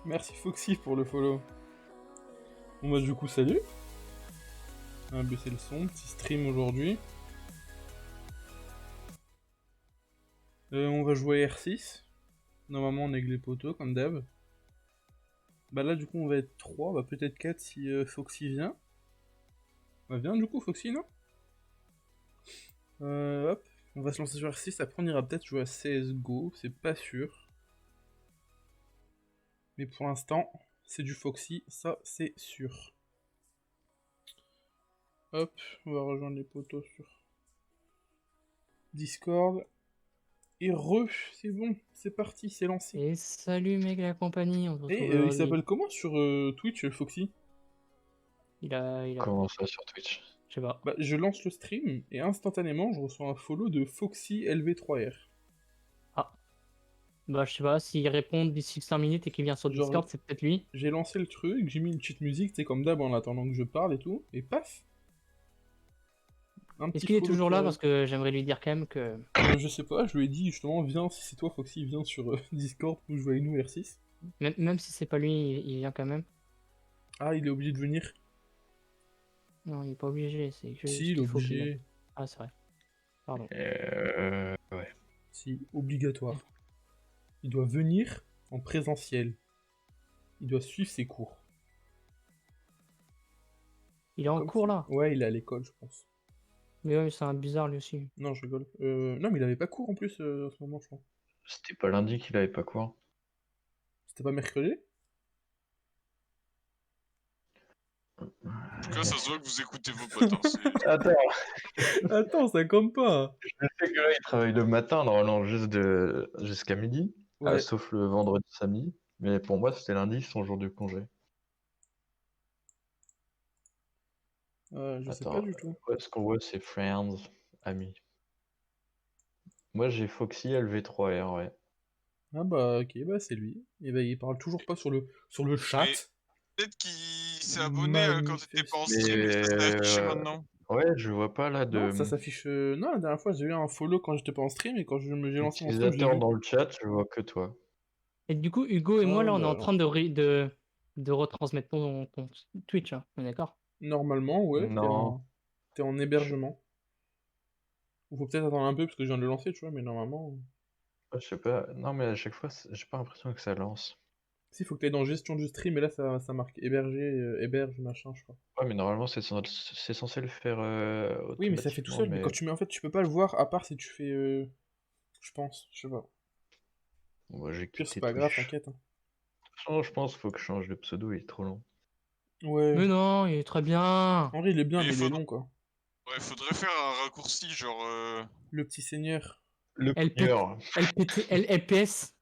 Merci Foxy pour le follow. Bon bah du coup salut. On va baisser le son, petit stream aujourd'hui. On va jouer R6. Normalement on est avec les poteaux comme d'hab. Bah là du coup on va être 3, bah peut-être 4 si Foxy vient. Bah viens du coup Foxy non. Hop, on va se lancer sur R6, après on ira peut-être jouer à CSGO, c'est pas sûr. Mais pour l'instant, c'est du Foxy, ça c'est sûr. Hop, on va rejoindre les poteaux sur Discord. Et c'est bon, c'est parti, c'est lancé. Et salut mec la compagnie, on se retrouve Et il aujourd'hui. s'appelle comment sur Twitch, Foxy? Il a... Comment ça sur Twitch? Je sais pas. Bah, je lance le stream et instantanément je reçois un follow de Foxy LV3R. Ah. Bah je sais pas, s'il répond d'ici 5 minutes et qu'il vient sur Genre, Discord, c'est peut-être lui. J'ai lancé le truc, j'ai mis une petite musique, c'est comme d'hab en attendant que je parle et tout, et paf! Est-ce qu'il est toujours là? Parce que j'aimerais lui dire quand même que... Je sais pas, je lui ai dit justement, viens, si c'est toi Foxy, viens sur Discord pour jouer avec nous R6. Même si c'est pas lui, il vient quand même. Ah, il est obligé de venir? Non, il est pas obligé, c'est que... Si, il est obligé. Ah c'est vrai. Pardon. Ouais. Si, obligatoire. Il doit venir en présentiel. Il doit suivre ses cours. Il est en cours là? Ouais, il est à l'école, je pense. Mais ouais, c'est un bizarre lui aussi. Non, je rigole. Non, mais il avait pas cours en plus en ce moment, je crois. C'était pas lundi qu'il avait pas cours. C'était pas mercredi? En tout cas, ça se voit que vous écoutez vos potes. Hein, Attends, ça compte pas. Je sais que là, il travaille le matin, normalement, jusqu'à midi. Ouais. Sauf le vendredi, samedi. Mais pour moi, c'était lundi, son jour de congé. Je sais pas du tout. Ce qu'on voit, c'est Friends, amis. Moi, j'ai Foxy LV3R, ouais. Ah bah ok, bah c'est lui. Et bah il parle toujours pas sur le chat. peut-être qu'il s'est abonné quand t'étais pas en stream et ça s'est affiché maintenant. Ouais, je vois pas là de... Non, ça s'affiche... Non, la dernière fois j'ai eu un follow quand j'étais pas en stream et quand j'ai lancé mon stream, Utilisateur dans le chat, je vois que toi. Et du coup, Hugo et moi là, on est en bah. train de retransmettre ton Twitch, hein. On est d'accord? Normalement, ouais. Non. T'es en hébergement. Il faut peut-être attendre un peu parce que je viens de le lancer, tu vois, mais normalement... Je sais pas, non mais à chaque fois, j'ai pas l'impression que ça lance. Si, faut que t'ailles dans gestion du stream et là ça marque héberger, héberge, machin, je crois. Ouais, mais normalement c'est censé le faire Oui, mais ça fait tout seul. Mais quand tu mets, en fait, tu peux pas le voir à part si tu fais... Je pense, je sais pas. Bon, j'ai Pire, quitté c'est pas grave, t'inquiète. Hein. Je pense qu'il faut que je change de pseudo, il est trop long. Ouais. Mais non, il est très bien. En vrai, il est bien, mais il est long, quoi. Ouais, faudrait faire un raccourci, genre... Le petit seigneur. Le seigneur. LPS.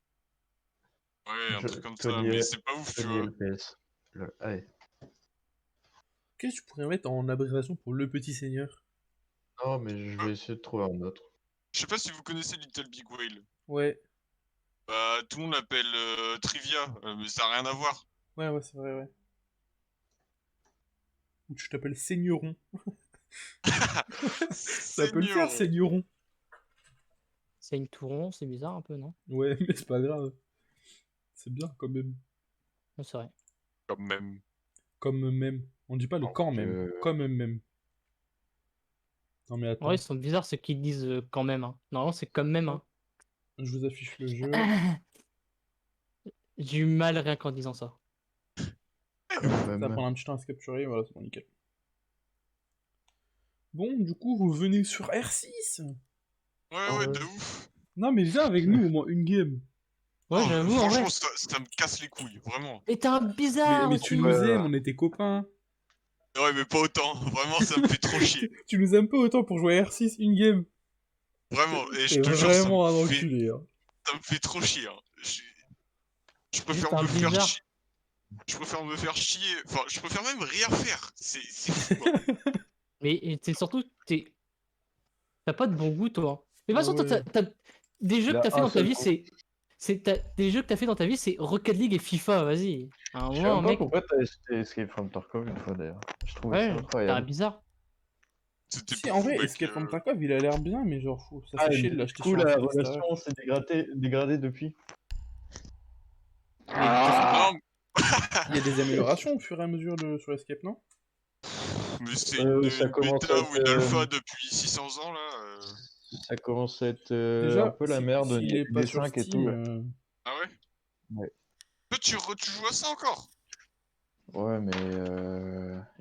Ouais, un truc comme ça, mais c'est pas ouf, tu vois. LPS. Allez. Qu'est-ce que tu pourrais mettre en abréviation pour le petit seigneur? Non, mais je vais essayer de trouver un autre. Je sais pas si vous connaissez Little Big Whale. Ouais. Bah, tout le monde l'appelle Trivia, mais ça a rien à voir. Ouais, c'est vrai, ouais. Ou tu t'appelles Seigneron. Ça peut le faire, Seigneron. C'est une touron, c'est bizarre un peu, non? Ouais, mais c'est pas grave. C'est bien, quand même. Ouais, c'est vrai. Comme même. Comme même. On dit pas le quand même. Comme même. Non mais attends. Ouais, ils sont bizarres ceux qui disent quand même. Hein. Normalement, c'est comme même. Hein. Je vous affiche le jeu. J'ai eu mal rien qu'en disant ça. Ça va prendre un petit temps à se capturer, voilà, c'est bon, nickel. Bon, du coup, vous venez sur R6. Ouais, de ouf. Non mais viens avec nous au moins une game. Ouais, j'avoue, en vrai. Franchement, ça me casse les couilles, vraiment. Et t'es un bizarre mais tu nous aimes, on était copains. Ouais, mais pas autant. Vraiment, ça me fait trop chier. Tu nous aimes pas autant pour jouer à R6 une game. Vraiment, et je te jure, vraiment un enculé. Hein. Ça me fait trop chier. Hein. Je préfère me faire chier. Je préfère me faire chier. Enfin, je préfère même rien faire. C'est fou. Hein. Mais c'est surtout, t'as pas de bon goût, toi. Mais de toute façon, t'as des jeux que t'as fait dans ta vie, des jeux que t'as fait dans ta vie, c'est Rocket League et FIFA, vas-y. Je sais pas pourquoi t'as acheté Escape from Tarkov une fois d'ailleurs. Je trouve ça incroyable. C'est bizarre. C'était Si, pas en fou, vrai, mec. Escape from Tarkov, il a l'air bien, mais genre, ça Ah, fait chier du de l'acheter coup, sur un la site extérieur. relation s'est dégradée depuis. Mais de toute façon, Non, il y a des améliorations au fur et à mesure sur Escape, non? mais c'est Ça une commence à bêta être, ou une alpha depuis 600 ans, là. ça commence à être un Déjà, peu la merde au s'il niveau est pas des sur 5 et Steam, tout. Ah ouais? Ouais. Toi, tu joues à ça encore? Ouais, mais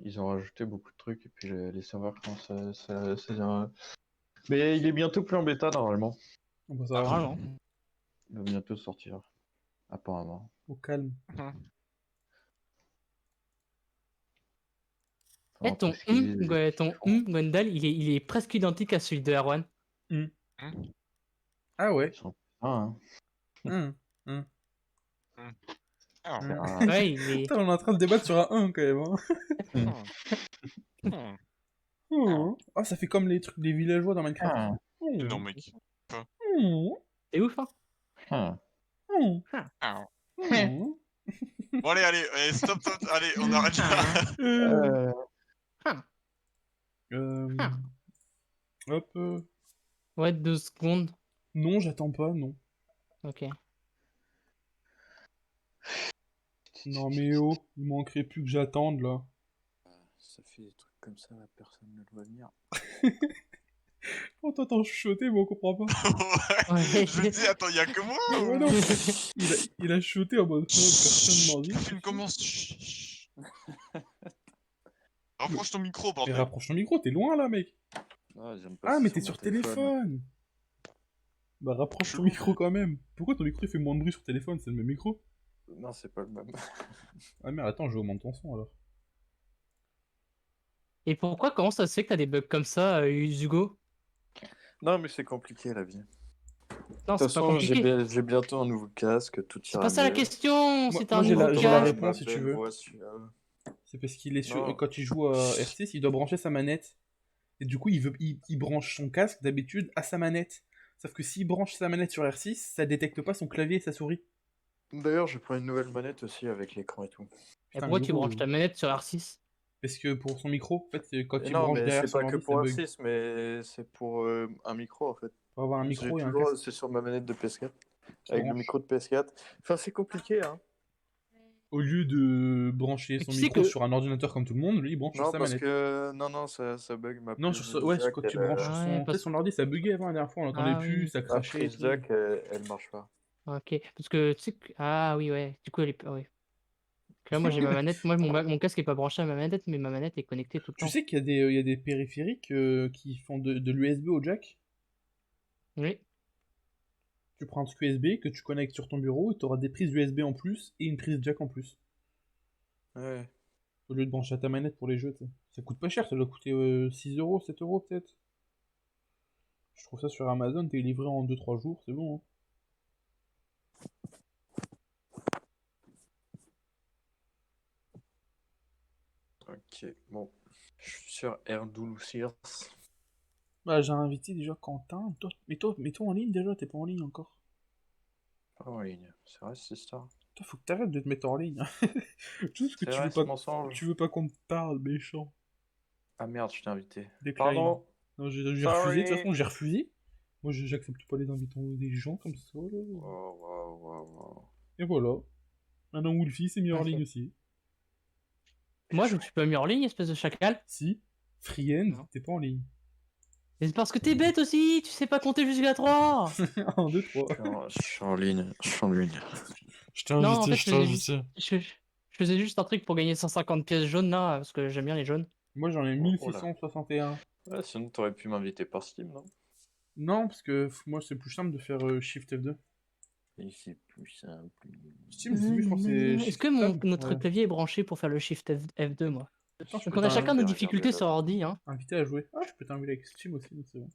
ils ont rajouté beaucoup de trucs et puis les serveurs commencent ça vient. Mais il est bientôt plus en bêta normalement. on va Ah, savoir. Vraiment. Il va bientôt sortir, apparemment. Au calme. Eh, Enfin, ton tout ce qu'ils font, Gwendal, il est presque identique à celui de Erwan. Ah ouais. ils sont hein. Hum, hum, Ah. hum. Ouais, il est. Putain, on est en train de débattre sur un 1 quand même. Hein. Ah, ça fait comme les trucs des villageois dans Minecraft. Ah. Non, mec. C'est ouf, hein? Ah. Ah. Hum. Bon, allez, stop, allez, on arrête là. Euh, Hop. Ouais, 2 secondes. Non, j'attends pas, non. Ok. Non mais oh, il manquerait plus que j'attende là. Ça fait des trucs comme ça, la personne ne doit venir. Oh, t'entends chuchoter, mais on comprend pas. Ouais. Ouais. Je me dis, attends, y'a que moi Ouais, ou... non. Il a chuchoté en mode personne m'en dit. Le film commence. Chut. Rapproche ton micro, Mais bordel. rapproche ton micro, t'es loin là, mec. Ah, Ah, mais t'es sur téléphone. Bah, rapproche ton micro quand même. Pourquoi ton micro il fait moins de bruit sur téléphone? C'est le même micro? Non, c'est pas le même. Ah merde, attends, je augmente ton son alors. Et pourquoi, comment ça se fait que t'as des bugs comme ça, Hugo? Non, mais c'est compliqué la vie. Non, De toute c'est pas façon, compliqué. j'ai bientôt un nouveau casque, tout C'est ira pas ça la mieux. question, c'est un moi, j'ai nouveau la casque. réponse si tu veux. C'est parce qu'il est sur... Non. Quand il joue à R6, il doit brancher sa manette. Et du coup, il branche son casque d'habitude à sa manette. Sauf que s'il branche sa manette sur R6, ça détecte pas son clavier et sa souris. D'ailleurs, je prends une nouvelle manette aussi avec l'écran et tout. Et Putain, pourquoi mais tu Hugo, branches ta manette sur R6? Parce que pour son micro, en fait, quand Et il non, branche mais derrière c'est son pas que ordi, ça pour bug. R6, mais c'est pour un micro en fait. Pour avoir un micro et un casque. C'est sur ma manette de PS4. qui Avec le branche. micro de PS4. Enfin, c'est compliqué, hein. Au lieu de brancher Mais son tu sais micro que- sur un ordinateur comme tout le monde, lui, il branche sur Non, sa parce manette. que. Non, ça bug. Ma Non, prise ouais, jack, quand tu elle, branches sur Ah son... ouais, Tu parce- sais, son ordi, ça buguait avant la dernière fois, on l'entendait Ah plus, oui. ça ma crachait et prise tout. jack, elle marche pas. Ok, parce que tu sais que... Ah oui, ouais, du coup, elle est... Ouais. Là, moi, j'ai ma manette, moi, mon casque est pas branché à ma manette, mais ma manette est connectée tout le Tu temps. sais qu'il y a des périphériques qui font de l'USB au jack. Oui. Tu prends un truc USB que tu connectes sur ton bureau et tu auras des prises USB en plus et une prise jack en plus. Ouais. Au lieu de brancher à ta manette pour les jeux, tu sais. Ça coûte pas cher, ça doit coûter 6 euros, 7 euros peut-être. Je trouve ça sur Amazon, t'es livré en 2-3 jours, c'est bon. Hein. Ok, bon. Je suis sur Erdoulousirs. Bah, j'ai invité déjà Quentin. Mets-toi en ligne déjà, t'es pas en ligne encore. Pas en ligne. C'est vrai, c'est ça. Toi, faut que t'arrêtes de te mettre en ligne. Juste que C'est tu vrai, veux c'est pas, mensonge. tu veux pas qu'on te parle, méchant. Ah merde, je t'ai invité. Décline. Pardon. Non, j'ai refusé, Sorry. de toute façon, j'ai refusé. Moi, j'accepte pas les invitations des gens comme ça. Là. Wow. Et voilà. Maintenant, Wolfie s'est mis en Ok. ligne aussi. Moi, je me suis pas mis en ligne, espèce de chacal. Si. Friend, Non. t'es pas en ligne. Mais c'est parce que t'es bête aussi, tu sais pas compter jusqu'à 3. 1, 2, 3. Je suis en ligne. Je t'ai Non, en invité, fait, je t'ai invité. je faisais juste un truc pour gagner 150 pièces jaunes là, parce que j'aime bien les jaunes. Moi, j'en ai Oh là. 1661. Ouais, sinon t'aurais pu m'inviter par Steam, non? Non, parce que moi, c'est plus simple de faire Shift F2. Et c'est plus simple. Steam, je pense que c'est Est-ce Shift que Tab. notre Ouais. clavier est branché pour faire le Shift F2, moi? Attends, je Donc peux on a chacun nos regarder difficultés là. sur ordi, hein. inviter à jouer. Ah, je peux t'inviter avec Steam aussi, donc c'est bon.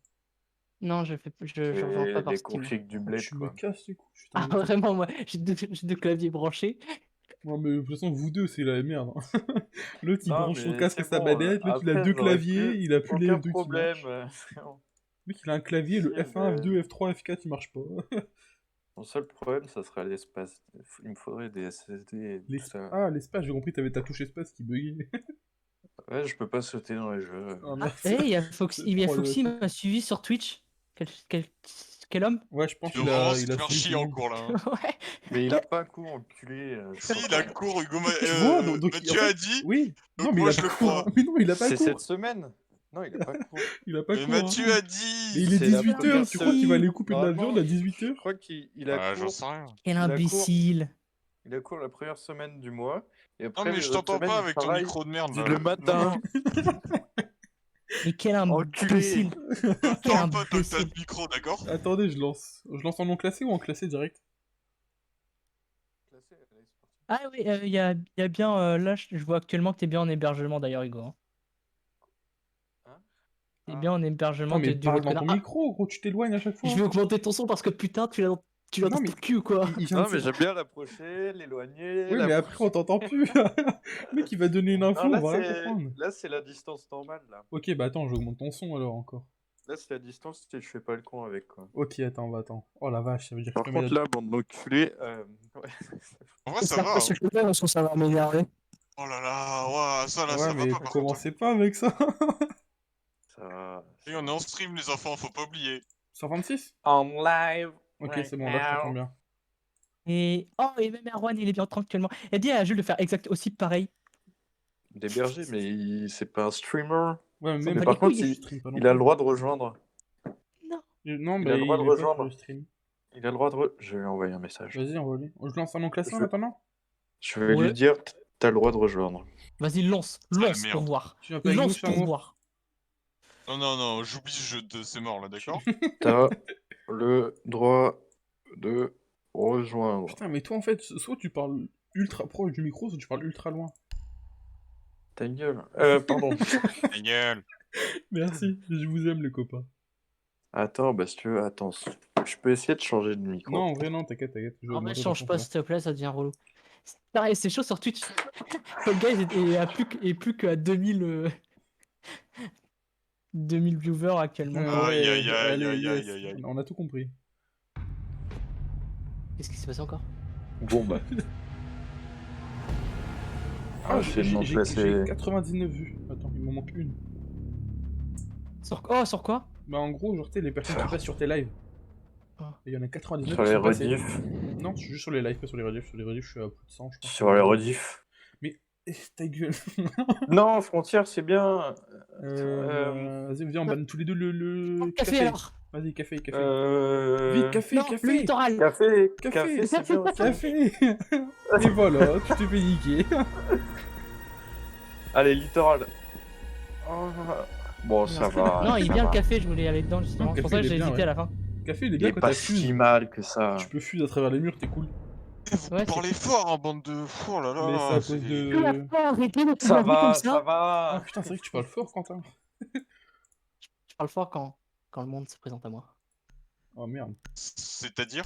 Non, je rejoins pas C'est par des Steam. configs du bled, Tu me quoi. casses les couilles. Je Ah t'invite. vraiment, moi, j'ai deux claviers branchés. Non, mais de toute façon, vous deux, c'est la merde. Hein. L'autre, il Non, branche son mais casque à c'est sa bon, manette. L'autre, il a après, deux j'aurais claviers. plus Il a plus les aucun F2 qui problème. marchent. Mec, il a un clavier, le Si, F1, mais- F2, F3, F4, il marche pas. Mon seul problème, ça serait l'espace. Il me faudrait des SSD et tout ça. Ah, l'espace, j'ai compris, t'avais ta touche espace qui buguait. Ouais, je peux pas sauter dans les jeux. Oh, Ah, merde. il y a Foxy, Troll. m'a suivi sur Twitch. Quel homme? Ouais, je pense Tu qu'il veux vraiment a, se il a faire suivi chier tout le en monde. cours là. Hein. Ouais. Mais il a pas cours, enculé. Si, il a cours, Hugo Tu vois, donc Mathieu en fait, a dit. oui. Donc Non, mais moi, il a je pas le cours. crois. Hein. Mais non, il a pas C'est cours. cette semaine. Non, il a pas cours. Il a pas Mais cours. Mathieu hein. a dit. Mais il est C'est la 18h, première tu crois qu'il va aller couper de la Normalement, viande à Je 18h? crois qu'il a Ah, j'en cours. sais rien. Quel Il a cours. imbécile. Il a cours la première semaine du mois. Et Non, après, mais les je autres t'entends semaines, pas il avec ton travaille. micro de merde là. Le matin. Mais quel Enculé. imbécile. Quel Parle pas tant que t'as imbécile. le micro, d'accord? Attendez, je lance. Je lance en non classé ou en classé direct? Ah oui, il y a bien. Là, je vois actuellement que t'es bien en hébergement d'ailleurs, Hugo. Hein. T'es bien en hébergement, Attends, mais t'es du parle l'autre dans côté. ton Ah, micro, gros, tu t'éloignes à chaque fois. je vais augmenter ton son parce que putain, tu l'as Non, dans mais ton cul ou quoi? il vient Non, de mais se- j'aime bien l'approcher, l'éloigner. Oui, mais après, on t'entend plus. Le mec, il va donner une info, Non, on va rien comprendre. là, c'est la distance normale, là. Ok, bah attends, j'augmente ton son alors encore. Là, c'est la distance et je fais pas le con avec, quoi. Ok, attends. Oh la vache, ça veut dire que Par je te mets contre, là, bande d'enculés, ouais. En vrai, ça va. Hein. Parce que ça va m'énerver. Oh là là, ouah, ça là, Ouais, ça va mais pas par contre. commencez pas avec ça. Ça va. Et on est en stream, les enfants, faut pas oublier. 126? En live. Ok, c'est bon, là, je t'entends bien. Et même Erwan, il est bien tranquillement. Et dis à Jules de faire exact aussi pareil. D'héberger, mais c'est pas un streamer. Ouais, S'en même bat par les contre, couilles. je stream pas non Il a plus. le droit de rejoindre. Non. Non, Il bah a le droit de il est pas sur rejoindre. le stream. Il a le droit de Je vais lui envoyer un message. Vas-y, envoie-lui. Je lance un non classé en Je- attendant? Je vais Ouais. lui dire, t'as le droit de rejoindre. Vas-y, lance la pour merde. voir. Tu viens pas avec nous, Lance pour Chameau? voir. Non, j'oublie ce jeu de c'est mort là, d'accord? T'as le droit de rejoindre. Putain, mais toi, en fait, soit tu parles ultra proche du micro, soit tu parles ultra loin. Ta gueule. Pardon. Ta gueule. Merci, je vous aime, les copains. Attends, bah si tu veux, attends. Je peux essayer de changer de micro. Non, en vrai, non, t'inquiète. Je vais En vrai, augmenter change ton pas son. s'il te plaît, ça devient relou. Pareil, c'est chaud sur Twitch. Fall Guys est plus qu'à 2000 viewers actuellement. Aïe, aïe, aïe, allez, aïe, yes. aïe, aïe. On a tout compris. Qu'est-ce qui s'est passé encore? Bon bah. Ah, j'ai c'est non classé. 99 vues. Attends, il m'en manque une. Sur quoi? Bah, en gros, genre, tu sais, les personnes qui passent sur tes lives. Ah. Et il y en a 99 Sur qui les sont passées. rediffs. Non, je suis juste sur les lives, pas sur les rediffs. Sur les rediffs, je suis à plus de 100, je pense. Sur les rediffs. Eh, ta gueule. Non, Frontière, c'est bien. Vas-y, viens, on banne tous les deux le Café alors. Vas-y, café. Euh... Vite, café, Non, café. le littoral. Café, Café. c'est bien. aussi. Café. Et voilà, tu t'es fait niquer. Allez, littoral. Oh, bon, ça va. Non, il est ça bien va. le café, je voulais aller dedans justement. Non, C'est pour café, ça que il est j'ai bien, hésité ouais. à la fin. Café, il est Il bien est quand pas t'as fuse. si mal que ça. Tu peux fuse à travers les murs, t'es cool. Vous Ouais, parlez fort, hein, bande de. Oh là là. Mais c'est à c'est- cause de... Arrêtez de Ça va, comme ça Ah va. putain, c'est vrai que tu parles fort, Quentin. Je parle fort quand le monde se présente à moi. Oh merde. C'est-à-dire?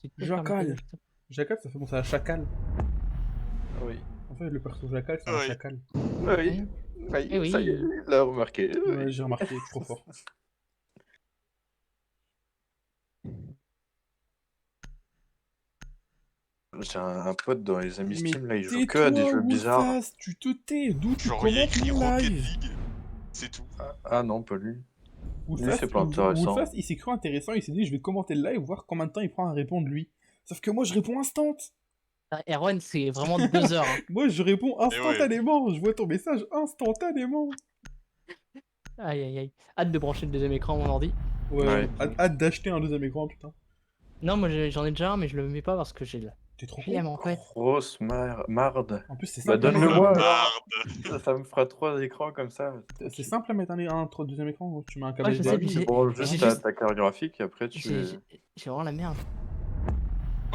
Tu te Jacal. Jacal, ça fait penser à chacal. Oui. En fait, le perso Jacal, c'est un Oui. chacal. Oui. Oui, Eh oui. ça y est, il l'a remarqué. Ouais, j'ai remarqué, je suis trop fort. J'ai un pote dans les amis Mais Steam, là, il joue que à des jeux bizarres. Wolfas, tu te tais, d'où tu Genre, il y a commentes écrit mon Rocket live. League. C'est tout. Ah non, pas lui. Wolfas, c'est pas intéressant. Wolfas, il s'est cru intéressant, il s'est dit je vais commenter le live, voir combien de temps il prend à répondre lui. Sauf que moi je réponds instant. Erwan, c'est vraiment 2 heures. Hein. Moi je réponds instantanément, je vois ton message instantanément. Aïe aïe aïe. Hâte de brancher le deuxième écran à mon ordi. Ouais, hâte d'acheter un deuxième écran, putain. Non, moi j'en ai déjà un, mais je le mets pas parce que j'ai le T'es trop flemme con. en fait. Grosse marde. En plus, c'est Bah simple. à mettre donne-le-moi. Barbe. Ça me fera 3 écrans comme ça. C'est simple à mettre un deuxième écran, gros. Tu mets un câble Ouais, je SD. sais, mais j'ai- Tu branches j'ai juste juste- ta carte graphique et après tu... J'ai vraiment la merde.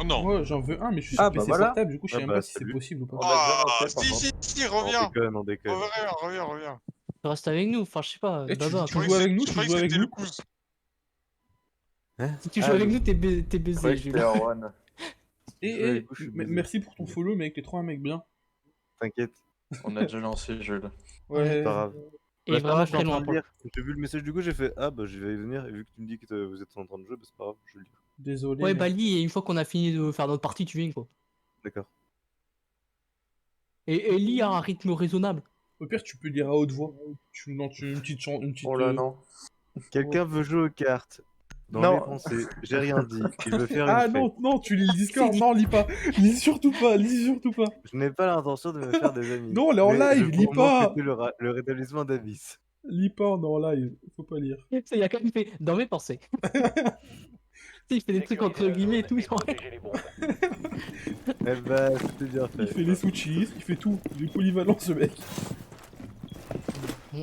Oh non. Moi j'en veux un, mais je suis Ah, sur bah PC voilà. portable, du coup je sais Ah même bah, pas si c'est salut. possible ou pas. On a déjà Ah, lancé, par si, reviens. On déconne. Reviens. Tu restes avec nous, enfin je sais pas, Eh, tu Baba. joues avec nous, Je tu croyais joues que avec c'était nous. le cousin. Si tu joues Ah, avec oui. nous, t'es Ouais, baisé, c'était Jules. Erwan. Et du coup, je suis baisé. merci pour ton follow, mec, t'es trop un mec bien. T'inquiète, On a déjà lancé Jules. Ouais. c'est pas grave. Et Bah, vraiment je suis en très train loin de pour le lire. J'ai vu le message du coup, j'ai fait ah bah je vais y venir. Et vu que tu me dis que vous êtes en train de jouer, bah c'est pas grave, je vais le lire. Désolé. Ouais, mec. bah lis, et une fois qu'on a fini de faire notre partie, tu viens quoi. D'accord. Et lis à un rythme raisonnable. Au pire, tu peux dire à haute voix. Une petite une petite. Oh là, non. Quelqu'un veut jouer aux cartes. Dans Non. mes pensées, j'ai rien dit. Il veut faire Ah une non, fête. non, tu lis le Discord, non, lis pas. Lis surtout pas, lis surtout pas. Je n'ai pas l'intention de me faire des amis. Non, on est en mais live, je lis vous remonte pas. que c'est le rétablissement d'Abyss. Lis pas, on est en live, faut pas lire. Il a quand même fait dans mes pensées. Il fait des trucs entre guillemets et tout. Genre... Eh bah, c'était bien Il fait. fait les sushis, il fait tout. Il est polyvalent ce mec.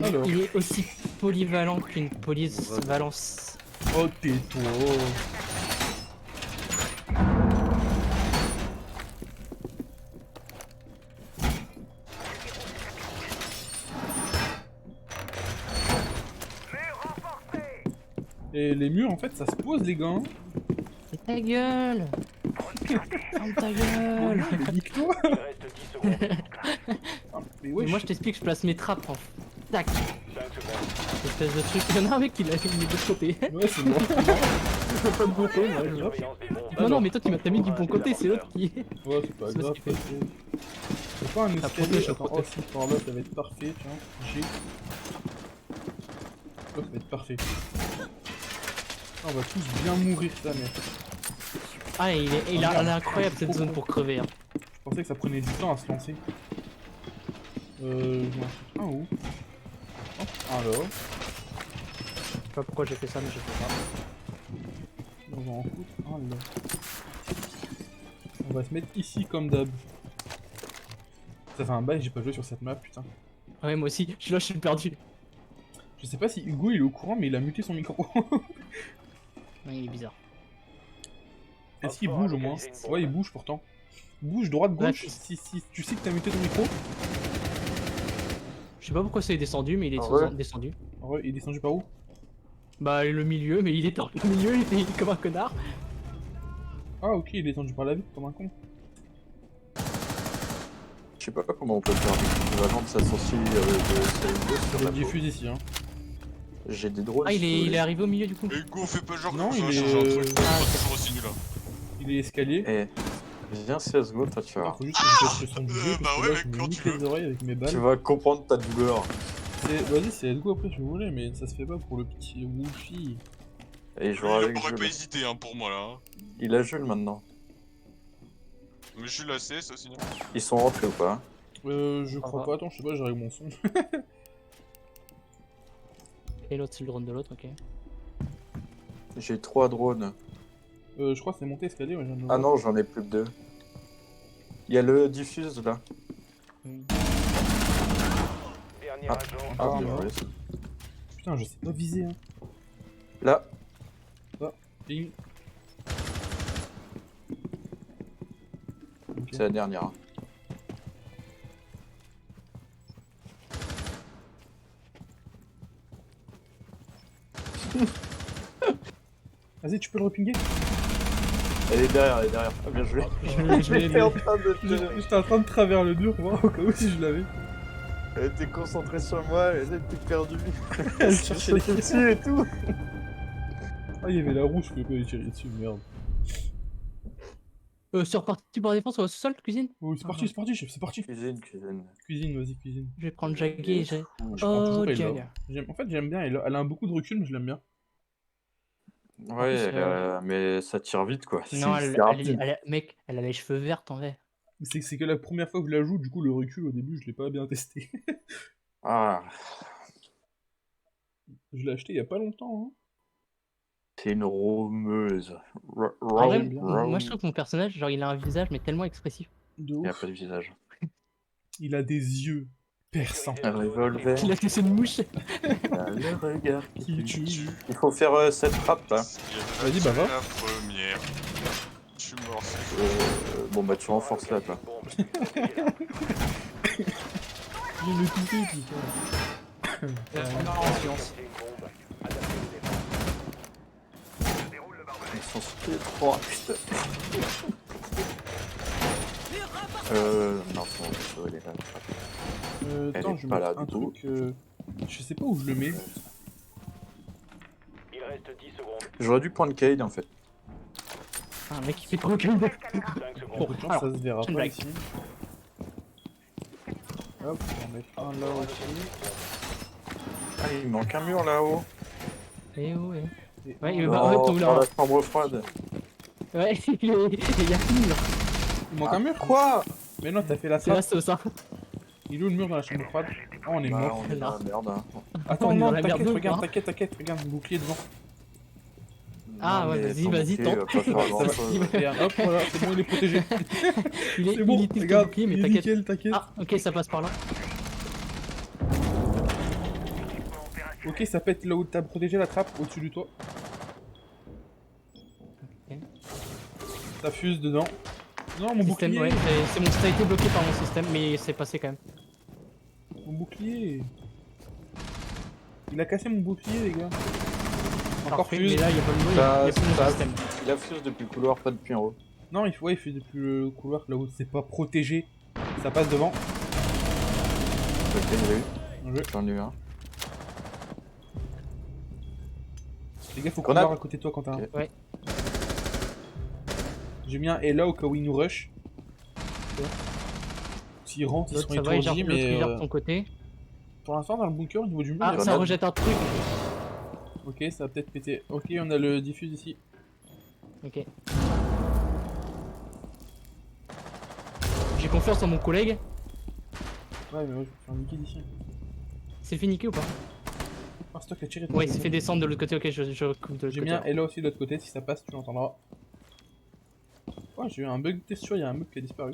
Alors. Il est aussi polyvalent qu'une police valence. Oh, tais-toi. Et les murs, en fait, ça se pose, les gars. Hein. C'est ta gueule. Ferme ta gueule. Mais nique-toi. Ah, mais Mais wesh. moi je t'explique, je place mes trappes en tac. Espèce de truc. Il y en a un mec qui l'a mis de l'autre côté. Ouais, c'est bon. Je peux pas me voter, moi je vois. Non, non, mais toi tu m'as mis du bon côté, c'est l'autre qui. Ouais, c'est pas C'est grave. ce qu'il fait. C'est pas un Ça escalier, protège, ça attends, protège. oh, si, par là, ça va être parfait, tiens. G. Oh, ça va être parfait. On va tous bien mourir, ça, mec. Ah, il a incroyable cette zone pour crever. Hein. Je pensais que ça prenait du temps à se lancer. Je m'en fous. Un où? Alors, Je sais pas pourquoi j'ai fait ça, mais j'ai fait ça. on va en foutre un là. On va se mettre ici comme d'hab. Ça fait un bail, j'ai pas joué sur cette map, putain. Ouais, moi aussi, je suis là, je suis perdu. Je sais pas si Hugo il est au courant, mais il a muté son micro. Ouais, il est bizarre. Est-ce qu'il bouge au moins? Ouais, il bouge pourtant. Bouge droite, gauche, Ouais. si tu sais que t'as muté ton micro. Je sais pas pourquoi c'est descendu, mais il est Ah ouais descendu. Ah ouais, il est descendu par où? Bah, le milieu, mais il est dans le milieu, il est comme un connard. Ah ok, il est descendu par la vitre comme un con. Je sais pas comment on peut faire l'équivalent de sa sortie de CM2 sur Il la est diffuse ici, hein. J'ai des drones. Ah, si vous il voulez. est arrivé au milieu du coup. Et Hugo, fais pas genre Non, que ça va il est, changer un truc. euh, On sera toujours aussi nul là. Il est escalier. Eh, viens CSGO, toi tu Ah, vas. faut juste que je baisse le son du jeu, bah parce que ouais, là, mec, je me quand nique tu les veux. oreilles avec mes balles. Tu vas comprendre ta douleur. Vas-y, c'est let's go après si vous voulez, mais ça se fait pas pour le petit Wolfie. Et je Il vois avec aurait pas Jules. hésité hein, pour moi là. Hein. Il a Jules maintenant. Mais je suis la CS aussi. Hein. Ils sont rentrés ou pas? Je crois va. pas, attends, je sais pas, j'arrive mon son. Et l'autre, c'est le drone de l'autre, ok. J'ai 3 drones. Je crois que c'est monté escalier, ouais, je viens de le Ah voir. non, j'en ai plus que 2. Il y a le diffuse là. Ah, bien joué. Putain, je sais pas viser, hein. Là, Ping. Ok. c'est la dernière. Hein. Vas-y, tu peux le repinguer? Elle est derrière, elle est derrière. Ah, bien joué. Je vais J'étais en train de te- J'étais en train de travers le mur, voir au cas où si je l'avais. Elle était concentrée sur moi, elle était perdue. Elle cherchait les dessus et tout. Ah, il y avait la roue, je pouvais pas lui tirer dessus, merde. C'est reparti pour la défense au sous-sol, cuisine. Oh, c'est parti, c'est parti, chef, c'est parti. Cuisine, cuisine. Mmh. Vas-y, cuisine. Je vais prendre Jaggy et j'ai. Je prends toujours Oh, Ella. Jaggy. En fait, j'aime bien Ella. Elle a un beaucoup de recul, mais je l'aime bien. Ouais, plus, mais ça tire vite quoi. Non, C'est rapide. mec, elle a les cheveux verts en vrai. C'est que la première fois que je la joue, du coup, le recul au début, je l'ai pas bien testé. Ah, Je l'ai acheté il y a pas longtemps, hein. c'est une romeuse. En vrai, j'aime bien. moi je trouve que mon personnage, genre il a un visage mais tellement expressif. De Il n'y a ouf. pas de visage. Il a des yeux perçants. Un revolver. Il a laissé une mouche. Il a le regard Qui qui tue. tue. Il faut faire cette trappe là. Vas-y, bah va. La première. Je suis mort. Bon bah tu renforces là toi. Il me touché, putain. En science. Ils sont super trop putain. Non, c'est bon, il est là. Elle Attends, est je vais pas mettre là, un du tout. truc. Je sais pas où je le mets. J'aurais dû prendre Cade en fait. Un mec qui fait trop aucun idée. Beaucoup de chance, ça se verra c'est une pas blague. ici. Hop, on va mettre un là aussi. Ah, il manque un mur là-haut. Eh ouais. Et Ouais, un il là. va- Oh, tout dans là. la chambre froide. Ouais, il y a plus de mur. Il manque un mur. Quoi? Mais non, t'as fait la C'est la trappe. sauce, hein. Il est où le mur dans la chambre froide? Oh, on est Bah, mort. on est dans la merde. Hein. Attends, on est dans non, la merde t'inquiète, de regarde, ouf, hein. t'inquiète, regarde, le bouclier devant. Ah, Non, ouais, mais vas-y, ton vas-y, bouclier, tente. va pas faire Ça va. grand-chose. Regarde, hop, voilà, c'est bon, il est protégé. Il est C'est bon, il était regarde, bouclier, mais il est t'inquiète. nickel, t'inquiète. Ah, ok, ça passe par là. Ok, ça pète là où t'as protégé la trappe, au-dessus du toit. Ok. Ça fuse dedans. Non, mon Système, bouclier. ouais, ça a été bloqué par mon système, mais c'est passé quand même. Mon bouclier. Il a cassé mon bouclier, les gars. Encore Parfait, fuse. mais là, il n'y a pas le mot, il y Ça- a plus mon ça- système. Il a fuse depuis le couloir, pas depuis en haut. Non, il fait depuis le couloir, là où c'est pas protégé. Ça passe devant. Ok, il a eu. Bien joué. J'en ai eu un. Les gars, faut Grenade. couloir à côté de toi, Quentin. Ok. Ouais. J'ai mis un et là au cas où il nous rush. S'ils rentrent, ils L'autre, seront ça va, il gère étourdis, l'autre, il mais gère de son côté. pour l'instant, dans le bunker, au niveau du mur, Ah, il y a ça rien. rejette un truc. Ok, ça va peut-être péter. Ok, on a le diffuse ici. Ok. J'ai confiance en mon collègue. Ouais, mais ouais, je vais faire niquer d'ici. C'est fait niquer ou pas? Ah, c'est toi qui as tiré. Ouais, il s'est fait descendre de l'autre côté. Ok, je coupe de l'autre J'ai côté. mis un et là aussi de l'autre côté, si ça passe, tu l'entendras. Ouais, j'ai eu un bug, t'es sûr, il y a un bug qui a disparu.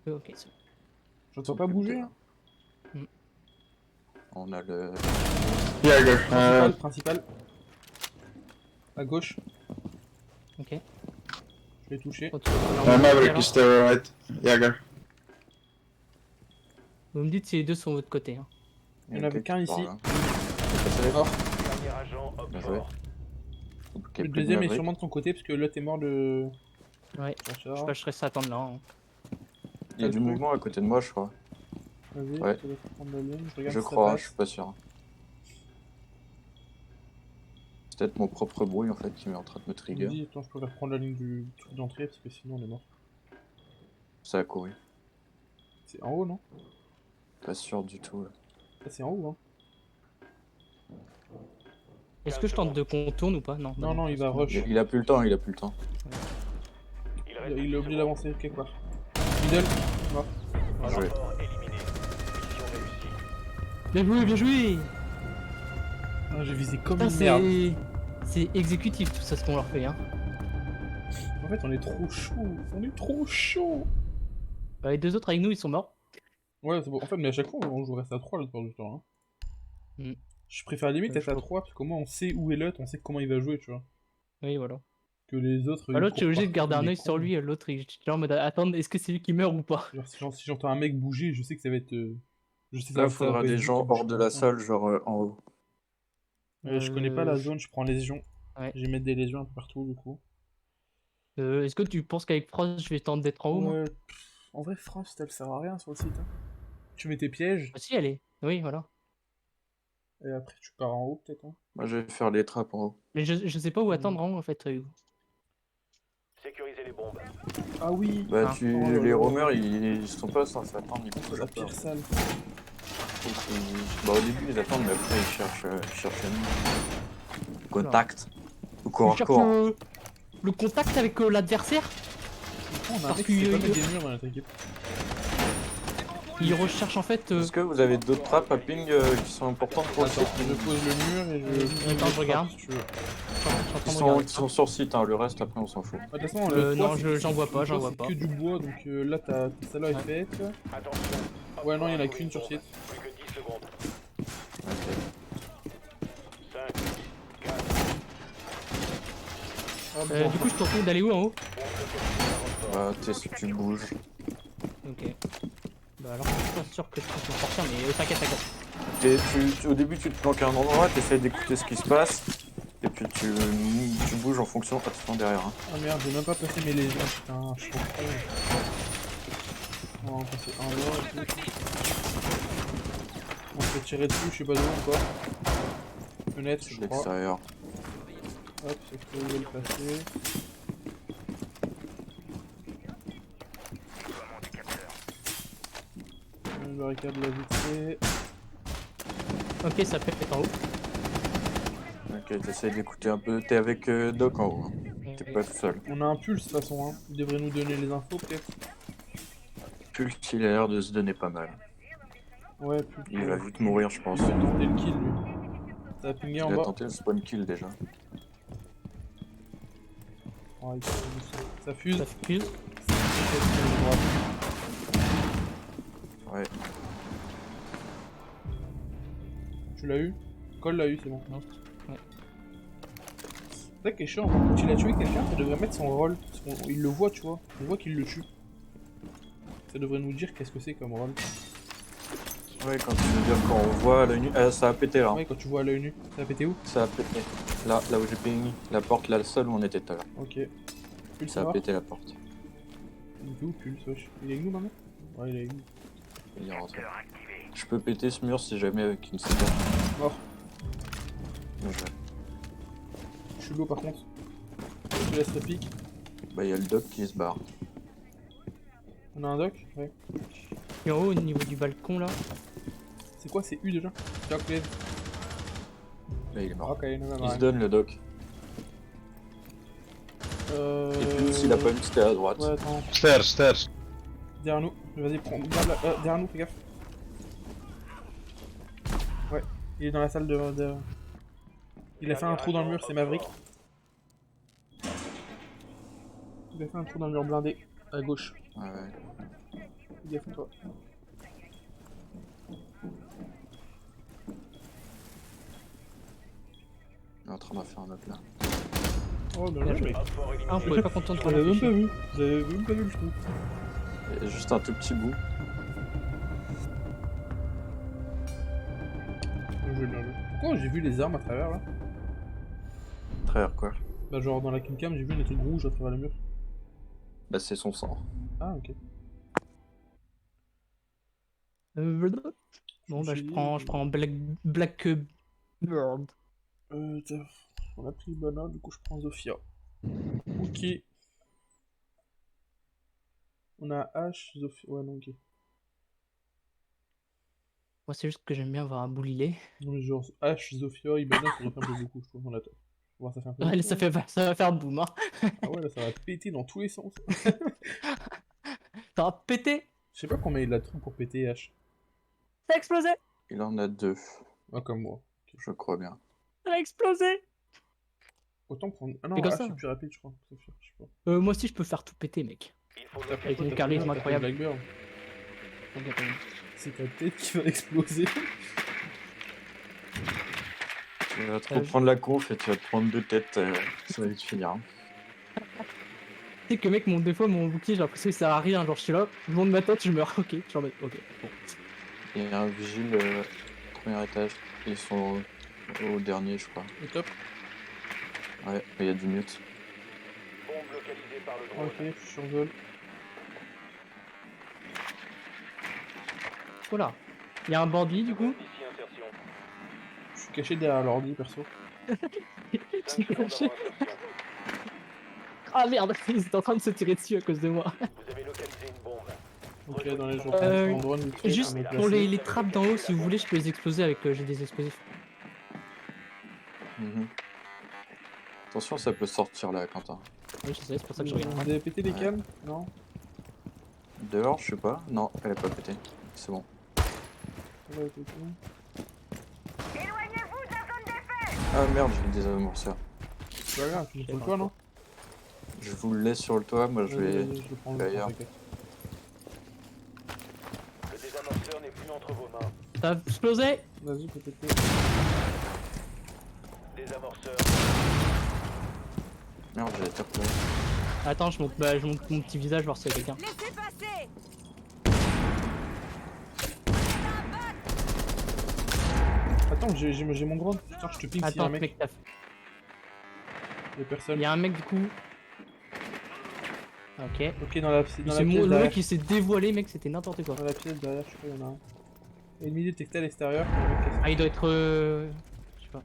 Ok, c'est bon. J'entends pas bouger, hein. On a le. Principal. À gauche, Ok. je l'ai touché. Autour. Maverick is there, right? Jagger. Vous me dites si les deux sont de votre côté. Hein. Il y en avait qu'un ici. Mort. Dernier agent Bien joué. Opfort. Ok, Le plus de deuxième est Maverick. sûrement de ton côté, parce que l'autre est mort de... Ouais. Chercheur. Je sais pas, je reste à attendre là. Hein. Il y a du mouvement à côté de moi, je crois. Vas-y, Ouais. je te laisse prendre la ligne, je regarde Je si ça crois, passe. je suis pas sûr. C'est peut-être mon propre bruit en fait qui m'est en train de me trigger. Vas-y, attends, je peux reprendre la ligne du truc d'entrée, parce que sinon on est mort. Ça a couru. C'est en haut, non? Pas sûr du tout. Là. Ça, c'est en haut, hein. Est-ce que je tente de contourne ou pas? Non. Non, non, il va rush. Il a plus le temps, il a plus le temps. Il est obligé d'avancer quelque part. Middle, mort. Bien joué. Opfort éliminé. Mission réussie. Bien joué, bien joué. Ah, j'ai visé comme Putain, une merde. c'est exécutif tout ça ce qu'on leur fait. Hein. En fait, on est trop chaud. On est trop chaud. Les deux autres avec nous, ils sont morts. Ouais, c'est bon. En fait, mais à chaque fois, on joue reste à 3 la plupart du temps. Hein. Mm. Je préfère limite être à 3 parce qu'au moins on sait où est l'autre, on sait comment il va jouer, tu vois. Oui, voilà. Que les autres. Bah, ils l'autre, tu es courent obligé de partout, garder un les œil sur cons. lui. L'autre, il est en mode attendre, est-ce que c'est lui qui meurt ou pas? Genre, si j'entends un mec bouger, je sais que ça va être. Je sais que Là, il ça va faudra être des vite, gens mais hors de la salle, genre en haut. Je connais pas la zone, je prends légion. Ouais. Je vais mettre des légions un peu partout du coup. Est-ce que tu penses qu'avec Frost, je vais tenter d'être en haut moi Ouais, en vrai, France, elle sert à rien sur le site. Hein. Tu mets tes pièges Ah, si, elle est. Oui, voilà. et après tu pars en haut peut-être. Hein. Moi, je vais faire les trappes en haut. Mais je sais pas où attendre en haut en fait. Sécuriser les bombes. Ah oui. Bah, Ah. tu... Oh là les là. roamers, ils sont pas censés attendre, ils C'est bougent la pas. pire salle. Bah, au début, ils attendent, mais après, ils cherchent un contact. Ou corps à Tu corps. cherches le contact avec l'adversaire. On a un Parce mec que, qui sait pas euh, mettre des murs dans notre équipe. Il recherche en fait. Est-ce que vous avez d'autres trappes à ping qui sont importantes pour le Attends, site je pose le mur et je. Attends, je regarde. Si tu veux. Je suis en train de Ils regarder. sont sur site, hein, le reste, après, on s'en fout. De toute façon, le toit, non, c'est- j'en vois pas, le j'en toit, vois c'est pas. que du bois, donc là, celle-là est faite. Attention. Ouais, non, il y en a Opfort qu'une sur trouvé site. une bombe. Plus que 10 secondes. Ok. 5, 4, Ah, bon. Du coup, je te retrouve d'aller où en haut? Bah, tu bouges. Ok. Bah alors, je suis pas sûr que je puisse m'en sortir, mais t'inquiète, t'inquiète. Au début, tu te planques à un endroit, tu essaies d'écouter ce qui se passe, et puis tu bouges en fonction de ton derrière. Hein. Ah merde, j'ai même pas placé mes légions, putain, je suis trop con. On va en passer un là et tout. On se fait tirer dessus, je sais pas d'où encore. Fenêtre, Je je suis crois. l'extérieur. Hop, c'est que vous le passer. Je barricade la vitrée. Ok, ça pète en haut. Ok, t'essayes d'écouter un peu. T'es avec Doc en haut. Hein. T'es pas tout seul. On a un pulse de toute façon, hein. Il devrait nous donner les infos peut-être. Pulse, il a l'air de se donner pas mal. Ouais, pulse. Il va vite mourir, je pense. Il va tenter le kill lui. Ça a pingé en Il a bas. tenté le spawn kill déjà. Oh, ça fuse. Ça fuse. Ouais. Tu l'as eu? Cole l'a eu, c'est bon. Non. Ouais. C'est ça qui est chiant, quand il a tué quelqu'un, ça devrait mettre son rôle. Parce qu'il le voit, tu vois. On voit qu'il le tue. Ça devrait nous dire qu'est-ce que c'est comme rôle. Ouais, quand tu veux dire quand on voit à l'œil nu. Ça a pété là. Ouais, quand tu vois à l'œil nu. Ça a pété où? Ça a pété. Là où j'ai ping. La porte, là, seule où on était tout à l'heure. Ok. Pulse Ça a mort. pété la porte. Il est où Pulse, wesh? Il est avec nous maintenant? Ouais, il est avec nous. Il est rentré. Je peux péter ce mur si jamais avec une cible. Mort. Bien joué. Je suis low par contre. Je te laisse repique. Bah, il y a le Doc qui se barre. On a un doc? Ouais. Et en haut, au niveau du balcon là. C'est quoi? C'est U déjà? Doc, please. Là, il est mort. Ok, non, non, Il se non. donne le Doc. Et plus, il a pas une c'était à droite. Ouais, attends. Stairs. Derrière nous. Vas-y, prends. Garde la... derrière nous, fais gaffe. Ouais. Il est dans la salle de... Il a fait un trou dans le mur, c'est Maverick. Il a fait un trou dans le mur blindé. À gauche. Ouais, ouais. Fais gaffe à toi. Il est en train d'en faire un autre là. Oh, bien joué, mec. Op 4 éliminé. Ah, on pouvait pas contenter de J'avais même pas réfléchir. vu. J'avais même pas vu le trou. Il y a juste un tout petit bout. Bien joué, bien joué. Pourquoi j'ai vu les armes à travers là? Travers quoi. Bah genre dans la killcam j'ai vu des trucs rouges à travers le mur. Bah, c'est son sang. Ah ok. Bon bah Je je suis- prends Black Bird. Tiens, on a pris Bana, du coup je prends Zofia. Ok. On a H, Zofia. Ouais non ok. Moi c'est juste que j'aime bien avoir un boulilet. Non mais genre H, Zofia, Ibana ça fait un peu beaucoup je trouve. On attend. Voir ça fait un peu Ouais, beaucoup. ça va faire boum hein. Ah ouais là ça va péter dans tous les sens. Ça va péter. Je sais pas combien il a de trous pour péter H. Ça a explosé. Il en a 2, Ah comme moi. je crois bien. Ça a explosé. Autant prendre. Ah non, C'est comme H ça. c'est plus rapide je crois. Zofia, je sais pas. Moi aussi je peux faire tout péter mec. Il faut T'as Avec pris- mon t'as charisme pris- t'as pris incroyable. Blackbird. C'est ta tête qui va exploser. Tu vas trop prendre la conf et tu vas te prendre 2 têtes. Ça va vite finir. Hein. Tu sais que mec, des fois mon bouclier j'ai l'impression que ça sert à rien. Genre je suis là, je monte ma tête, je meurs. Ok, je remets. Ok, bon. Il y a un vigile premier étage. Ils sont au dernier, je crois. Et top. Ouais, il y a du mute. bombe localisée par le drone. Ok, je suis sur zone. Voilà. Il y a un bandit du coup. Ici insertion. Je suis caché derrière l'ordi perso. 5 J'ai secondes caché. avant insertion. Ah merde, ils étaient en train de se tirer dessus à cause de moi. Vous avez localisé une bombe. Ok, dans les jours Euh, en drone, vite fait, Et juste à me pour placer. les trappes d'en haut, si vous voulez, je peux les exploser avec j'ai des explosifs. Mhm. Attention, ça peut sortir là, Quentin. Oui, je sais, c'est pour ça que je Vous regarde. avez pété les Ouais. cannes? Non? Dehors, je sais pas. Non, elle a pas pété. C'est bon. Ça va péter. Ah merde, j'ai le désamorceur. C'est pas grave, tu me prends toi non? Je vous le laisse sur le toit, moi je Vas-y, vais. vas-y, je le prends, d'ailleurs. t'inquiète. Le désamorceur n'est plus entre vos mains. Ça a explosé. Vas-y, peux péter. Désamorceur. Merde, j'ai été repéré. Attends, je monte mon petit visage voir s'il y a quelqu'un. Laissez passer. Attends, j'ai mon drone. Putain, je te ping s'il y a Attends, un mec. mec, Y'a personne. il y a un mec du coup. Ok. Ok, dans la C'est pièce le mec derrière. qui s'est dévoilé, mec, c'était n'importe quoi. Dans la pièce derrière, je crois qu'il y en a un. Ennemi détecté à l'extérieur. Il y a un mec qui a- Ah, il doit être. Je sais pas.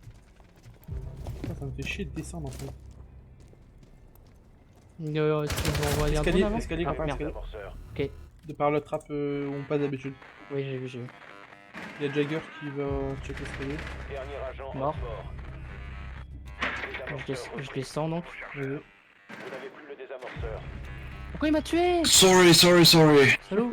ça me fait chier de descendre en fait. Tu nous envoies un drone Escalier, avant escalier, Ah, copain, merde. escalier. Amorceur. De par la trappe où on passe d'habitude. Oui, j'ai vu, j'ai vu. Il y a Jagger qui va check l'escalier. Dernier agent Mort. mort. Je descends donc. Vas-y. Vous n'avez plus le désamorceur. Pourquoi il m'a tué? Sorry. Salaud.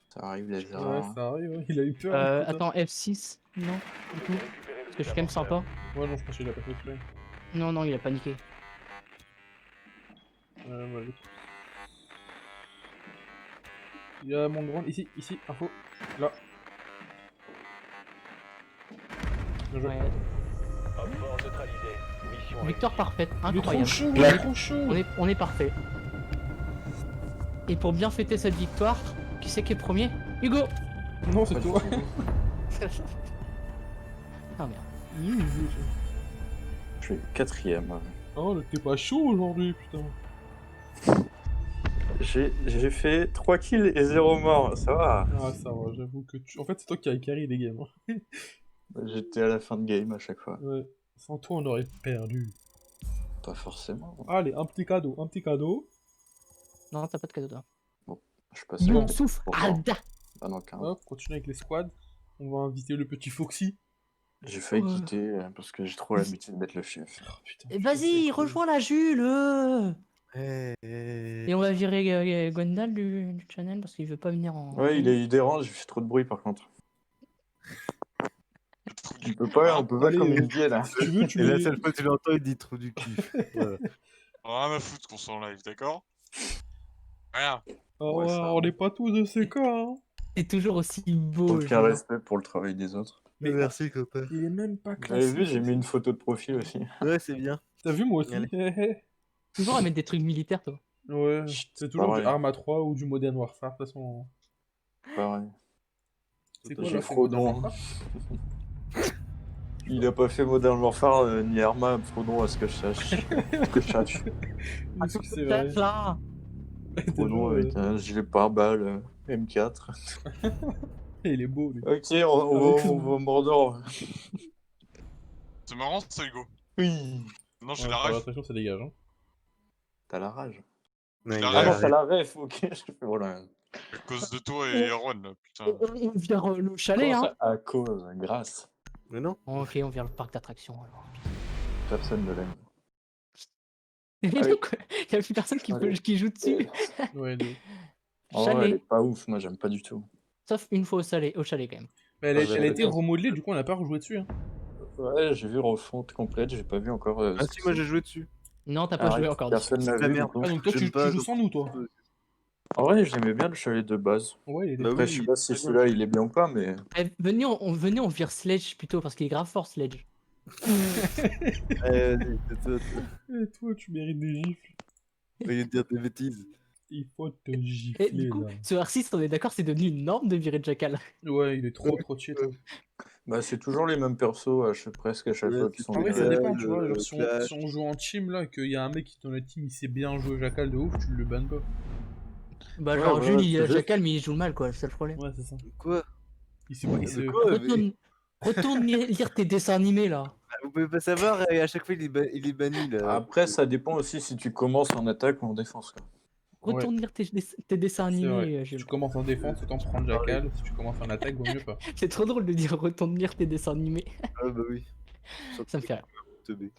Ça arrive les Ouais, erreurs. ça arrive, hein. Il a eu peur. le putain. Attends, F6? Non, du tout. Récupérez Parce que je suis quand même sympa. Ouais, non, je pense qu'il a pas fait exprès. Non, il a paniqué. Voilà. Il y a mon drone, ici, info. Là. Bien joué. Ouais. Op fort neutralisé. Mission Victoire parfaite, Il est trop incroyable. chaud, il Black. est trop chaud. On est parfait. Et pour bien fêter cette victoire, qui c'est qui est premier? Hugo. Non, c'est toi. Ah merde. Je suis 4ème. Oh, t'es pas chaud aujourd'hui, putain. J'ai fait 3 kills et 0 mort, ça va. Ah, ça va, j'avoue que tu. En fait, c'est toi qui as carry les games. Hein. J'étais à la fin de game à chaque fois. Ouais. Sans toi, on aurait perdu. Pas forcément. Allez, un petit cadeau, un petit cadeau. Non, t'as pas de cadeau là. Je passe You souffle, Pourquoi Alda. Ah non, qu'un. Hop, continue avec les squads. On va inviter le petit Foxy. J'ai failli Ouais. quitter parce que j'ai trop l'habitude d'être le chef. Oh, putain, Et je vas-y, sais que- rejoins la Jules. Eh, Et on va virer Gwendal du channel parce qu'il veut pas venir en. Ouais, il dérange, il fait trop de bruit par contre. On peut pas Allez, comme une vieille là. Si tu veux, tu Et la mets... seule fois que tu l'entends, il dit trop du cul. Voilà. Rien à foutre qu'on soit en live, d'accord? Rien. Oh, Ouais, ouais, ça. on n'est pas tous de ces cas, hein. C'est toujours aussi beau. Aucun Julien. respect pour le travail des autres. Mais Merci, copain. il est même pas Vous classé. avez vu, j'ai mis une photo de profil aussi. Ouais, c'est bien. T'as vu, moi aussi. Allez. Toujours à mettre des trucs militaires, toi. Ouais, Chut, c'est toujours pareil. du Arma 3 ou du Modern Warfare, de toute façon. Pareil. C'est quoi J'ai là, c'est Frodon. Modern Warfare Il a pas fait Modern Warfare ni Arma, Frodon à ce que je sache. que je sache. Est-ce que c'est vrai Là. Frodon avec un gilet pare-balles M4. Il est beau, lui. Ok, on va au Mordor. C'est marrant ça, Hugo. Oui. Non, j'ai Ouais, la par rage. l'impression, ça dégage. Hein. T'as la rage. Ouais, Ah il a Ah non, arrêté. t'as la ref, ok. Voilà. À cause de toi et Erwan, là, putain. On vire le chalet, Comment hein. ça À cause, grâce. Mais non. Ok, on vire le parc d'attractions alors. Personne ne l'aime. Il Allez. y a plus personne Allez. qui joue dessus. Ouais, de... Oh, elle est Chalet. pas ouf, moi j'aime pas du tout. Sauf une fois au chalet quand même. Mais elle, Ah, elle a j'avais été pas. remodelée, du coup, on n'a pas rejoué dessus. Hein. Ouais, j'ai vu refonte complète, j'ai pas vu encore. Ah si, moi j'ai joué dessus. Non, t'as pas joué encore dessus. Personne n'a C'est de la vu. merde. du coup. Ah, donc toi, J'aime tu pas, joues donc- sans nous, toi. En vrai, j'aimais bien le chalet de base. Ouais, il est Bah Après, oui, je sais pas si très bien. celui-là il est bien ou pas, mais. Eh, venez, on vire Sledge plutôt parce qu'il est grave fort Sledge. Eh, vas-y, c'est toi. Et toi, tu mérites des gifles. Au lieu de dire des bêtises. Il faut te Et gifler, du coup, là. sur R6, on est d'accord, c'est devenu une norme de virer Jackal. Ouais, il est trop cheat. Hein. Bah, c'est toujours les mêmes persos presque à chaque Ouais, fois qui sont Ah ouais, virés. ça Ouais, dépend, tu vois. le Genre, si clash. on joue en team, là, et qu'il y a un mec qui dans la team, il sait bien jouer Jackal de ouf, tu le bannes pas. Bah, Ouais, genre, ouais, Jules, il a c'est Jackal, mais il joue mal, quoi, c'est ça le problème. Ouais, c'est ça. Quoi? Il sait pas, il De sait... quoi? Retourne lire tes dessins animés là. Vous pouvez pas savoir, et à chaque fois il est banni là. Après, ça dépend aussi si tu commences en attaque ou en défense. Quoi. Retourne lire tes dessins C'est vrai. animés, Si Jules. tu commences en défense, autant prendre Jackal. Si tu commences en attaque, vaut mieux pas. C'est trop drôle de dire retourne lire tes dessins animés. Ah bah oui. Ça me fait rire. Teubé.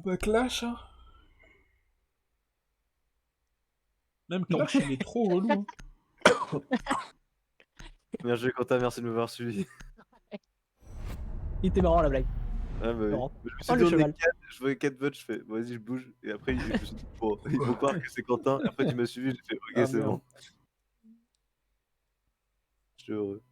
Bah Clash, hein. Même Non. Clash, il est trop relou. Hein. Bien joué Quentin, merci de me voir suivi. Il était marrant la blague. Ah bah oui. Laurent. Je me Oh, suis le tourné cheval. 4, je voyais 4 votes, je fais bon, vas-y je bouge, et après je me suis dit bon, ils vont croire que c'est Quentin, et après tu m'as suivi, j'ai fait ok Ah, c'est merde. bon. Je suis heureux.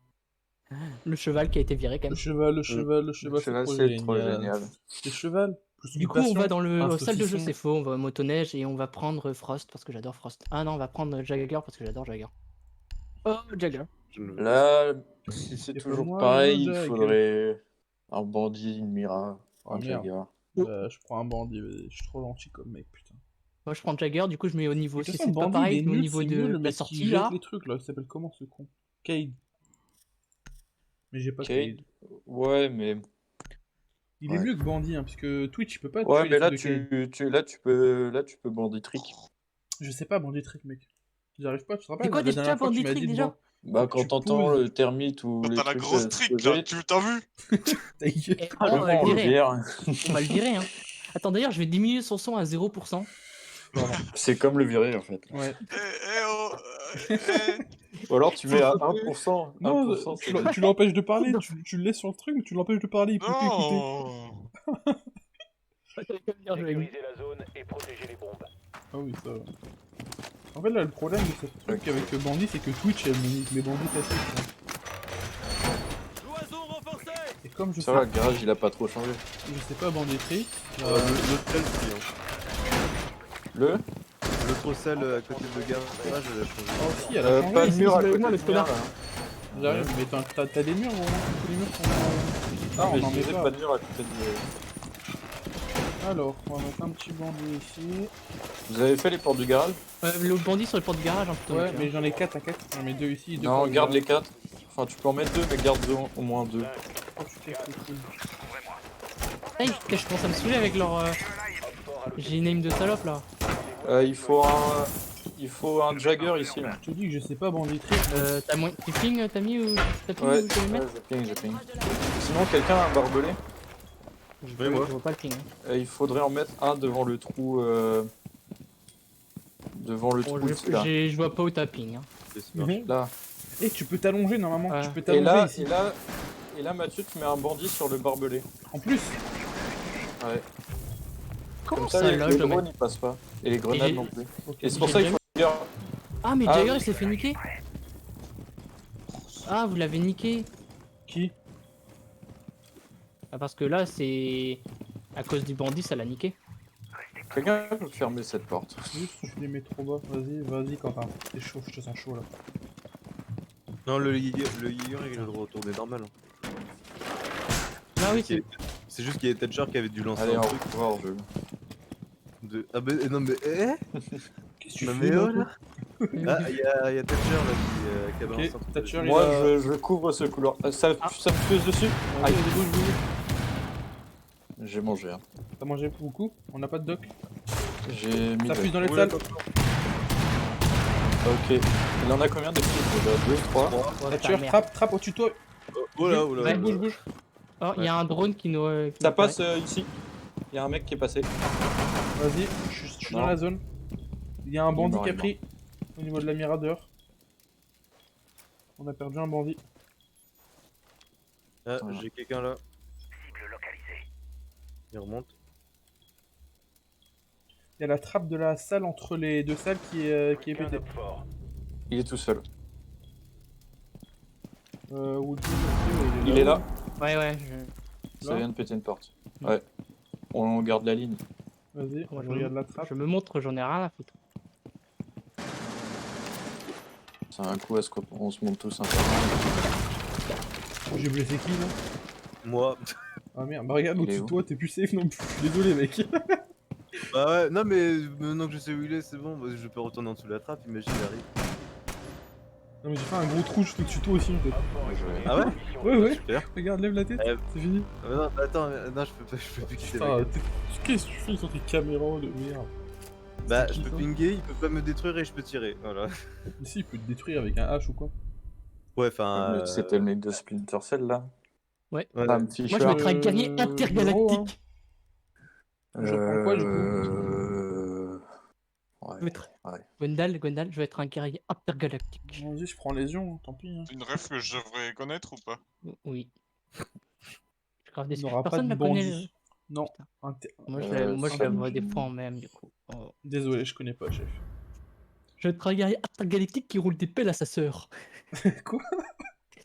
Le cheval qui a été viré quand Le même. cheval, Le cheval, c'est trop génial. Le cheval. Plus Du coup, on va dans le un salle de jeu, saucisson. c'est faux. On va à motoneige et on va prendre Frost parce que j'adore Frost. Ah non, on va prendre Jagger parce que j'adore Jagger. Oh, Jagger. Je ne- Là, si c'est Et toujours pour moi, pareil, le il Jack. faudrait un bandit, une Mira, Ah, un merde. Jagger. Bah, je prends un bandit, vas-y. Je suis trop gentil comme mec, putain. Moi, je prends Jagger, du coup, je mets au niveau. De toute Si façon, c'est pas bandit, pareil, il est je mets au nul, niveau c'est de mieux le la mec sortie qui jette là. les trucs là. Il s'appelle comment ce con? Cade. Mais j'ai pas Cade. Cade. Ouais, mais Il est Ouais. mieux que Bandit, hein, puisque Twitch, il peut pas Ouais, tuer mais les là, trucs de Kane. tu peux bandit trick. Je sais pas Bandit Trick, mec. J'arrive pas, tu te rappelles, C'est quoi la déjà dernière fois que tu Bandit m'as Trick, dit de déjà ban- Bah, Faut que quand tu t'entends poses- le termite ou Quand les t'as la trucs grosse se trick là, poser, t'as vu? Ta gueule. Eh, on on va le le virer. vire. On va le virer, hein. Attends, d'ailleurs, je vais diminuer son son à 0%. Pardon. C'est comme le virer, en fait. Ouais. Oh, eh. Ou alors tu mets à 1%. Non, 1%, c'est tu l'empêches de parler, tu le laisses sur le truc, mais tu l'empêches de parler, il peut t'écouter. Non. Sécurisez la zone et protégez les bombes. Ah oui, ça va. En fait, là, le problème de ce truc avec Bandit, c'est que Twitch, elle me nique mes bandits faciles. Et comme je Ça sais, va, le garage, il a pas trop changé. je sais pas Bandit Trick, Le sel, si, hein. Le L'autre sel à côté de garage, elle a changé. oh si, elle a changé. Pas de ici, mur à c'est côté moi, le de connard. mur, là. J'arrive, mais t'as des murs, vraiment, tous les murs sont... Ah, mais on en je met disais pas. pas de mur à côté de... Alors, on va mettre un petit bandit ici. Vous avez fait les portes du garage? Le bandit sur les portes du garage, hein, plutôt. Ouais, mec, mais hein. j'en ai 4 à 4. J'en mets 2 ici, 2 Non, garde les 4. Enfin, tu peux en mettre 2, mais garde au moins 2. Oh putain, c'est cool. Hey, je commence à me saouler avec leur. J'ai name de salope là. Il faut un Jagger ici, là. Je te dis que je sais pas Bandit Trick. Tu ping, t'as mis ou t'as ping Ouais, où je vais le mettre je ping. Sinon, quelqu'un a un barbelé? Ouais, moi. Je vois pas le ping. Hein. Il faudrait en mettre un devant le trou... Devant le Bon, trou ici, là. je vois pas où t'as ping. Hein. C'est marche. Là. Et tu peux t'allonger normalement, Ouais. tu peux Et t'allonger là, ici. et là, Mathieu, tu mets un bandit sur le barbelé. En plus, Ouais. Comment Comme ça, ça les là, je dois drones, mettre... ils passent pas. Et les grenades j'ai- non plus. ok. Et c'est pour ça qu'il faut le Jagger. Ah, mais Ah, Jagger oui. il s'est fait niquer. Ah, vous l'avez niqué. Qui? Ah, parce que là, c'est. À cause du bandit, ça l'a niqué. Quelqu'un peut fermer cette porte. Juste, je les mets trop bas. Vas-y, Quentin. T'es chaud, je te sens chaud là. Non, le Jaeger, il a le retourner normal. Hein. Ah oui, c'est. C'est juste qu'il y avait Thatcher qui avait dû lancer Allez, un au truc revoir, je... Ah bah non mais Qu'est-ce que tu Non fais mais là, oh là. Ah y a Thatcher là qui a balancé un Ok, truc. Thatcher, il Moi, a... je couvre ce couloir. Ça me fuse dessus? Vas-y, vas-y, bouge. J'ai mangé, hein. T'as mangé beaucoup? On n'a pas de doc. J'ai mis... Ça fuse dans les Oula, salles. Ok. Il en a combien de fuse déjà? 2, 3? Thatcher, trappe au-dessus de toi. Oh là, oh là. Ouais, Bouge. Oh, il y a un drone qui nous. qui Ça nous passe ici. Il y a un mec qui est passé. Vas-y, je suis dans Non. la zone. Il y a un bandit mort, qui a il est pris au niveau de la Mirador. On a perdu un bandit. Ah, Voilà. j'ai quelqu'un là. Il remonte. Il y a la trappe de la salle entre les deux salles qui est Aucun pétée. homme fort. Il est tout seul. Woody, Il est là. Ouais, Ça Là vient de péter une porte. Mm. Ouais. On garde la ligne. Vas-y, Moi, je je regarde la trappe. je me montre, j'en ai rien à foutre. C'est un coup à ce qu'on se monte tous un peu. J'ai blessé qui là? Moi. Ah merde, bah regarde Il est au-dessus de où toi, t'es plus safe non plus. Je suis désolé mec. Bah ouais, non mais maintenant que je sais où il est, c'est bon. Je peux retourner en dessous de la trappe, imagine il arrive. Non mais j'ai fait un gros trou juste au-dessus de toi aussi en fait. Ah ouais? Ouais, Super. regarde, lève la tête, c'est fini. Non, attends, non, je peux plus quitter Putain, la qu'est-ce que tu fais sur tes caméras de merde? Bah, c'est je qui, peux ça pinguer, il peut pas me détruire et je peux tirer. Voilà. Ici, il peut te détruire avec un hache ou quoi. Ouais, enfin. C'était le mec de Splinter Cell là. ouais. Sam Fisher. Moi, je vais être un guerrier Bureau, hein. intergalactique. Je reprends quoi, du coup Ouais. Je vais être- Ouais. Gwendal, je vais être un guerrier intergalactique. Vas-y, je prends lésion, tant pis. Hein. C'est une ref que je devrais connaître ou pas? Oui. Je suis grave Il déçu. n'aura pas Personne de ne la connaît. bandit. Non. Putain. Inter- Moi, je ça la me- vois des fois en même, du coup. Oh. Désolé, je connais pas, chef. Je vais être un guerrier intergalactique qui roule des pelles à sa sœur. Quoi?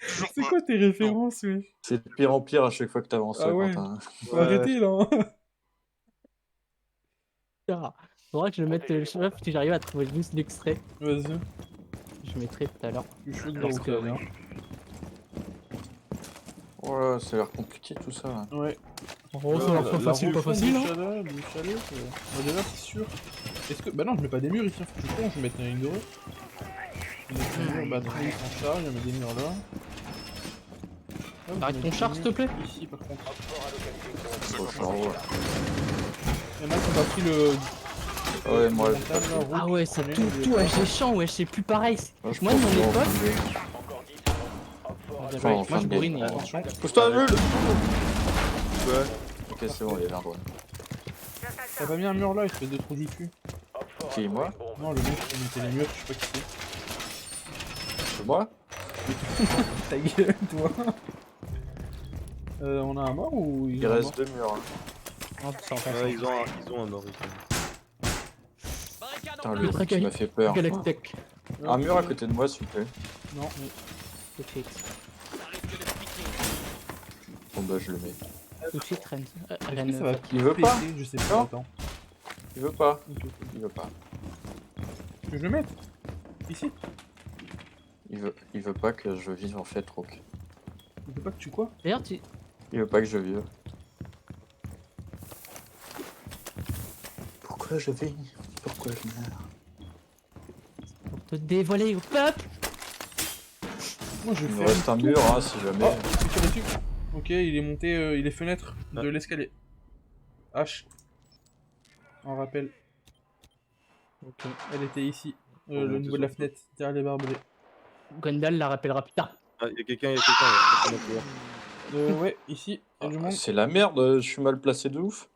Toujours C'est pas. quoi tes références, wesh? C'est de pire en pire à chaque fois que t'avances, Ah ouais. Quentin. Faut arrêter là. Hein. Ah, faudra que je mette le chef si j'arrive à trouver juste l'extrait. Vas-y, Je mettrai tout à l'heure. je suis chaud de voir Parce où que ça vient. Oh là, ça a l'air compliqué tout ça. Là. Ouais. Oh, ça va pas facile, pas facile, hein. Du chalet, bah déjà, c'est sûr. Est-ce que. Bah non, je mets pas des murs ici, hein. Je suis con, je vais mettre une ligne de rue. Je vais mettre un mur, batterie, en charge, je vais mettre des murs là. Arrête ton char, s'il te plaît. Ici, par contre. Au char, ouais. Il y en a qui ont pas pris le. Ouais, moi, j'ai pas montagne, là, Ah rouge, ouais, ça prenez tout, le- tout, j'ai chiant, ouais, c'est plus pareil. Moi, je Moi, de pense mon qu'on époque, Encore 10 secondes. Hop fort à Enfin, en moi fin je de bourrine. game. Attention. Pousse-toi, nul. Ouais. Ok, c'est bon, il y a un drone. T'as pas mis un mur là, espèce de trou du cul. Hop fort Qui, à moi une bombe. Non, le mec qui mettait les murs, je sais pas qui c'est. C'est moi? Ta gueule, toi. On a un mort ou Il ont un reste 2 murs. Hein. Oh, ça en fait. Ouais, ils ont un mort. Putain, Le le truc qui m'a fait peur. Galactech. mort Un mur à côté de moi, s'il vous plaît. Non, mais. Tout de suite. Bon bah, je le mets. Tout de suite, Ren. Est-ce Ren, que ça va Il veut pas? péter? Je sais pas, Non. attends. Il veut pas. Ok, ok. Il veut pas. Tu veux que je le mette? Ici? Il veut pas que je vive en fait, Rook. Il veut pas que tu quoi? D'ailleurs, tu. Il veut pas que je vive. Pourquoi je vis? Pourquoi je meurs? Pour te dévoiler au peuple. Moi je Il me fais. reste un mur, hein, si jamais. Oh, je suis dessus. Ok, il est monté, il est fenêtre de Ah. l'escalier. H. En rappel. Ok. Elle était ici. On Le monte niveau de la sur- fenêtre, derrière les barbelés. Gwendal la rappellera plus tard. Ah, y'a quelqu'un, y'a quelqu'un. Là. Ouais, ici, il y a du monde. C'est la merde, je suis mal placé de ouf.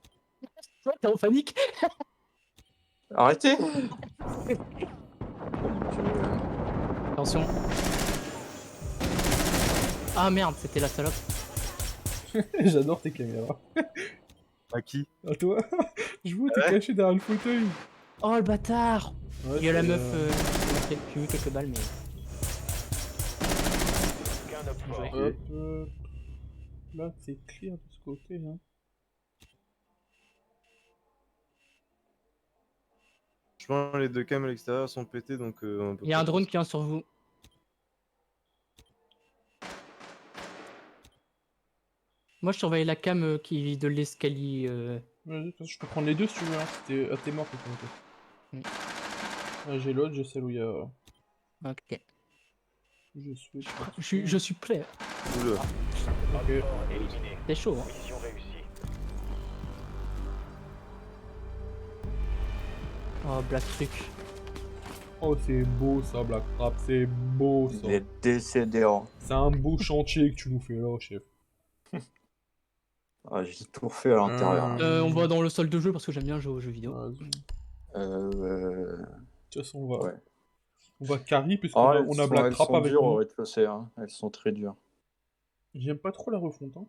Ouais, t'es en panique. Arrêtez! Attention. Ah merde, c'était la salope. J'adore tes caméras. À qui? À toi? Je vois, t'es caché derrière le fauteuil. Oh le bâtard. Ouais, Il y a la c'est, meuf. J'ai eu quelques balles, mais. Aucun op fort. Hop, là, c'est clear de ce côté. Hein. Je pense que les deux cams à l'extérieur sont pétés donc. On peut Il y a pas- un drone qui vient sur vous. Moi, je surveille la cam qui de l'escalier. Vas-y, de toute façon, je peux prendre les deux si tu veux. Hein. T'es mort, toi. Mm. Ouais, j'ai l'autre, j'ai celle où il y a. Ok. Je suis. Je suis prêt. Oula. Ok. Fort éliminé. C'est chaud, hein. Mission réussie. Oh, Black Truc. Oh, c'est beau ça, Black Trap, c'est beau ça. Il est décédé en. C'est un beau chantier que tu nous fais là, chef. Ah, j'ai tout refait à l'intérieur. On va dans le sol de jeu parce que j'aime bien jouer aux jeux vidéo. Vas-y. De Euh... toute façon, on va. Ouais. On va carry puisqu'on Ah, a, on a Black elles Trap sont avec dures nous. au rez-de-chaussée, hein. Elles sont très dures. J'aime pas trop la refonte. Hein.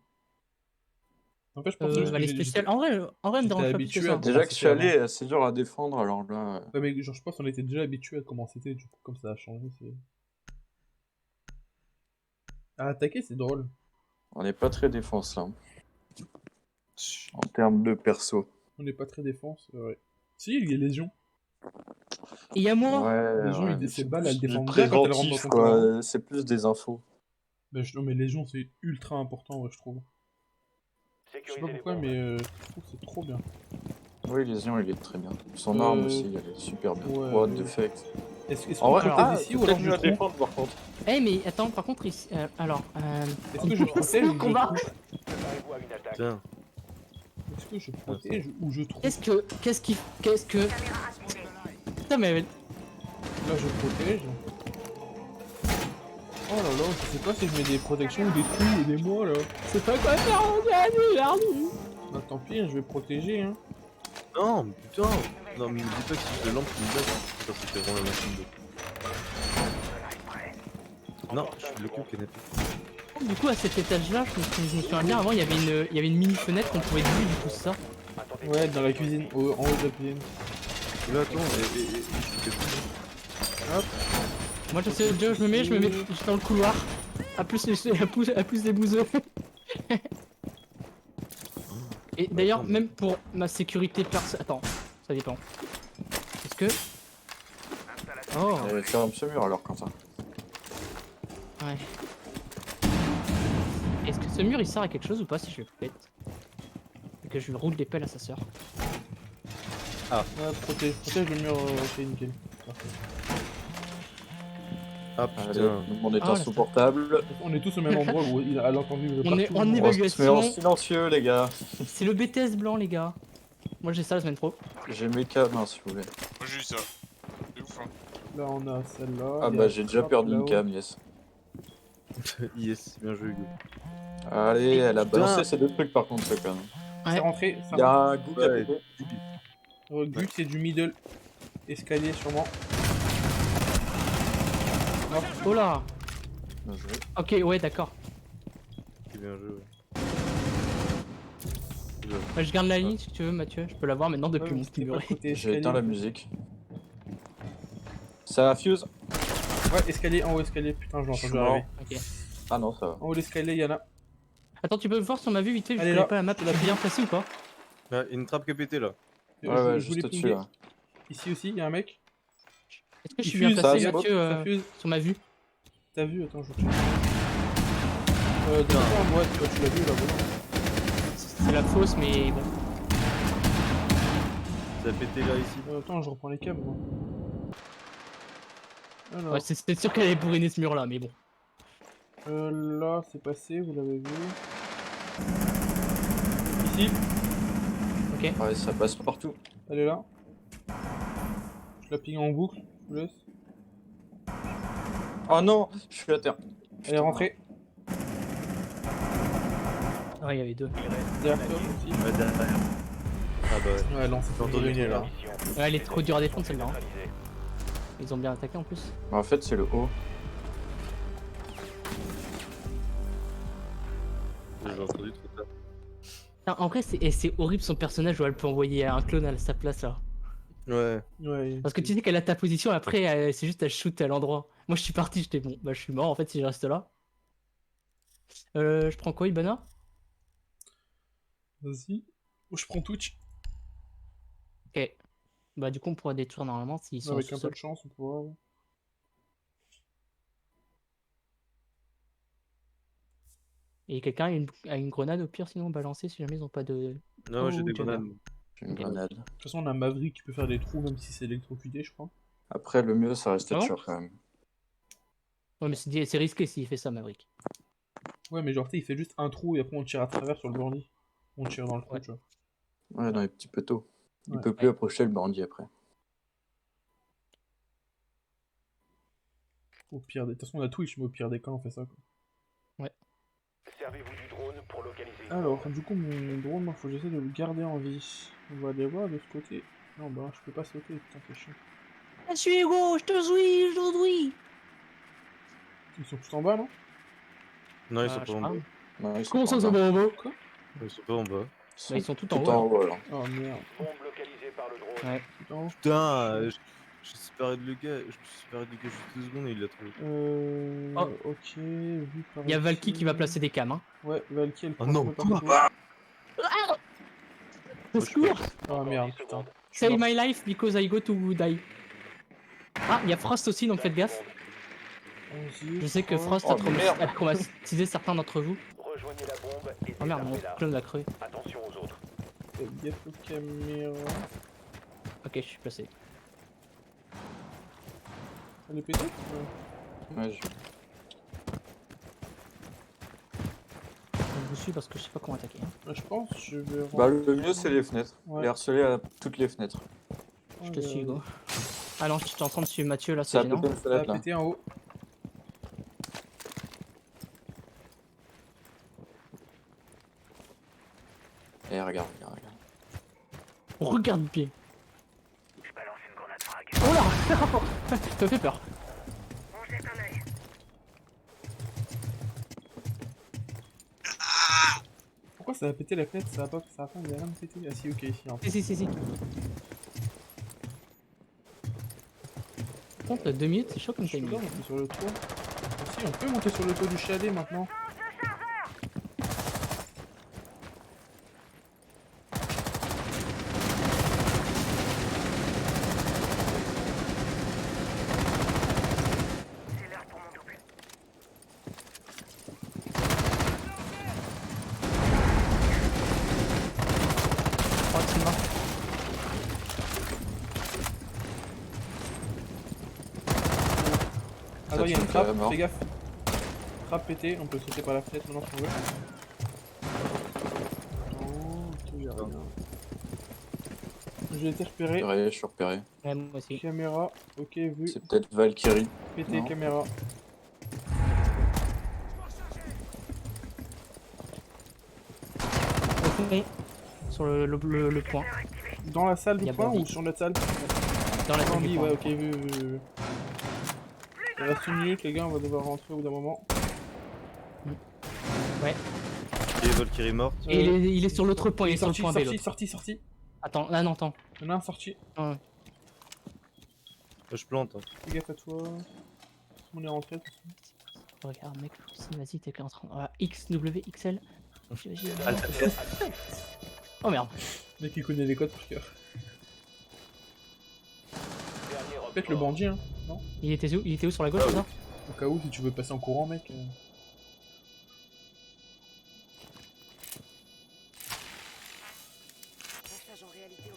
En fait, je pense juste que Les j'ai- spéciales. En vrai, me j'étais dérange pas plus habitué que à- ça. Déjà que je suis c'était allé, c'est dur à défendre, alors là... Ouais, mais genre, je pense qu'on était déjà habitué à comment c'était, du coup, comme ça a changé, c'est. À attaquer, c'est drôle. On n'est pas très défense là. En termes de perso. On n'est pas très défense, ouais. Si, il y a Légion. Et il y a moi. Les gens, ouais, ils mais ces c'est balles, plus elles du défendent bien quand elles rentrent dans préventif, ton quoi. terrain. C'est plus des infos. Non, mais Légion, c'est ultra important, ouais, je trouve. Je sais pas Sécuriser les pourquoi, bombes. mais je trouve que c'est trop bien. Oui, Lésion, il est très bien. Son arme aussi, elle est super bien. ouais, What ouais. the fuck. Est-ce En qu'on vrai, protège ici ou alors peut-être je mieux à trouve défendre par contre. Eh, mais attends, par contre, ici. Alors. Est-ce que je protège ou je combat. trouve Préparez-vous à une attaque. Tiens. Est-ce que je protège ou je trouve Qu'est-ce que. Putain, mais. Là, je protège. Oh là là, je sais pas si je mets des protections ou des trous, aidez-moi là. C'est pas quoi faire, regardez. Bah tant pis, hein, je vais protéger. Hein. Non, mais putain. Non, mais me dis pas que c'est de lampe qui me blague. Ça, c'était vraiment la machine de. Non, je suis le con qui est net. Du coup, à cet étage-là, je me souviens bien, avant, il y avait une mini fenêtre qu'on pouvait vue, du coup, ça. Attendez. Ouais, dans la cuisine, en haut de la cuisine. Et là, attends, et Moi, je sais déjà où je me mets juste dans le couloir. À plus des bouseux. Et d'ailleurs, même pour ma sécurité personnelle. Attends, ça dépend. Est-ce que. Oh, Ferme ce mur alors, Quentin. ouais. Est-ce que ce mur il sert à quelque chose ou pas si je le pète? Et que je lui roule des pelles à sa sœur. Ouais, protège le mur, ok, nickel. Parfait. Ah Allez, putain. tout le monde est Ah, insupportable. On est tous au même endroit où il a entendu le On est partout. en On se met évaluation. en silencieux, les gars. C'est le BTS blanc, les gars. Moi, j'ai ça la semaine pro. J'ai mes câbles, hein, si vous voulez. Moi j'ai eu ça. C'est ouf, hein. Là, on a celle-là. Ah il y bah, a j'ai déjà Trap perdu une là-haut. cam, yes. Yes, bien joué, Hugo. Allez, elle a Putain. balancé ces deux trucs par contre, ce con. C'est rentré. Ça Il y a rentre. un goût qui a Ouais. pété. Gus, c'est du middle. Escalier, sûrement. Oh là. Bien joué. Ok, ouais, d'accord. C'est bien joué. Ouais, je garde la ligne si tu veux, Mathieu. Je peux l'avoir maintenant depuis Ouais, mon c'était petit pas muret. côté J'ai escalier, éteint la en fait. musique. Ça fuse. Ouais, escalier, en haut, escalier. Putain, je l'ai Je suis entendu mort. arriver. Ok. Ah non, ça va. En haut, l'escalier, il y en a. Attends, tu peux me voir sur ma vue vite fait, je Elle est connais là. pas la map, tu l'as bien placé ou pas? Ah, une trappe qui a pété là. Ouais, Je ouais, voulais juste au-dessus pinguer. là. Ici aussi, il y a un mec. Est-ce que je Il suis bien fuse, placé, ça Mathieu, ça fuse. sur ma vue? T'as vu? Attends, je recherche. D'accord, ouais, tu l'as vu là, voilà. C'est la fausse, mais bon. Ça a pété là ici. Attends, je reprends les câbles, moi. Alors, Ouais, c'est sûr qu'elle allait bourriner ce mur là, mais bon. là, c'est passé, vous l'avez vu. Ici, Ouais, ça passe partout. elle est là. Je la ping en boucle, je vous laisse. Oh non, je suis à terre. Elle est rentrée. Ouais, il y avait deux. Derrière toi aussi. Ouais, derrière. Ah bah ouais. Ouais, non, c'est J'ai entendu ruiné là. Ouais, elle est trop dure à défendre celle-là. Hein. Ils ont bien attaqué en plus. En fait, c'est le haut. J'ai entendu trop tard. Ah, en vrai, c'est horrible son personnage où elle peut envoyer un clone à sa place là. Ouais. Ouais. Parce que tu sais qu'elle a ta position, après c'est juste elle shoot à l'endroit. Moi je suis parti, j'étais bon, bah je suis mort en fait si je reste là. Je prends quoi, Ibana? Vas-y. Oh, je prends Twitch. Ok. Bah du coup on pourra détruire normalement s'ils sont Avec un peu sous-sol. de chance, on pourra. Ouais. Et quelqu'un a une grenade au pire sinon balancer si jamais ils ont pas de... Non, Oh, j'ai des Jagger. grenades. J'ai une Ok. grenade. De toute façon, on a Maverick qui peut faire des trous même si c'est électrocuté, je crois. Après, le mieux, ça reste Ah bon sûr quand même. Ouais mais c'est risqué s'il fait ça Maverick. Ouais, mais genre, tu sais, il fait juste un trou et après on tire à travers sur le bandit. On tire dans le trou, Ouais. tu vois. Ouais, dans les petits poteaux. Il Ouais. peut plus approcher le bandit après. Au pire des... De toute façon, on a Twitch, mais au pire des cas, on fait ça, quoi. Servez-vous du drone pour localiser. Alors, du coup, mon drone, il faut que j'essaie de le garder en vie. On va aller voir de ce côté. Non, bah, je peux pas sauter, putain, c'est chiant. Je suis Hugo, je te suis, je te suis. Ils sont tous en bas, non? Non, ils sont Je pas sais en pas. bas. Non, ils sont Comment pas ça, en ça bas. va en bas? Ils sont pas en bas. Bah, ils sont tout tout en haut. en haut, alors. Oh merde. Bombe localisée par le drone. Ouais. Tout en haut. Putain, je suis séparé de le gars. Je me suis séparé du gars juste 2 secondes et il l'a trouvé. Oh. Ok, vu par Il y a ici. Valky qui va placer des cams. Hein. Ouais, Valky, elle Oh prend non, un peu quoi partout. Au secours! Oh merde, putain. Save my life because I go to die. Ah, il y a Frost aussi, donc faites gaffe. Vas-y, Je sais que Frost. Frost Oh, merde. a traumatisé certains d'entre vous. Rejoignez la bombe et Oh merde, mon désarmez-la. clone va crever. Attention aux autres. Faites gaffe aux caméras. Ok, je suis placé. Elle est pétée? Ouais. Ouais, Je vous suis parce que je sais pas comment attaquer. Hein. Ouais, je pense, je vais... Bah, le mieux, c'est les fenêtres. Ouais. Les harceler à toutes les fenêtres. Je te suis, Hugo. Ah non, je suis en train de suivre Mathieu là, Ça c'est a gênant. pété une Ça a fenêtre, là. pété en haut. Et regarde, regarde, regarde. Regarde bien. Je balance une grenade frag. Oh là ça fait peur. On jette un œil. Pourquoi ça a pété la fenêtre? Ça a pas rien pété. Ah si, ok, ici. En fait. Si. Par contre, 2 minutes, c'est chaud comme Je peux timing. pas monter sur le toit. Ah, si, on peut monter sur le toit du chalet maintenant. C'est l'heure pour mon double. Oh, c'est mort. À toi, il y a une Tachinka trappe, mort. fais gaffe. Trappe pétée, on peut sauter par la fenêtre maintenant si on veut. Oh, tout y a rien. J'ai été repéré. Repéré, je suis repéré. Ouais, moi aussi. Caméra, ok, vu. C'est peut-être Valkyrie. Pété, non. caméra. Au fond, sur le point. Dans la salle Il y du a point Bambi. ou sur notre salle? Dans la salle du Bambi, point. ouais, ok, vu. Il reste une minute, les gars, on va devoir rentrer au bout d'un moment. Et Valkyrie morte. Et il est sur l'autre point, il est sur le sorti, point B. sorti, l'autre. sorti. Attends, là non, attends. Il y en a un sorti. Ouais. Je plante. Hein. Fais gaffe à toi. On est rentré. de toute façon. Regarde mec, si vas-y t'es en train. Ah, XWXL. Vas-y. Oh merde. Le mec qui connaît les codes par cœur. Peut-être le bandit, hein. Non? Il était où sur la gauche, c'est ça? Au cas où, si tu veux passer en courant, mec. Passage en réalité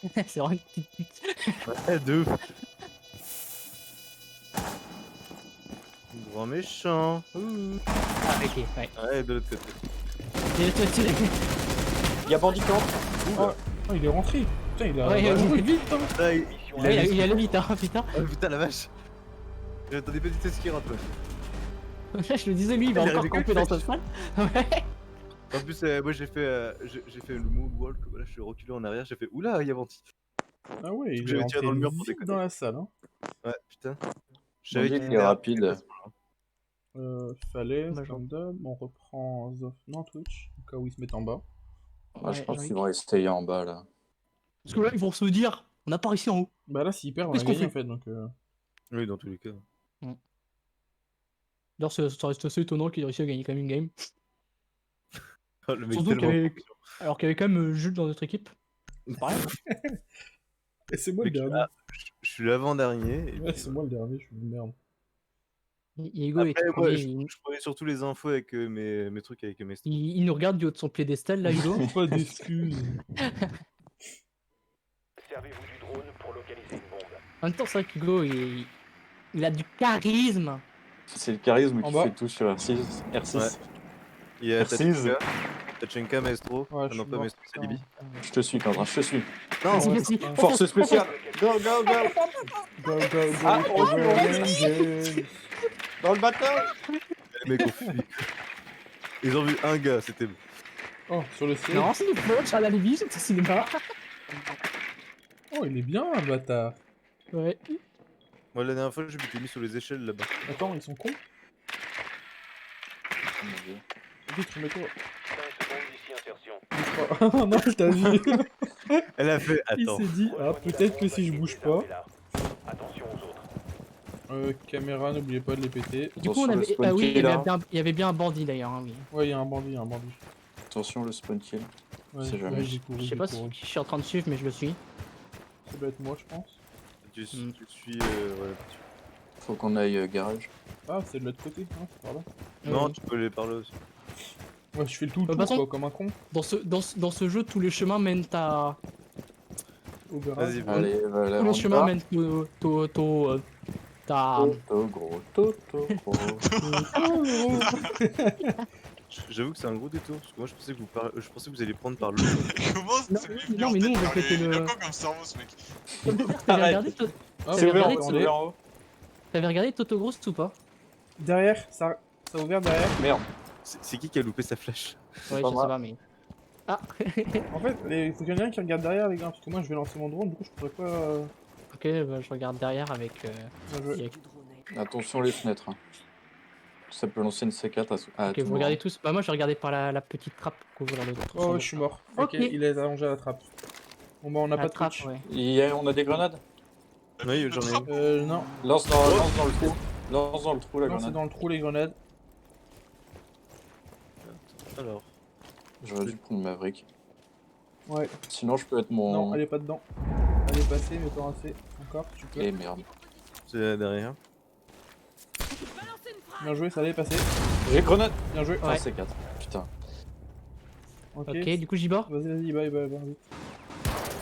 augmentée. C'est vraiment une petite pute. Ouais, deux. Grand méchant. Ah ok, ouais. Ouais, de l'autre côté. J'ai tiré. Y'a bandit camp. Oh, il est rentré. Putain, il a Ouais, joué ouais. vite, hein. Ah, Ouais, il allait vite, hein, putain. Oh putain la vache. J'attendais pas du tout ce qu'il rentre. Là, je le disais, lui, il va Il encore arrive camper dans sa salle. Ouais. En plus, moi j'ai fait le moonwalk. Voilà, je suis reculé en arrière. J'ai fait oula, Yavanti. Ah ouais, il est J'avais tiré rentré dans le mur pour vite déconner. dans la salle, hein. Ouais, putain. Bandit, qu'il il est rapide. Falaise, Bah, genre. stand-up, on reprend Zof. Non, Twitch, au cas où ils se mettent en bas. Moi, je Ouais, pense Jean-Luc. qu'ils vont essayer en bas là. Parce que là, ils vont se dire, on n'a pas réussi en haut. Bah là, s'ils perdent, on a Qu'est-ce qu'on gagné fait en fait, donc... Oui, dans tous les cas. D'ailleurs, ça reste assez étonnant qu'il ait réussi à gagner quand même une game. Oh, le mec Surtout qu'il y tellement... avait... Alors qu'il y avait quand même Jules dans notre équipe. C'est pareil. Et c'est moi le Mec, dernier. je suis l'avant-dernier. et Ouais, puis, c'est moi le dernier, je suis une merde. Hugo est Après, moi, premier, je prenais surtout les infos avec mes trucs avec mes streams. il nous regarde du haut de son piédestal, là, Hugo. Pas d'excuses. Servez-vous du drone pour localiser une bombe. En même temps, c'est vrai qu'Hugo, il a du charisme. C'est le charisme En qui bas. fait tout sur R6. R6. Ouais. Il y a Merci. Tachenka, Maestro. Ouais, Ah je non, suis pas mort, Maestro, c'est putain. Libby. Je te suis, Quentin, je te suis. Non, Vas-y, ouais, vas-y. putain. Force spéciale. Go, go, go. Go, go, go, Ah, Power Rangers. Dans le bateau. les mecs ont fui. Ils ont vu un gars, c'était bon. Oh, sur le ciel. Non, c'est une faute, à la Libye, c'est au cinéma. Oh, il est bien, le bâtard. Ouais. Moi, la dernière fois, je m'étais mis sur les échelles là-bas. Attends, ils sont cons. Vite, remets-toi. 5 secondes d'ici insertion. Bouge pas. Oh non, je t'ai vu. Elle a fait. Il Attends. s'est dit, ah, peut-être que si je bouge pas. Attention aux autres. Caméra, n'oubliez pas de les péter. Du coup, on Attention, le avait... spawn Ah oui, il kill, y avait là. il y avait bien un bandit d'ailleurs, hein, oui. Ouais, il y a un bandit, il y a un bandit. Attention, le spawn kill. Ouais, C'est jamais. j'ai couru, Je sais j'ai pas si couru. je suis en train de suivre, mais je le suis. Ça doit être moi, je pense. Tu Hmm. suis. Ouais. Faut qu'on aille garage. Ah, c'est de l'autre côté, hein, c'est par là. Non, Oui. tu peux aller par là aussi. Ouais, je fais le tout, toute façon- quoi, comme un con. Dans ce jeu, tous les chemins mènent à... Au garage. Vas-y, Allez, voilà. Tous les on chemins va. mènent ta... Toto, gros, Toto, gros. J'avoue que c'est un gros détour. Parce que moi, je pensais que vous alliez prendre par le. Comment Non, c'est non, venu en mais nous, tête on va par péter les- le- Il a quoi comme cerveau ce mec? T'avais regardé, Ah, C'est ouvert, regardé, c'est ouvert en haut. t'avais regardé Toto Gross ou pas? Derrière, ça a ouvert derrière. Merde. C'est qui a loupé sa flèche? Ouais, pas je sais moi. pas, mais... Ah. En fait, il faut qu'il y en ait un qui regarde derrière, les gars, parce que moi je vais lancer mon drone, du coup je pourrais pas. Ok, bah, je regarde derrière avec... Bien joué. avec- Attention les fenêtres. hein. Ça peut lancer une C4 à Ok, tout vous moment. regardez tous. Bah moi, je regardais par la petite trappe qu'ouvre le... Oh, ouais, je suis mort. Ok. Ok, il est allongé à la trappe. Bon bah, on n'a La pas de trappe, Twitch. ouais. On a des grenades. Oui, j'en ai une. Non. Lance dans le trou. Lance dans le trou la Non, c'est grenade. dans le trou les grenades. Alors. J'aurais dû prendre Maverick. Ouais. Sinon je peux être mon... Non, elle est pas dedans. Elle est passée, mais pas assez. Encore, tu peux. Eh merde. C'est derrière. Bien joué, ça allait passer. J'ai grenade. Bien joué. Ah Ouais. C4. Putain. Ok. Ok, du coup, j'y bord. Vas-y, bye, vite.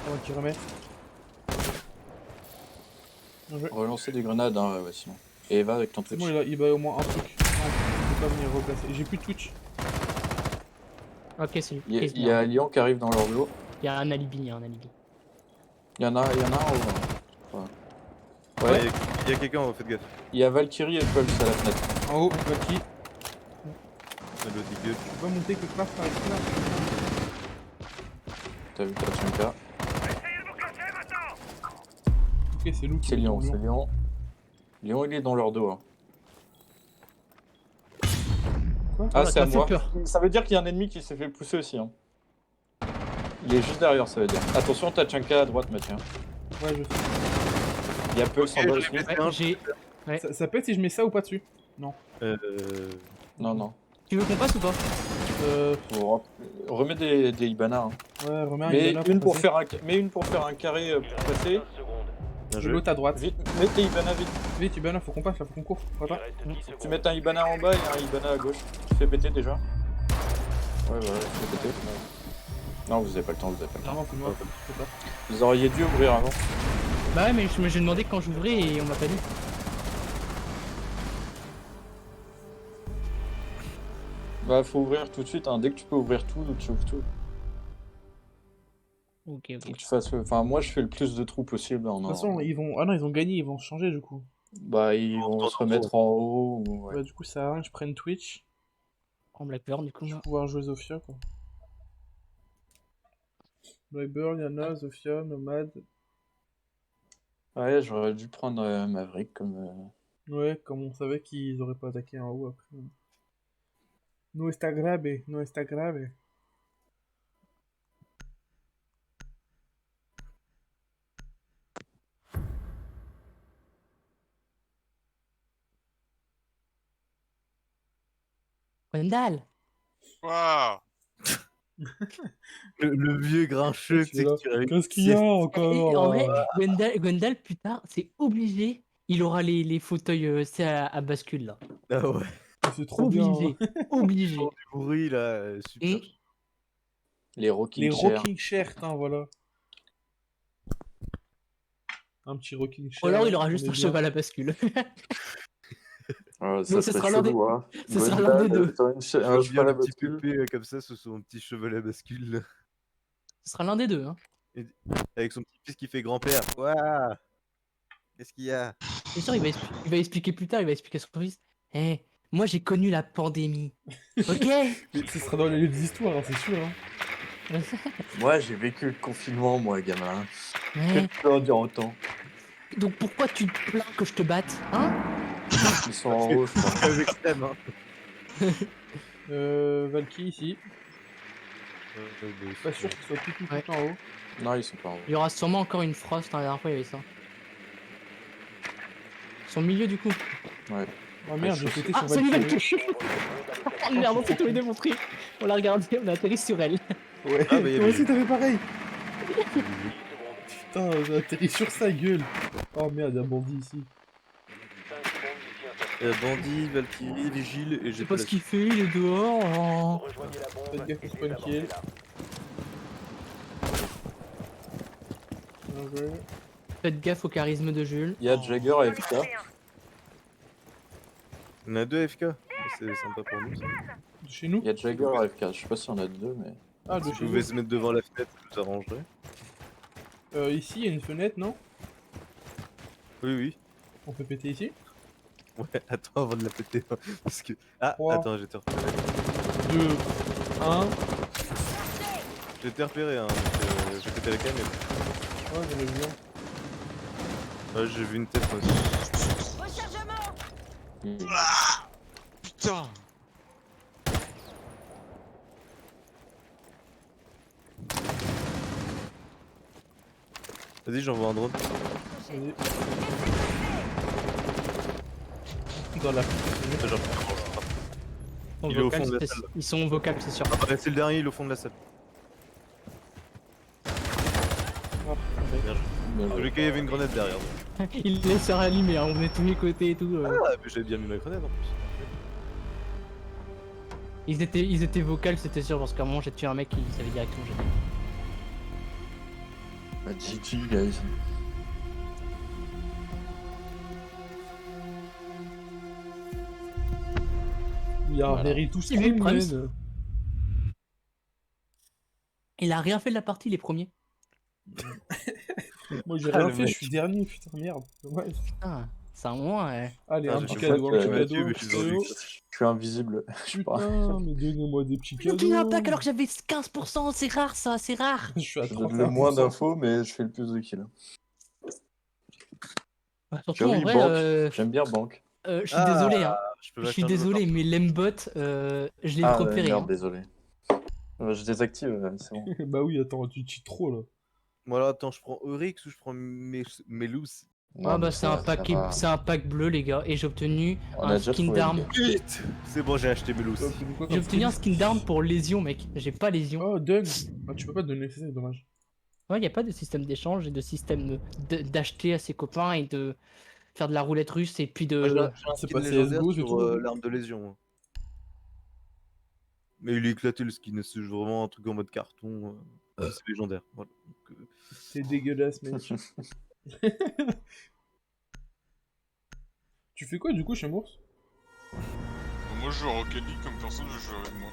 On va t'y remettre. Ouais. Relancer des grenades, hein, ouais, sinon. Et va avec ton C'est Twitch. bon, il va au moins un truc. Non, je peux pas venir replacer. J'ai plus de Twitch. Ok, c'est lui. Il y a Lyon qui arrive dans leur dos. Il y a un alibi, il y a un alibi. Il y en a un en haut. Ouais, il y a quelqu'un, faites gaffe. Il y a Valkyrie et Pulse à la fenêtre. En haut, Valky. Le digueux. Tu peux pas monter quelque part par ici là. T'as vu Tachanka. Ok, c'est Lou qui C'est est Lyon, dans c'est Lyon. Lyon. Lyon, il est dans leur dos. Hein. Quoi Ah, ça c'est à me fait moi. peur. Ça veut dire qu'il y a un ennemi qui s'est fait pousser aussi. Hein. Il est juste derrière, ça veut dire. Attention, Tachanka à droite, Mathieu. Ouais, je sais. Il y a Pulse en bas aussi. Ouais, j'ai. Ouais. Ça pète si je mets ça ou pas dessus? Non. Non, non. Tu veux qu'on passe ou pas? Faut remets des Ibana. Hein. Ouais, remets un Mais Ibana une pour passer. faire une pour faire un carré pour passer. 15 secondes. Bien Et joué. l'autre à droite. Vite, mets tes Ibana vite. Vite, Ibana, faut qu'on passe là, faut qu'on court. Il Attends. reste 10 Tu secondes. mets un Ibana en bas et un Ibana à gauche. Tu fais péter déjà. Ouais, voilà, tu fais péter. Non, vous avez pas le temps, vous avez pas le temps. Non, c'est moi, c'est pas. Vous auriez dû ouvrir avant. Bah ouais, mais j'ai demandé quand j'ouvrais et on m'a pas dit. Bah, faut ouvrir tout de suite. Hein. Dès que tu peux ouvrir tout, tu ouvres tout. Ok, Faut ok. que tu fasses. Enfin, moi, je fais le plus de trous possible. De toute façon, ils vont. Ah non, ils ont gagné, ils vont changer du coup. Bah, ils vont se remettre en haut. Ou... Ouais. Bah, du coup, ça sert à rien que je prenne Twitch. En Blackburn, du coup. Je vais pouvoir jouer Zofia quoi. Blackburn, Yana, Zofia, Nomad. Ouais, j'aurais dû prendre Maverick comme. Ouais, comme on savait qu'ils auraient pas attaqué en haut après. No está grave, no está grave. Wendell! Waouh. Le vieux grincheux Tu es là. tu sais, Qu'est-ce qu'il y a Et en encore vrai, là Gwendal, plus tard, c'est obligé. Il aura les fauteuils c'est à bascule là. Ah ouais. C'est trop bien. Obligé. Hein. Obligé. Du bruit là, super. Mm. Les Rocking Les Chairs. rocking chairs, hein, voilà. Un petit rocking chair. Ou alors il aura on juste est un bien. cheval à bascule. Ouais, Mais ça ce serait sera l'un des- chelou, hein. ce sera l'un des Gwendal, deux. t'as un Je vois bien cheval à le petit bascule. pépé comme ça sous son petit cheval à bascule. Ce sera l'un des deux. Hein. Avec son petit fils qui fait grand-père. Waouh. Qu'est-ce qu'il y a? C'est sûr, il va expliquer plus tard, il va expliquer à son fils. Eh, moi j'ai connu la pandémie. Ok? Mais ce sera dans les livres d'histoire, hein, c'est sûr. Hein. Moi, j'ai vécu le confinement, moi, gamin. Ouais. Je peux en dire autant. Donc pourquoi tu te plains que je te batte? Hein? Ils sont en haut, je crois. Très extrême, hein. Valky ici. Pas sûr qu'il soit tout Ouais. en haut. Non, ils sont pas en haut. Il y aura sûrement encore une frost, hein, la dernière fois il y avait ça. Son milieu du coup. Ouais. Oh merde, j'ai pété Ah, sur salut Valky. Valky! Oh merde, on s'est tous les deux montrés. On l'a regardé, on a atterri sur elle. Ouais, Ah, bah, y toi avait- aussi t'avais pareil. Putain, j'ai atterri sur sa gueule. Oh merde, y'a un bandit ici. 5 secondes d'ici insertion. Bandit, Valkyrie, Vigile et Je j'ai sais pas ce qu'il fait, il est dehors. Oh. Rejoignez la bombe Faites gaffe et au spawn kill. désamorcez-la. Bien joué. Faites gaffe au charisme de Jules. Il y a Jagger et FK. On a 2 FK. C'est sympa pour nous ça. De chez nous Il y a Jagger et FK. Je sais pas si on a deux, mais. Ah, de Si chez vous nous. pouvez se mettre devant la fenêtre, ça nous arrangerait. Ici, il y a une fenêtre, non? Oui, oui. On peut péter ici? Ouais, attends avant de la péter. Parce que. Ah, 3. attends, j'ai été repéré. 2, 1. J'ai été repéré, hein. J'ai pété la caméra. Ouais, j'en ai vu un. Ouais, j'ai vu une tête moi aussi. Putain. Vas-y, j'envoie un drone. Vas-y. Dans la Genre, En Il est au vocal, fond de la c'est- salle. Ils sont vocal, c'est sûr. ah, c'est le dernier, il est au fond de la salle. Bien joué. Le cas, il y avait une grenade derrière. Il laisse rallumer, hein, on venait de tous les côtés et tout. Ah, mais j'avais bien mis ma grenade en plus. Ils étaient vocales, c'était sûr, parce qu'à un moment j'ai tué un mec qui savait directement que j'étais. Bah, GG, guys. We are Voilà. very too Et lui, le strong, problème, man. Il a rien fait de la partie, les premiers. Moi j'ai Ah, rien le fait, mec. je suis dernier, putain, merde. Ouais. Putain, c'est un moment, ouais. Allez, Putain, un j'ai petit fait cadeau, un ça, petit Mathieu, cadeau, un mais petit je suis cadeau. Je suis invisible. Je sais pas. Putain, mais donnez-moi des petits J'ai obtenu un cadeaux. pack alors que j'avais 15%, c'est rare ça, c'est rare. Je suis à Je donne le moins 31%. d'infos, mais je fais le plus de kills. Bah, surtout Tu vois, en oui, vrai, Banque. J'aime bien Banque. je suis désolé, hein. Je peux Je suis acheter un nouveau désolé, mais l'embot, je l'ai Ah, repéré. merde, Hein. désolé. Je désactive, c'est bon. Bah oui, attends, tu cheats trop là. Voilà, attends, je prends Oryx ou je prends Melous? Non, Ah mais bah c'est un ça pack, va. c'est un pack bleu les gars, et j'ai obtenu On a un déjà skin trouvé, d'arme. les gars. Vite. C'est bon, j'ai acheté Melous. T'as obtenu quoi J'ai comme obtenu un skin skin d'arme pour lésion mec, j'ai pas lésion. Oh, Doug. Ah, tu peux pas te donner, c'est dommage. Ouais, y a pas de système d'échange et de système d'acheter à ses copains et de faire de la roulette russe et puis Moi, j'ai de... un C'est skin pas légendaire CSGO, c'est sur tout. l'arme de lésion. Mais il est éclaté le skin, c'est vraiment un truc en mode carton. C'est légendaire. Voilà. Donc, C'est dégueulasse, mec. Tu fais quoi du coup chez Mours? Moi je joue à Rocket League comme personne ne joue avec moi.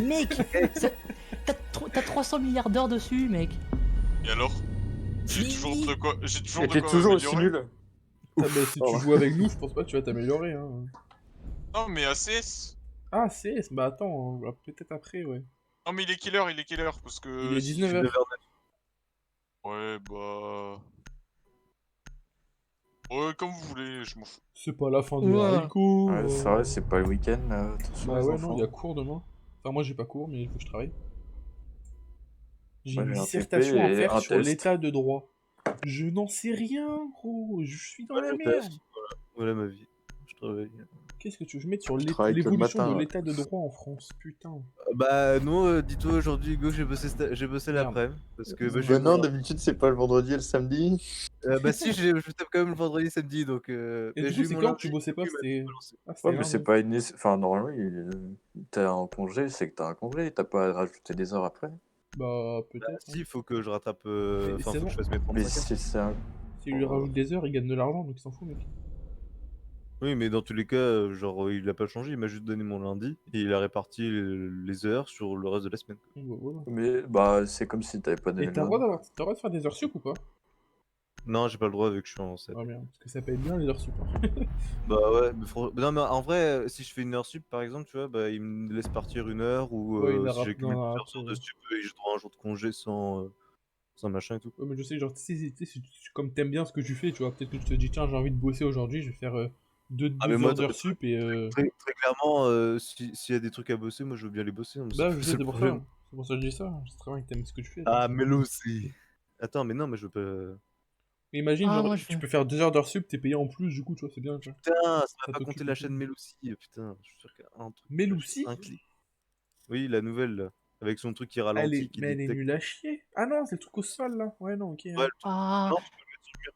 Mec, t'as 300 milliards d'heures dessus mec. Et alors? J'ai toujours de quoi. J'ai toujours Et de t'es quoi toujours aussi m'améliorer. nul. Ah bah si tu joues avec nous, je pense pas que tu vas t'améliorer. Hein. Non mais ACS. Ah, CS, bah attends, peut-être après, ouais. Non mais il est killer parce que. Il est 19h. Ouais bah. Ouais comme vous voulez, je m'en fous. C'est pas la fin de Ouais. haricot. Ouais, c'est vrai, c'est pas le week-end. Attention, Bah les ouais, enfants. non, il y a cours demain. Enfin, moi j'ai pas cours, mais il faut que je travaille. J'ai Moi, une j'ai un dissertation TP à et faire un sur test. l'état de droit. Je n'en sais rien, gros. Je suis dans la merde. Voilà ma vie. Je travaille. Qu'est-ce que tu veux que je mette sur travaille que le l'évolution matin, de ouais. l'état de droit en France? Putain. Bah non, dis-toi aujourd'hui Hugo, j'ai bossé Merde. l'après-midi parce que bah, Bah non, d'habitude, c'est pas le vendredi et le samedi. bah si, je tape quand même le vendredi samedi donc. Et mais du j'ai coup, eu c'est mon quand lundi, que tu bossais pas? il m'a C'était. tout balancé. Ah, c'était Ouais, mais c'est lundi. pas une. Enfin, normalement, t'es en congé, c'est que t'as un congé. T'as pas à rajouter des heures après. Bah, Bah, peut-être. si, il faut que je rattrape. Mais Enfin, c'est faut bon. que je fasse mes Mais 35 heures. si c'est un. S'il lui rajoute des heures, il gagne de l'argent, donc il s'en fout, mec. Oui, mais dans tous les cas, genre, il a pas changé, il m'a juste donné mon lundi et il a réparti les heures sur le reste de la semaine. Donc, bah, voilà. Mais bah, c'est comme si t'avais pas donné Et t'as le droit de faire des heures sup ou pas? Non, j'ai pas le droit vu que je suis en 7. Ah merde, parce que ça paye bien les heures sup. Hein. Bah ouais, mais non, mais en vrai, si je fais une heure sup par exemple, tu vois, bah il me laisse partir une heure ou Ouais, il a si j'ai rap- cumulé non, plusieurs heures de après, sup, j'ai droit à un jour de congé sans machin et tout. Ouais, mais je sais, genre, tu sais, comme t'aimes bien ce que tu fais, tu vois, peut-être que tu te dis, tiens, j'ai envie de bosser aujourd'hui, je vais faire deux Ah, mais moi, heures d'heures sup et. Très clairement, s'il y a des trucs à bosser, moi je veux bien les bosser. Hein, mais Bah, je c'est sais, le c'est pour ça. problème. C'est pour ça que je dis ça. C'est très bien que t'aimes ce que tu fais. Ah, mais là aussi. Attends, mais non, mais je veux pas. Mais imagine, Ah, genre, moi, tu peux faire 2 heures d'heures sup, t'es payé en plus, du coup, tu vois, c'est bien, tu vois. Putain, ça Ça va pas t'occupe compter la aussi. chaîne Meloussi, putain, je suis sûr qu'il y a un truc. Meloussi Un clic. Oui, la nouvelle, là, avec son truc qui ralentit, qui Mais elle est détecte. nulle à chier. Ah non, c'est le truc au sol, là. Ouais, non, ok. Ouais, hein. Ah, Non, tu peux le mettre sur le mur.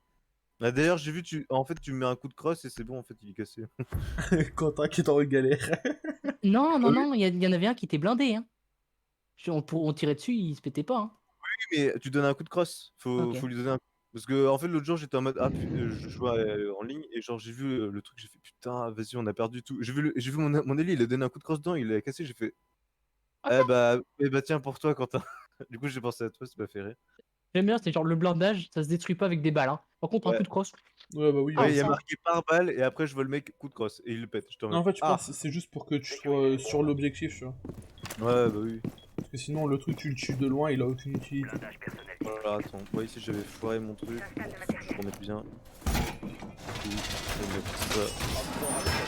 Ah, d'ailleurs, j'ai vu, en fait, tu mets un coup de crosse et c'est bon, en fait, il est cassé. Quentin qui est en galère. non, il y en avait un qui était blindé. Hein. On tirait dessus, il se pétait pas. Hein. Oui, mais tu donnes un coup de crosse. Ok. Faut lui donner un coup. Parce que, en fait, l'autre jour, j'étais en mode, je jouais en ligne et genre, j'ai vu le truc, j'ai fait putain, vas-y, on a perdu tout. J'ai vu mon allié, il a donné un coup de crosse dedans, il l'a cassé, j'ai fait. Eh bah, tiens, pour toi, Quentin. Du coup, j'ai pensé à toi, ça m'a fait rire. J'aime bien, c'est genre le blindage, ça se détruit pas avec des balles. Hein. Par contre, un Ouais. coup de crosse. Ouais, bah oui. Ah, Ouais, il y a ça. marqué par balle et après, je vois le mec, coup de crosse et il le pète. J'étais en Non, en mode, fait, je pense que c'est juste pour que tu sois sur l'objectif, tu vois. Ouais, bah oui. Parce que sinon, le truc, tu le tues de loin, il a aucune utilité. Voilà, attends. Ouais, ici, j'avais foiré mon truc. Bon, faut que je remette bien. Je vais mettre ça.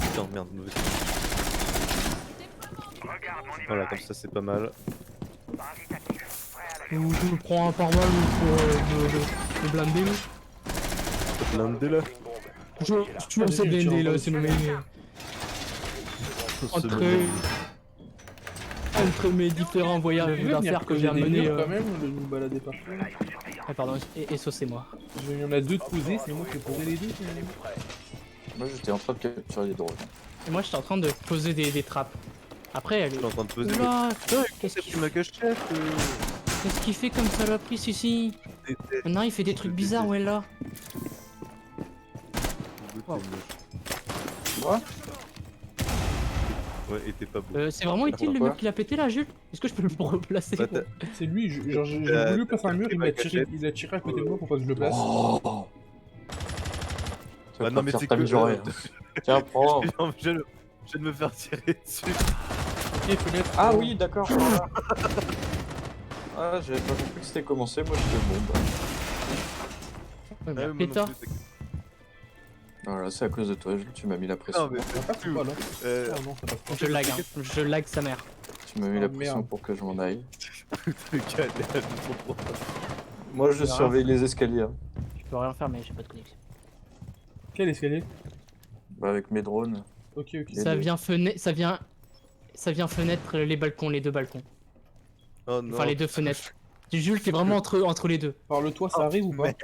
Putain, merde, mauvais. Voilà, comme ça, c'est pas mal. Ou je prends un par balle pour me blinder. Là. Blindé là. Tu vois, c'est blindé là, c'est nommé. Entre mes différents voyages d'affaires que j'ai amenés. quand même, de nous balader partout. Ah, pardon, et saucez-moi. Il y en a deux de posés, c'est moi qui ai posé les deux. Moi, j'étais en train de capturer des drones. Et moi, j'étais en train de poser des trappes. Après, elle Je est. suis en train de poser. Oula, Qu'est-ce que tu m'as caché qu'est-ce qu'il fait comme saloperie, celui-ci? Maintenant, il fait des trucs bizarres, ouais, là. Wow. Moi Ouais, et t'es pas beau. C'est vraiment utile le Pourquoi mur qu'il a pété là, Jules? Est-ce que je peux le replacer? Bah, C'est lui, genre j'ai t'as voulu placer un mur, pris il ma m'a tiré, cachette. il a tiré à côté de moi pour pas que je le place. Oh Bah non, mais c'est t'as que. mis j'aurais. Tiens, prends. Je viens de me faire tirer dessus. Ok, fenêtre. Ah oui, d'accord. Voilà. Ah, j'avais pas compris que c'était commencé, moi j'étais bon. Bah. Ouais, mais Ah, moi non pétard. plus, t'inquiète. Voilà, c'est à cause de toi, Jules, tu m'as mis la pression. Non, mais Ça passe ou pas là Euh, Oh non, ça passe pas. Je lag, hein. Je lag sa mère. Tu m'as mis la Oh, pression merde. pour que je m'en aille. le gars, il est à 203. Moi je C'est grave. surveille les escaliers. Hein. Je peux rien faire, mais j'ai pas de connexion. Quel escalier? Bah, avec mes drones. Ok, ok. Les Ça deux. vient fenêtre les balcons, les deux balcons. Oh non. Enfin, les deux fenêtres. Jules, t'es vraiment entre les deux. Par le toit, ça arrive ou pas? Merde.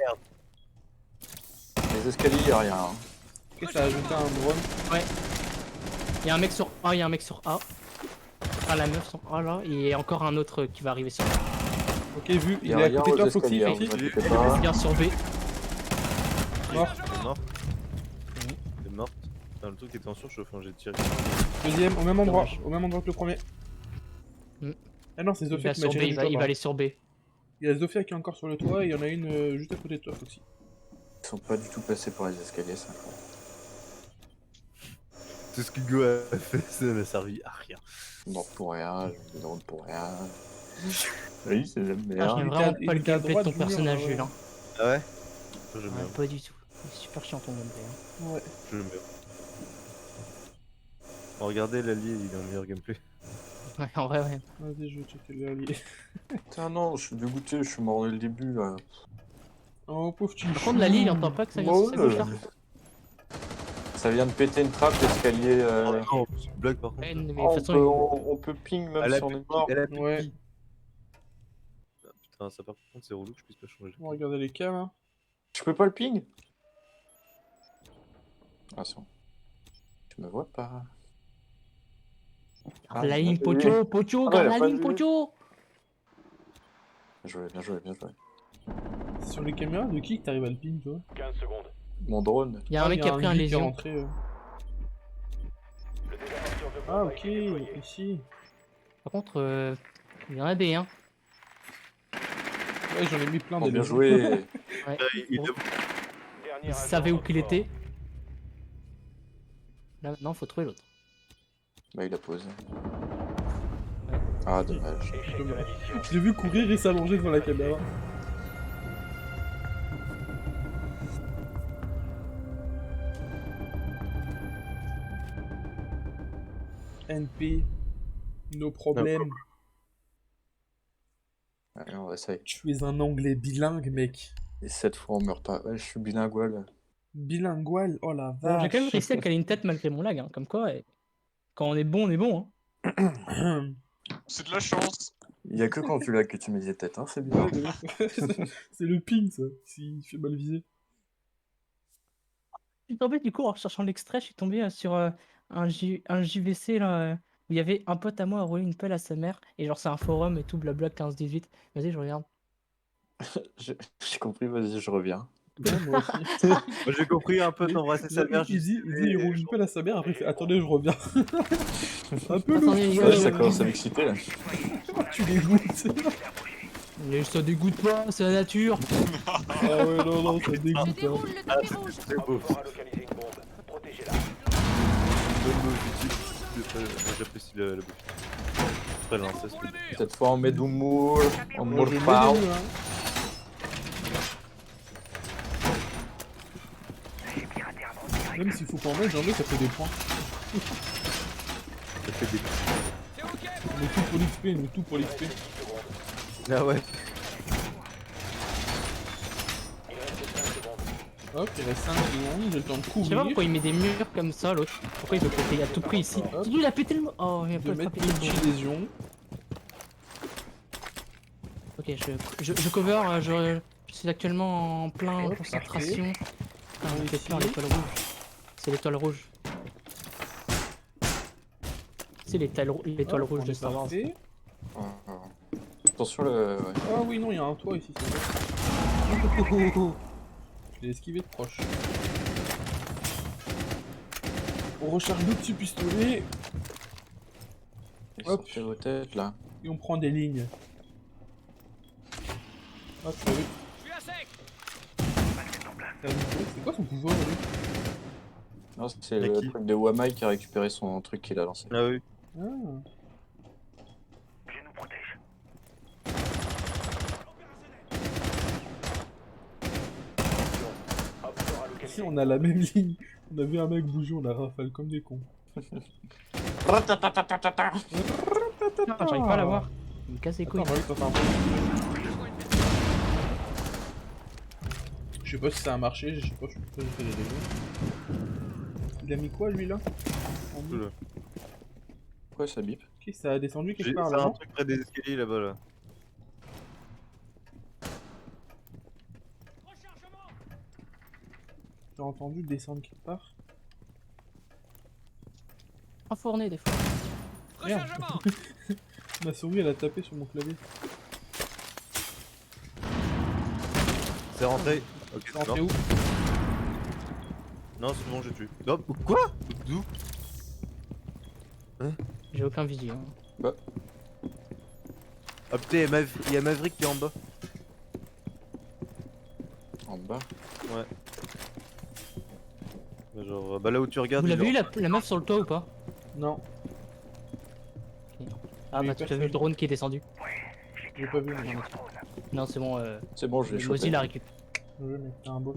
Les escaliers, y'a rien. Hein. Ok, ça a ajouté un drone. Il y a un mec sur A, il y a un mec sur A. Ah, la meuf sur A là, et encore un autre qui va arriver sur A. Ok, vu, il est Y'a à rien côté de toi, aux Foxy, escaliers, Foxy. vous inquiétez pas. Il y a un sur B. Mort. T'es mort. T'es morte. Putain, le truc était en surchauffe, hein, j'ai tiré. Deuxième, au même endroit, Dommage. au même endroit que le premier. Hmm. Ah non, c'est Il Zofia va qui m'a sur B, tiré il du va, toit, il va pardon. aller sur B. Il y a Zofia qui est encore sur le toit et il y en a une juste à côté de toi, Foxy. Ils sont pas du tout passés par les escaliers, ça. Tout ce qu'Hugo a fait, ça n'a servi à rien. Non, pour rien, je me demande pour rien. Oui, c'est j'aime Ah, bien. j'aime il vraiment était à- pas le il était à gameplay de ton droite du mur, personnage, ouais. Jules. Hein. Ah ouais? J'aime Ouais, bien. pas du tout. C'est super chiant ton gameplay. Hein. Ouais. J'aime bien. Oh, regardez, l'allié, il a un meilleur gameplay. Ouais, en vrai, ouais. Vas-y, je vais checker l'allié. Putain, non, je suis dégoûté, je suis mort dès le début là. Oh, pauvre petit Par contre, la ligne, il entend pas que ça vient sur sa gauche là. Ça vient de péter une trappe, l'escalier. Oh non, c'est une blague par contre. Ouais, mais de Oh, toute façon, on peut ping même Elle a si on est mort. Elle a plus de Ouais. vie. Ah, putain, ça par contre, c'est relou que je puisse pas changer. On va regarder les cams, hein. Tu peux pas le ping? Ah, c'est bon. Tu me vois pas? Ah, la j'ai ligne pas vu. Pocho, Pocho, Ah, garde il a la pas ligne vu. Pocho. Bien joué, bien joué, bien joué. Sur les caméras de qui que t'arrives à le ping, toi? 15 secondes. Mon drone. Il y a un mec qui a pris un geek qui est lésion. rentré, Le désamorceur de bombe Ah, a ok, été déployé. ici. Par contre, il y en a des, hein. Ouais, j'en ai mis plein Oh, des bien lésions. joué. Ouais. Il Bon. a- Dernier Il agent savait où en qu'il renfort. était. Là, maintenant, faut trouver l'autre. Bah, il a posé. Ouais. Ah, dommage. Échec de la mission. Je l'ai vu courir et s'allonger devant la caméra. NP, nos problèmes. Allez, on va essayer. Tu es un anglais bilingue, mec. Et cette fois, on meurt pas. Ouais, je suis bilingual. Bilingual, oh la Bon, j'ai quand même vache. réussi à caler une tête malgré mon lag, hein. Comme quoi, quand on est bon, on est bon. Hein. C'est de la chance. Il y a que quand tu l'as que tu mets des têtes, hein, c'est bien. Ouais, de ouf. C'est le ping, ça, s'il fait mal viser. Je suis tombé du coup en cherchant l'extrait, je suis tombé sur un JVC là, où il y avait un pote à moi à rouler une pelle à sa mère, et genre c'est un forum et tout, blabla 15-18. Vas-y, je regarde. J'ai compris, vas-y, je reviens. Ouais, moi aussi. Moi, j'ai compris un peu d'embrasser sa mère. Il dit, il roule une pelle à sa mère, après il fait attendez, je reviens. Un peu lourd. Attendez, les Ouais, gars, ça commence à m'exciter là. Tu dégoûtes. mais ça dégoûte pas, c'est la nature. Ah ouais, non, non, ça Je dégoûte. Hein. déroule le tapis rouge. C'est beau. Renfort a localisé une bombe. Protégez-la. Bonne mot, j'apprécie la bouffe. Après l'inceste. Cette fois, on met du moule, on Moi, je moule l'ai pas. vu, hein. Même s'il faut pas en mettre, j'en ai, ça fait des points. Ça fait des. On est tout pour l'XP, on est tout pour l'XP. Ah ouais. Il reste 5 secondes. Hop, il reste 5 secondes, j'ai le temps de Je sais pas courir, pourquoi il met des murs comme ça, l'autre. Pourquoi il veut péter à tout prix ici? Hop. Lui, il a pété le. Oh, il a de pas mettre pété le bon. multi-lésion. Ok, je cover, je suis actuellement en plein Hop, concentration. Ah, On est c'est ici. pas l'étoile rouge. C'est l'étoile rouge. C'est l'étoile Hop, rouge on de est Star Wars. parfait. Attention, le. Ouais. Ah oui, non, il y a un toit ici, c'est vrai. Je l'ai esquivé de proche. On recharge deux petits pistolets Hop. Sortez vos têtes là. et on prend des lignes. Hop, oui. C'est quoi son pouvoir, lui? Non, c'est Y'a le qui truc de Wamai qui a récupéré son truc qu'il a lancé. Ah oui. Ah. Option à Ici, localiser. on a la même ligne. On a vu un mec bouger, on a rafale comme des cons. Ah, j'arrive pas à la voir. Il me casse les couilles. Attends, Marie, toi, t'as un peu. Je sais pas si ça a marché, je sais pas, je peux pas faire les dégâts. Il a mis quoi, lui, là En bleu. Pourquoi ça bip? Ok, ça a descendu quelque J'ai part, c'est là, un non? truc près des escaliers là-bas là. J'ai entendu descendre quelque part. Enfourné des fois. Merde. Ma souris, elle a tapé sur mon clavier. C'est rentré. Ok, C'est c'est rentré mort. où? Non, c'est bon, j'ai tué. Non, quoi? D'où? J'ai aucun visu. Hein. Ah putain, il y a Maverick qui est en bas. En bas. Genre, bah là où tu regardes. Vous il l'avez est vu la meuf sur le toit ou pas? Non, Ah Oui, bah tu as vu personne. le drone qui est descendu. j'ai pas vu. Non, Non c'est bon, C'est bon, je l'ai moi aussi chopé. il la récup. ouais, mais t'as un boss.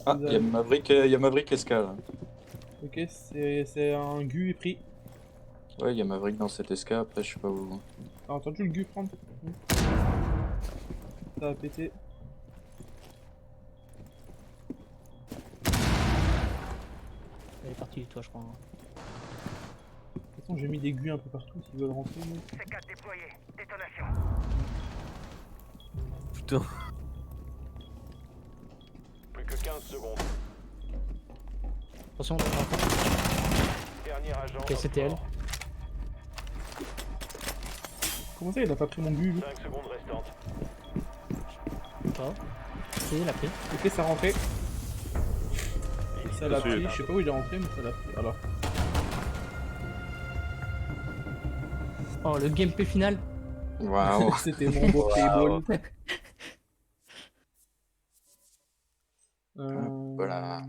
Ah, il y a Maverick SK là. Ok, c'est un gu est pris. Ouais, il y a Maverick dans cette SK, après je sais pas où. T'as entendu le gu prendre? Ça a pété. Elle est partie du toit je crois. De toute façon, j'ai mis des gus un peu partout s'ils veulent rentrer. Mais... Putain. Plus que 15 secondes. Attention, Dernier agent. ok c'était elle. Comment ça, il a pas pris mon gu, lui? 5 secondes restantes. Pas. C'est elle a pris. Ok, ça rentrait. Ça l'a Monsieur. pris, je sais pas où il est rentré, mais ça l'a pris. Alors, Oh le gameplay final. Waouh. c'était mon beau playball. Voilà.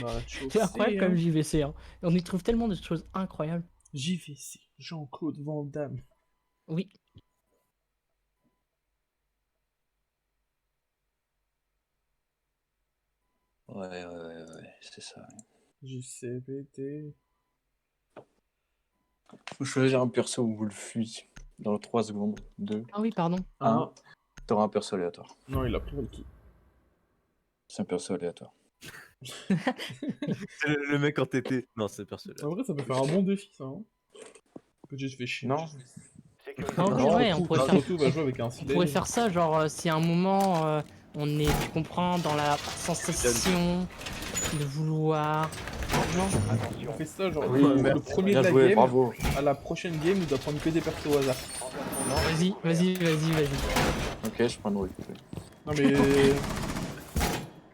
Bah, C'est incroyable comme hein. JVC hein. Et on y trouve tellement de choses incroyables. JVC, Jean-Claude Van Damme. Oui. Ouais, c'est ça. JCVT. Faut choisir un perso où vous le fuyez. Dans 3 secondes. 2, Ah oui pardon. 1. T'auras un perso aléatoire. Non, il a pris Valky. C'est un perso aléatoire. C'est le mec en TT. Non, c'est personnel. En vrai, ça peut faire un bon défi, ça. Hein. Que je fais chier. Non. Sécurité. Non, Non, ouais, on surtout- pourrait enfin, faire- surtout, va jouer avec un On Silène. pourrait faire ça genre si à un moment on est, tu comprends, dans la sensation de vouloir. Non, On fait ça, genre, Oui, le merde. premier Bien de la joué, game, bravo. à la prochaine game, il doit prendre que des persos au hasard. vas-y. Ok, je prends une recul. Non, mais...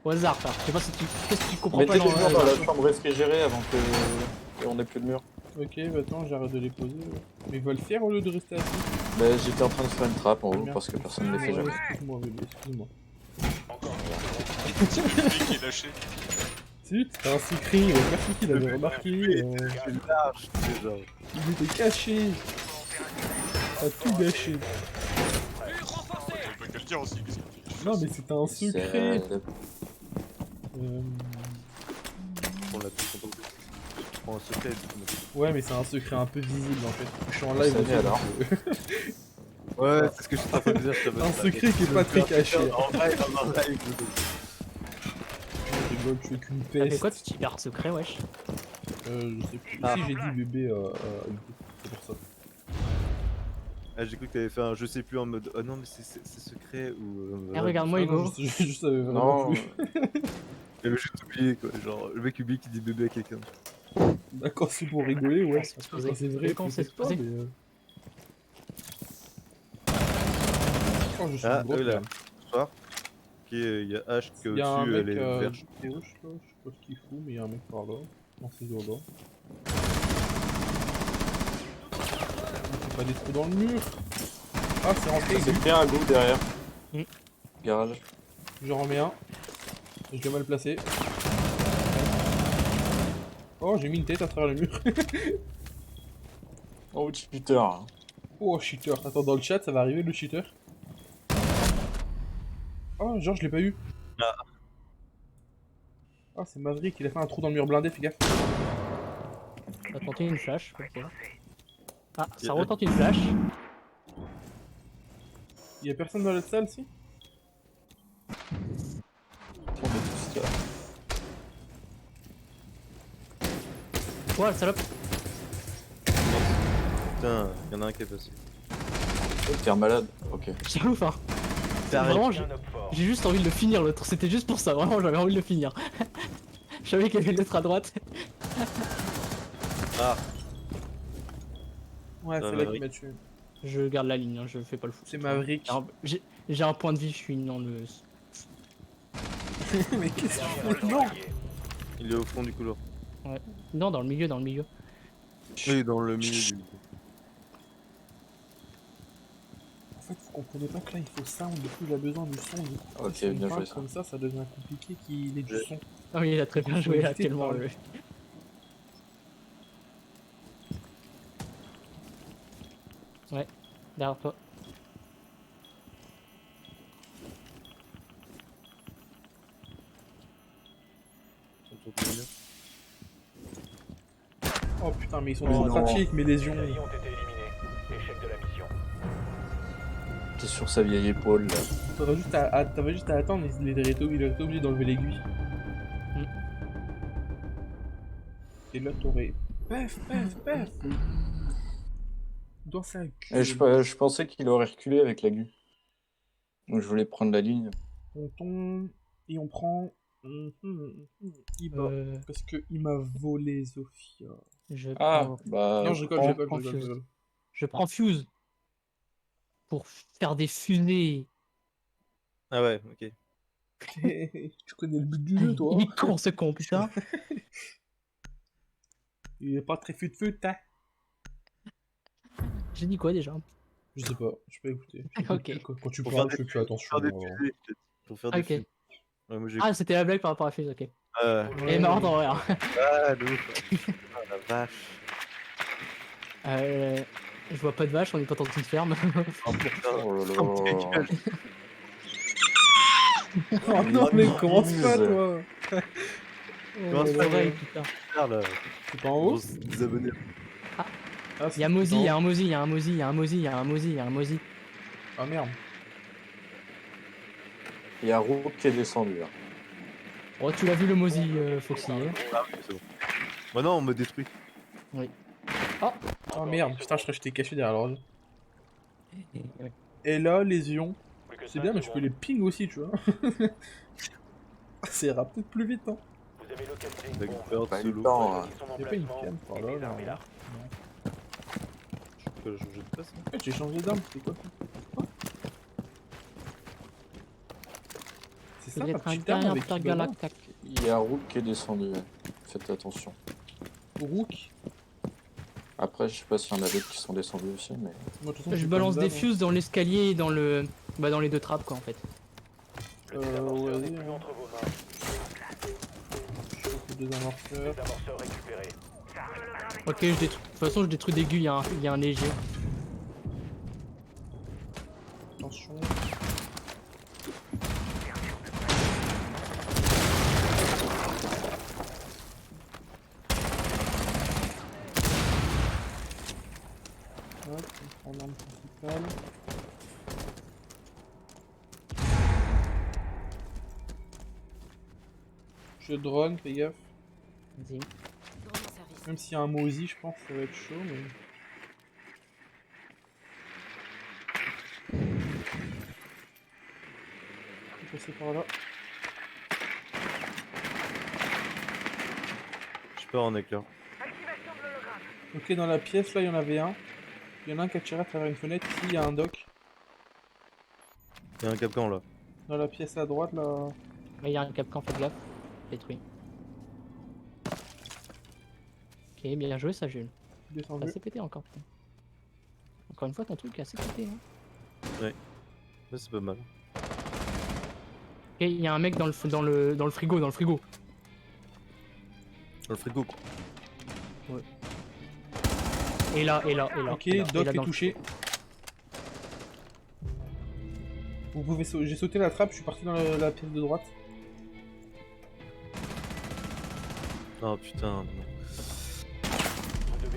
Au hasard, frère. Je sais pas si tu. Qu'est-ce que tu comprends pas Mettez les dans murs dans la chambre réfrigérée avant que on ait plus de murs. Ok, bah attends, j'arrête de les poser. Mais il va le faire au lieu de rester assis. Bah, j'étais en train de faire une trappe en haut Merde. parce que personne ne le fait Ouais, jamais. Excuse-moi, bébé, excuse-moi. Encore C'est le public qui est lâché. Zut, c'est un secret, personne qui l'avait remarqué. C'est large, c'est genre. Il était caché. T'as tout gâché. J'avais pas qu'à le dire aussi. Qu'est-ce que tu dis? Non, mais c'était un secret. On l'a tout entendu. Tu prends un secret. Ouais, mais c'est un secret un peu visible en fait. Je suis en live Ça aussi, y est, alors. donc, Ouais, c'est ce que je suis en train de dire. Je t'avais un dit. secret qui est pas très caché. En vrai, en live. Je rigole, tu es qu'une Ça fait peste. quoi ce cyber secret, wesh? Je sais plus. Ah. Si j'ai dit bébé, c'est pour ça. Ah, j'ai cru que t'avais fait un je sais plus en mode. Oh non, mais c'est secret ou. Eh, regarde-moi, Ah Hugo. non, je savais vraiment Non, plus. J'avais juste oublié quoi. Genre, le mec oublie qui dit bébé à quelqu'un. D'accord, c'est pour rigoler, ouais. Ça va se poser. Quand c'est vrai, Quand c'est peut-être pas, posé. mais. Oh, je suis Ah, une grosse eux là. merde. Bonsoir. il y a H qui est Il y a un au-dessus, mec elle est verte. à gauche là, je sais pas ce qu'il fout, mais il y a un mec par là, dans ces eaux-là. Il fait pas des trous dans le mur. Ah, c'est rentré, il C'est bien un goût derrière. Mm. Garage. Je remets un. Je l'ai mal placé. Oh, j'ai mis une tête à travers le mur. Oh, cheater. Oh, cheater. Attends, dans le chat, ça va arriver le cheater. Oh, genre, je l'ai pas eu. Ah. Ah, c'est Maverick, il a fait un trou dans le mur blindé, fais gaffe. Ça a tenté une flash. Ok. Ah, Y ça a- retente une flash. Il y a personne dans l'autre salle, si? On est tous là. Ouais, salope. Putain, il y en a un qui est passé. Oh, t'es un malade. Ok. C'est ouf, hein. T'arrêtes. Vraiment, Un homme fort. j'ai juste envie de le finir l'autre. C'était juste pour ça. Vraiment, j'avais envie de le finir. Je savais qu'il y avait l'autre à droite. Ah, Ouais, c'est là Maverick. qu'il m'a tué. Je garde la ligne, hein, je fais pas le fou. C'est Maverick. J'ai un point de vie, je suis dans le. Mais qu'est-ce que tu Dernier fais? agent Non! allié. il est au fond du couloir. Non, dans le milieu, dans le milieu. Oui, dans le milieu du. En fait, vous comprenez pas que là, il faut sound, du coup, il a besoin du son. Du coup, Ok, si on bien parle joué, ça. comme ça devient compliqué qu'il ait du son. Ah oui, il a très bien joué là, éviter de tellement parler. le. Ouais, derrière toi. autour du milieu. Oh putain, mais ils sont Oh des non. avec mes lésions. Les alliés ont été éliminés. Échec de la mission. T'es sur sa vieille épaule là. T'avais juste à attendre, il aurait été obligé d'enlever l'aiguille. Mm. Et là, t'aurais. Pef, pef, pef! Dans sa Et je pensais qu'il aurait reculé avec la gu. Donc je voulais prendre la ligne. On tombe et on prend. Il bat. Parce que il m'a volé Zofia. Je Ah, prends, bah. Non, je rigole, prends- je rigole, prends je rigole, je Fuse. rigole. je prends Fuse pour faire des fusées. Ah ouais, ok. Tu connais le but du jeu, toi? Il est con ce con, putain. Il est pas très fut-fut, hein? J'ai dit quoi déjà? Je sais pas, je peux écouter. Ok. Quand tu Pour parles, faire je des fais attention. Pour faire des alors. fusées, pour faire des Ok. fusées. Ouais, moi j'ai. Ah, c'était la blague par rapport à Fuse, ok. Ouais. Et marrant en vrai. Hein. Ah, de ouf. Ah la vache. Je vois pas de vache, on est pas dans une ferme. Oh putain. Oh là là. Oh non, mais commence pas, Bise. toi! Commence pas, Oreille, ouais. putain. Ah là. C'est pas en haut? Des abonnés. Ah, Il y a c'est Mozi, en il y haut. a un Mozi, il y a un Mozi, il y a un Mozi, il y a un Mozi, il y a un Mozi. Ah merde. Il y a Rook qui est descendu là. Oh, tu l'as vu le Mozi, Foxy. Hein. Ah oui, c'est bon. Maintenant on me détruit. Oh merde, putain, je crois que j'étais caché derrière l'ordi. Et là, lésion. Plus que C'est 5 bien, mais tu peux secondes. les ping aussi, tu vois. Ça ira peut-être plus vite, hein. Vous avez localisé une Avec bombe. peur Pas de le solo. temps, hein. Ils sont en Y'a pas une emplacement. cam par Et là, les là. armes est là. Je peux changer de place. Hein. En fait, j'ai changé d'arme, c'est quoi? C'est ça, Vous ma êtes un petite arme gars avec qui intergalactique. Il y a Rook qui est descendu. Faites attention. Rook. Après, je sais pas s'il y en a d'autres qui sont descendus aussi, mais. Moi, de toute façon, Je j'ai balance pas des de dalle, fuses dans l'escalier et dans le. Bah, dans les deux trappes, quoi, en fait. Le ouais, désamorceur n'est ouais. plus entre vos mains. Je chauffe les amorceurs. Désamorceur récupéré. Ok, je détruis. De toute façon, je détruis des gueux, il y a un léger. Attention. Hop, on prend l'arme principale. Je drone, fais gaffe. Vas-y. Même s'il y a un Mozi, je pense que ça va être chaud, mais... Je vais passer par là. Je pars en éclair. Ok, dans la pièce, là, il y en avait un. Il y en a un qui a tiré à travers une fenêtre. Ici, il y a un doc. Il y a un capcan là. Dans la pièce à droite là. Mais il y a un Capcan, fais gaffe. Détruit. Ok, bien joué ça, Jules. T'as Descendu. assez pété encore. Encore une fois, ton truc est assez pété. Hein. Ouais, c'est pas mal. Ok, il y a un mec dans le frigo, dans le frigo. Dans le frigo, quoi. Et là. Ok, et là, Doc et là est dans le touché. Vous pouvez j'ai sauté la trappe, je suis parti dans la pièce de droite. Oh putain.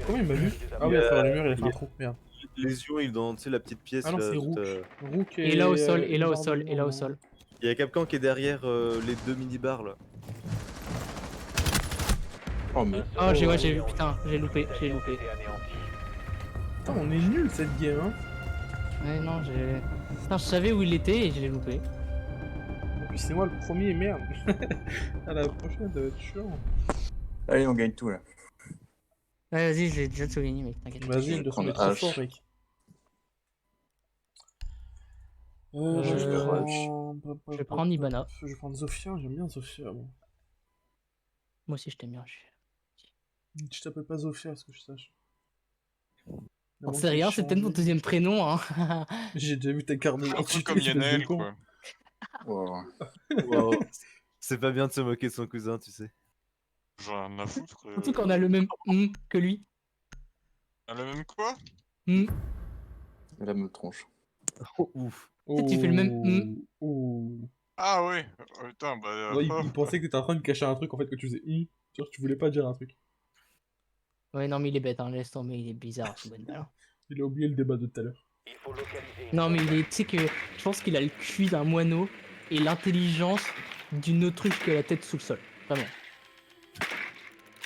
Comment il m'a vu? Ah oui, à travers le mur, il a fait un trou. Merde. Lésion, il est dans, tu sais, la petite pièce. Ah non, là, c'est toute, Rook. Rook Et là au sol, et là au Barbe sol, et là au Blanc. sol. Il y a Capcan qui est derrière les 2 mini-bars là. Oh, mais. Ah, j'ai putain, j'ai loupé. Putain, on est nul cette game, hein. Ouais, non, j'ai. Putain, je savais où il était et je l'ai loupé. Et puis c'est moi le premier, merde. À la prochaine, ça va être chiant. Allez, on gagne tout là. Ouais, vas-y, j'ai déjà tout gagné, mec, t'inquiète. Vas-y, de prendre son est trop H. fort, mec. Je vais prendre Ibana. Je vais prendre Zofia, j'aime bien Zofia. Bon. Moi aussi, je t'aime bien. Je t'appelle pas Zofia, parce que je sache. On sait rien, c'est peut-être mon deuxième prénom, hein. J'ai déjà vu ta carte de Un peu d'identité, comme espèce de Yannel, con. quoi. Wow. Wow. C'est pas bien de se moquer de son cousin, tu sais. J'en ai rien à foutre. Surtout qu'on a le même que lui. On a le même quoi? La même tronche. Oh, ouf. Tu sais, tu fais le même Oh. Ah ouais. Oh, putain, bah. Ouais, il pensait que t'étais en train de cacher un truc en fait que tu faisais genre tu voulais pas dire un truc. Ouais, non, mais il est bête, hein, laisse tomber, il est bizarre, ce bonne balle. Il a oublié le débat de tout à l'heure. Il faut localiser une Non, mais bombe. il est, tu sais que je pense qu'il a le QI d'un moineau et l'intelligence d'une autruche qui a la tête sous le sol. Vraiment.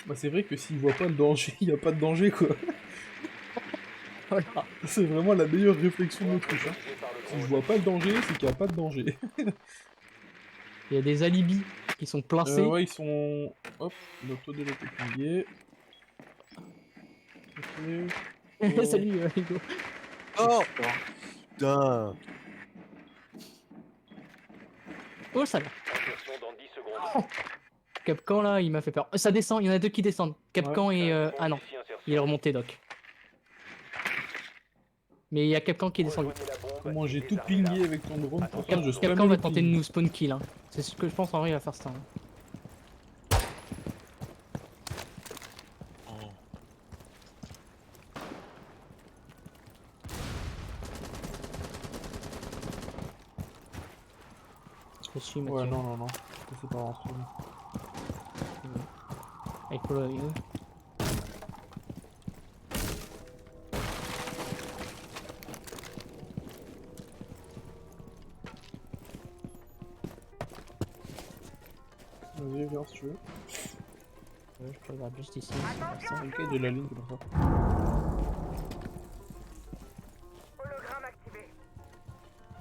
Bah c'est vrai que s'il voit pas le danger, il y a pas de danger quoi. Voilà. C'est vraiment la meilleure réflexion de l'autruche. Hein. Localisé par le Si je drone. vois pas le danger, c'est qu'il y a pas de danger. Il y a des alibis qui sont placés. Ouais, ils sont... Hop, l'auto de l'auto. Ok. Salut, Hugo. Oh putain. Oh, ça va. Insertion dans 10 secondes. Capcan, là, il m'a fait peur. Ça descend, il y en a deux qui descendent. Capcan et... Ah non, Ici, insertion. il est remonté, Doc. Mais il y a Capcan qui est descendu. Rejoignez la bombe Comment j'ai et tout désarmez pingé l'arme. avec ton drone. Attention, Pourtant, je spammais Capcan le va tenter de ping. nous spawn kill. Hein. C'est ce que je pense, en vrai, il va faire ça. Hein. Oh. Je suis, Ouais, Mathieu. non. C'est pas rentrer. I follow you. Vas-y, viens si tu veux. Ouais, je peux regarder juste ici. C'est un quai de la ligne, c'est pour ça.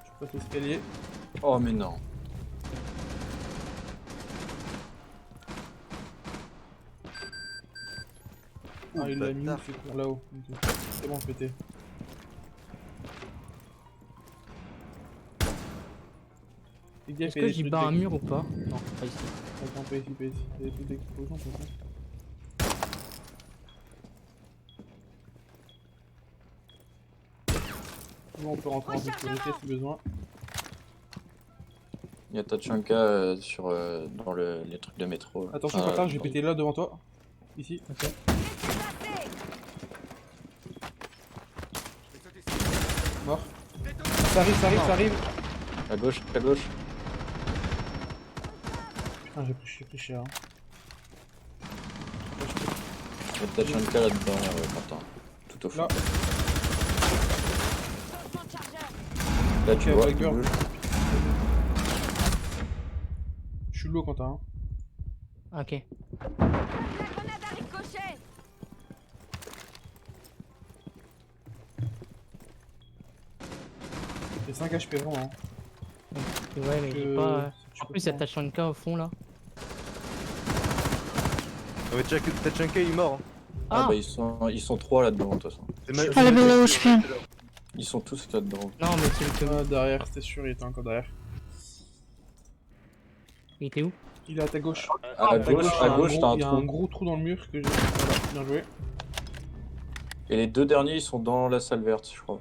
Je passe l'escalier. Oh, mais non. Ah, il l'a mis bâtard. c'est pour là-haut. Ok. C'est bon, pété. Fais gaffe, Est-ce il y a que des j'y trucs bats un d'ex- mur ou pas? Non, pas ici. Attends, pas ici. Il y a des trucs d'explosion, pour ça. Bon, on peut rentrer en sécurité si besoin. Il y a Tachanka dans les trucs de métro. Attention, Ah, Quentin, j'ai dans- pété là devant toi. Ici. Ok. Mort. Ça arrive. À gauche, à gauche. Putain, j'ai pris cher. Hein. Il y a Tachanka là-dedans, Quentin. Tout au fond. Là. Là, tu Ok, vois, avec il Bird. bouge. Je suis low, Quentin. Hein. Ok. J'ai 5 HP vraiment. Hein. Ouais, mais j'ai Que- pas. je En peux plus, il y a pas. Tachanka au fond là. Ah, mais Tachanka il est mort. Hein. Ah, Ah bah ils sont trois là-dedans, de toute façon. C'est mal- Ah, là, c'est mal- là où je suis. Ils sont tous là-dedans. Non, mais c'est le que. Ah, derrière, c'était sûr, il était encore derrière. Il était où? Il est à ta gauche. À ta gauche, il t'as un y a un trou. gros trou dans le mur que j'ai. Voilà, bien joué. Et les 2 derniers, ils sont dans la salle verte, je crois.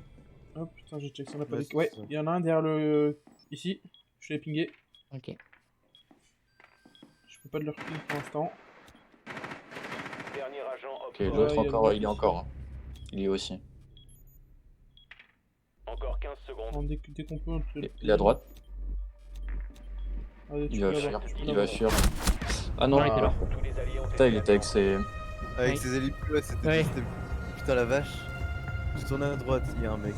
Oh putain, j'ai check, ça n'a pas Ouais, dit. Ouais, c'est ça. il y en a un derrière le. Ici. Je l'ai pingé. Ok. Je peux pas de leur ping pour l'instant. Dernier agent Ok, obtenu. l'autre il y a encore, le il est mec encore. Hein. Il y est aussi. Encore 15 secondes. Dès qu'on peut, on te. Il est à droite. Allez, tu Il peux va l'avoir, fuir. tu peux Il va l'avoir. fuir. Ah non, Non, il était là. Tous les alliés ont putain, il été était avec abattus. ses. Avec Oui. ses alliés, ouais, c'était Ouais. putain la vache. Tu tournes à droite, il y a un mec,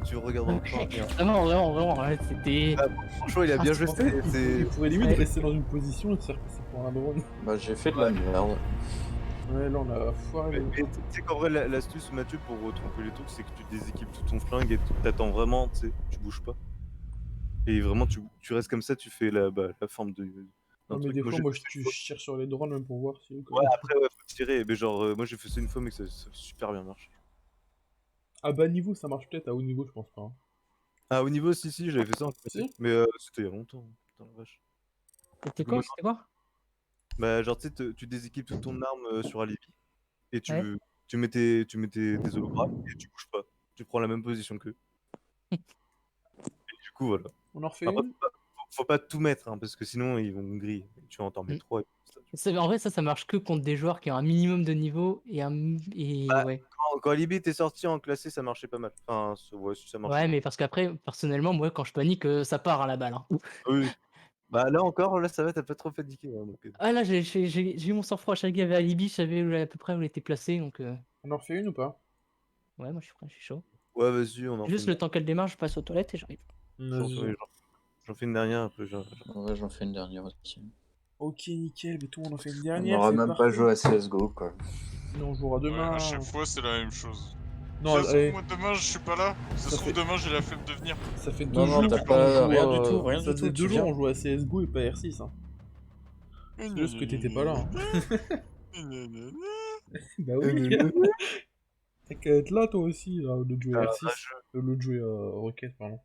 tu regardes dans le coin, il y a un- Vraiment, ouais, c'était. Franchement, il a bien joué, En fait, il c'est... pourrait limite Ouais. rester dans une position et se faire passer pour un drone. Bah, j'ai fait de la merde. Ouais, là on a foiré. Mais tu sais qu'en vrai, l'astuce, Mathieu, pour tromper les trucs, c'est que tu déséquipes tout ton flingue et t'attends vraiment, tu sais, tu bouges pas. Et vraiment, tu restes comme ça, tu fais la forme de... d'un Non, mais truc. des fois, j'ai moi fait ça tu une fois. tires sur les drones même pour voir si. Ouais, après, ouais, faut tirer. Mais genre, moi j'ai fait ça une fois, mais ça a super bien marché. À bas niveau, ça marche peut-être, à haut niveau, je pense pas. Hein. Ah, au niveau, si, j'avais fait ça en Si mais c'était il y a longtemps. Putain, la vache. C'était Moi, quoi? C'était quoi? Bah, genre, tu sais, tu déséquipes toute ton arme sur Alibi et Ouais. tu mets des hologrammes et tu bouges pas. Tu prends la même position qu'eux. Et du coup, voilà. On en refait Après, une faut pas tout mettre, hein, parce que sinon ils vont me griller. Tu en mets Mm. trop. En vrai, ça marche que contre des joueurs qui ont un minimum de niveau et Bah, ouais. Quand Alibi était sorti en classé, ça marchait pas mal. Enfin, ouais, ça marchait. Ouais, mais parce qu'après, personnellement, moi, quand je panique, ça part à la balle. Hein. Oui. Bah, là encore, là, ça va, t'as pas trop fatigué. Hein, donc, Ah là, j'ai eu mon sang-froid. Je savais qu'il y avait Alibi, je savais à peu près où il était placé, donc On en refait une ou pas ouais, moi je suis prêt, je suis chaud. Ouais, vas-y, on en fait Juste une. le temps qu'elle démarre, je passe aux toilettes et j'arrive. J'en fais une dernière un peu. Ouais, j'en fais une dernière aussi. Ok, nickel, mais tout, on en fait une On dernière. n'aura c'est même pas parfait. joué à CSGO, quoi. Non, on jouera Ouais, demain. à chaque fois, c'est la même chose. Non, De toute façon, allez, moi demain, je suis pas là. Ça se trouve, demain, j'ai la flemme de venir. ça fait 2 Non, non, jours t'as qu'on pas- joue rien à- du tout, rien ça du faisait tout, 2 tu jours viens. on jouait à CSGO et pas R6. Hein. C'est juste que t'étais pas là. Hein. Bah oui. T'as qu'à être là toi aussi, là, au lieu de jouer à R6. Au lieu de jouer à Rocket, pardon.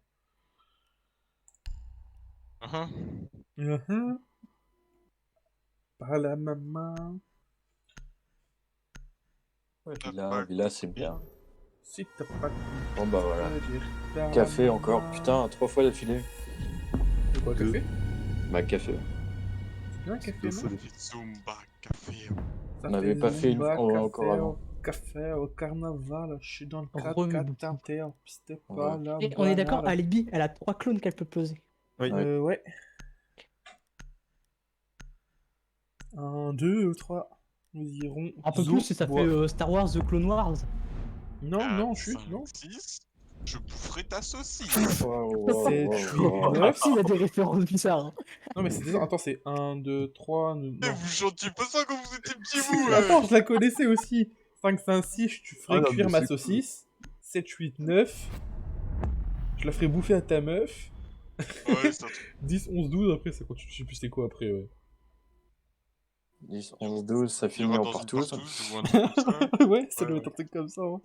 Par la maman. Ouais, Villa, c'est bien. Si t'as pas Bon, bah voilà. par Café la encore, maman. putain, 3 fois d'affilée. C'est quoi, café Bah, café. C'est bien, café, non Zumba, café. Ça On n'avait pas fait une Zumba, fois café, encore avant. Café au carnaval, je suis dans le Remue. 4 piste pas Ouais. la Et on est d'accord, banale. Alibi, elle a 3 clones qu'elle peut peser. Oui. Ouais. 1, 2, 3. Nous irons. Un peu plus si ça fait Star Wars The Clone Wars. Non, chut, non. 6, je boufferai ta saucisse. C'est Ah si, il a des références bizarres. Hein. Non, mais c'est. Attends, c'est 1, 2, 3. Eh, vous chantiez pas ça quand vous étiez petit, vous Attends, je la connaissais aussi. 5, 5, 6, tu ferais Ah non, cuire mais ma c'est saucisse. 7, 8, 9. Je la ferai bouffer à ta meuf. Ouais, ça 10, 11, 12, après, ça continue. Je sais plus c'est quoi après, ouais. 10, 11, 12, ça finira finit en dans une partouze. partouze ou un truc comme ça. Ouais, ça Ouais, doit être un truc comme ça. Hein.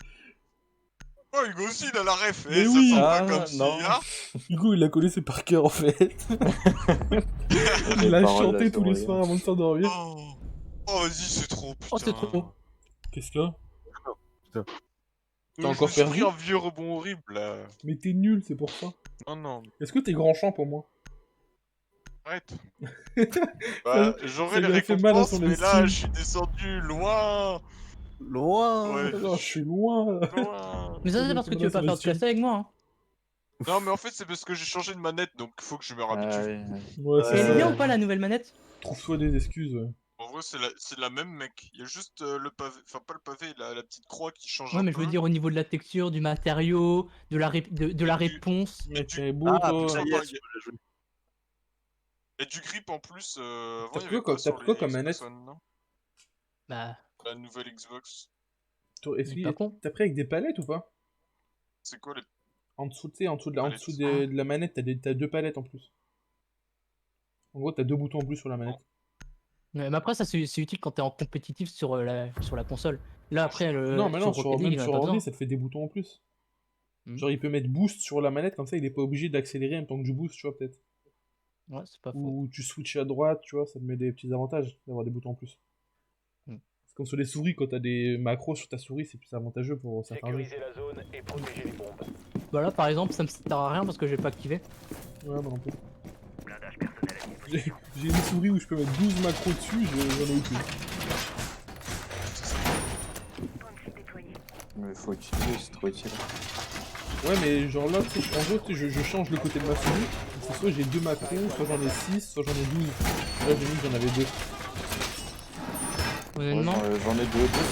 Oh, Hugo aussi, il a la ref. Mais Eh, oui. ça part Ah, pas comme si, non. hein. Hugo, il la connaissait par cœur en fait. Il Les l'a paroles, chanté là, tous les c'est soirs avant de s'endormir. Oh, vas-y, c'est trop, putain. Oh, c'est trop. Qu'est-ce qu'il y a T'as encore perdu pris un vieux rebond horrible, là. Mais t'es nul, c'est pour ça. Non, Est-ce que t'es grand champ pour moi arrête. Bah, j'aurais ça les lui a fait mal à récompenses, son mais là, estime. je suis descendu loin. Loin. Ouais, Non, je suis loin. loin. Mais ça, c'est parce que tu veux pas faire de classe avec moi. Hein. Non, mais en fait, c'est parce que j'ai changé de manette, donc il faut que je me réhabitue. Ouais, Et c'est elle est bien ça. ou pas la nouvelle manette? Trouve-toi des excuses. Ouais. En vrai, c'est la même, mec. Il y a juste le pavé, enfin pas le pavé, la petite croix qui change Ouais, un mais peu. je veux dire au niveau de la texture, du matériau, de la réponse. Mais du- t'es beau, Ah, toi. ça y Pas, est, tu peux la jouer. Et du grip en plus. Avant, T'as il y pris avait quoi- pas t'as sur pris quoi les comme Xbox manette One, non Bah, La nouvelle Xbox. Est-ce il est pas con. T'as pris avec des palettes ou pas C'est quoi les. En dessous, tu sais, en dessous de Palettes. de la manette, t'as 2 palettes en plus. En gros, t'as 2 boutons en plus sur la manette. Ouais, mais après, ça c'est utile quand t'es en compétitif sur la console. Là, après, Non, mais non, sur sur, Rocket League, même il en a sur pas ordi, besoin. ça te fait des boutons en plus. Hmm. Genre, il peut mettre boost sur la manette, comme ça, il est pas obligé d'accélérer en même temps que du boost, tu vois, peut-être. Ouais, c'est pas faux. Ou tu switches à droite, tu vois, ça te met des petits avantages d'avoir des boutons en plus. C'est comme sur les souris, quand t'as des macros sur ta souris, c'est plus avantageux pour certains jeux. Sécuriser la zone et protéger les bombes. Bah là, par exemple, ça me sert à rien parce que j'ai pas activé. Ouais, moi non plus. J'ai une souris où je peux mettre 12 macros dessus, j'en ai aucune. Mais faut utiliser, c'est trop utile. Ouais, mais genre là, tu sais, en gros, tu sais, je change le côté de ma souris. C'est soit j'ai 2 macros, soit j'en ai 6, soit j'en ai 12. Là, j'ai mis que j'en avais 2. Honnêtement, J'en ai 2,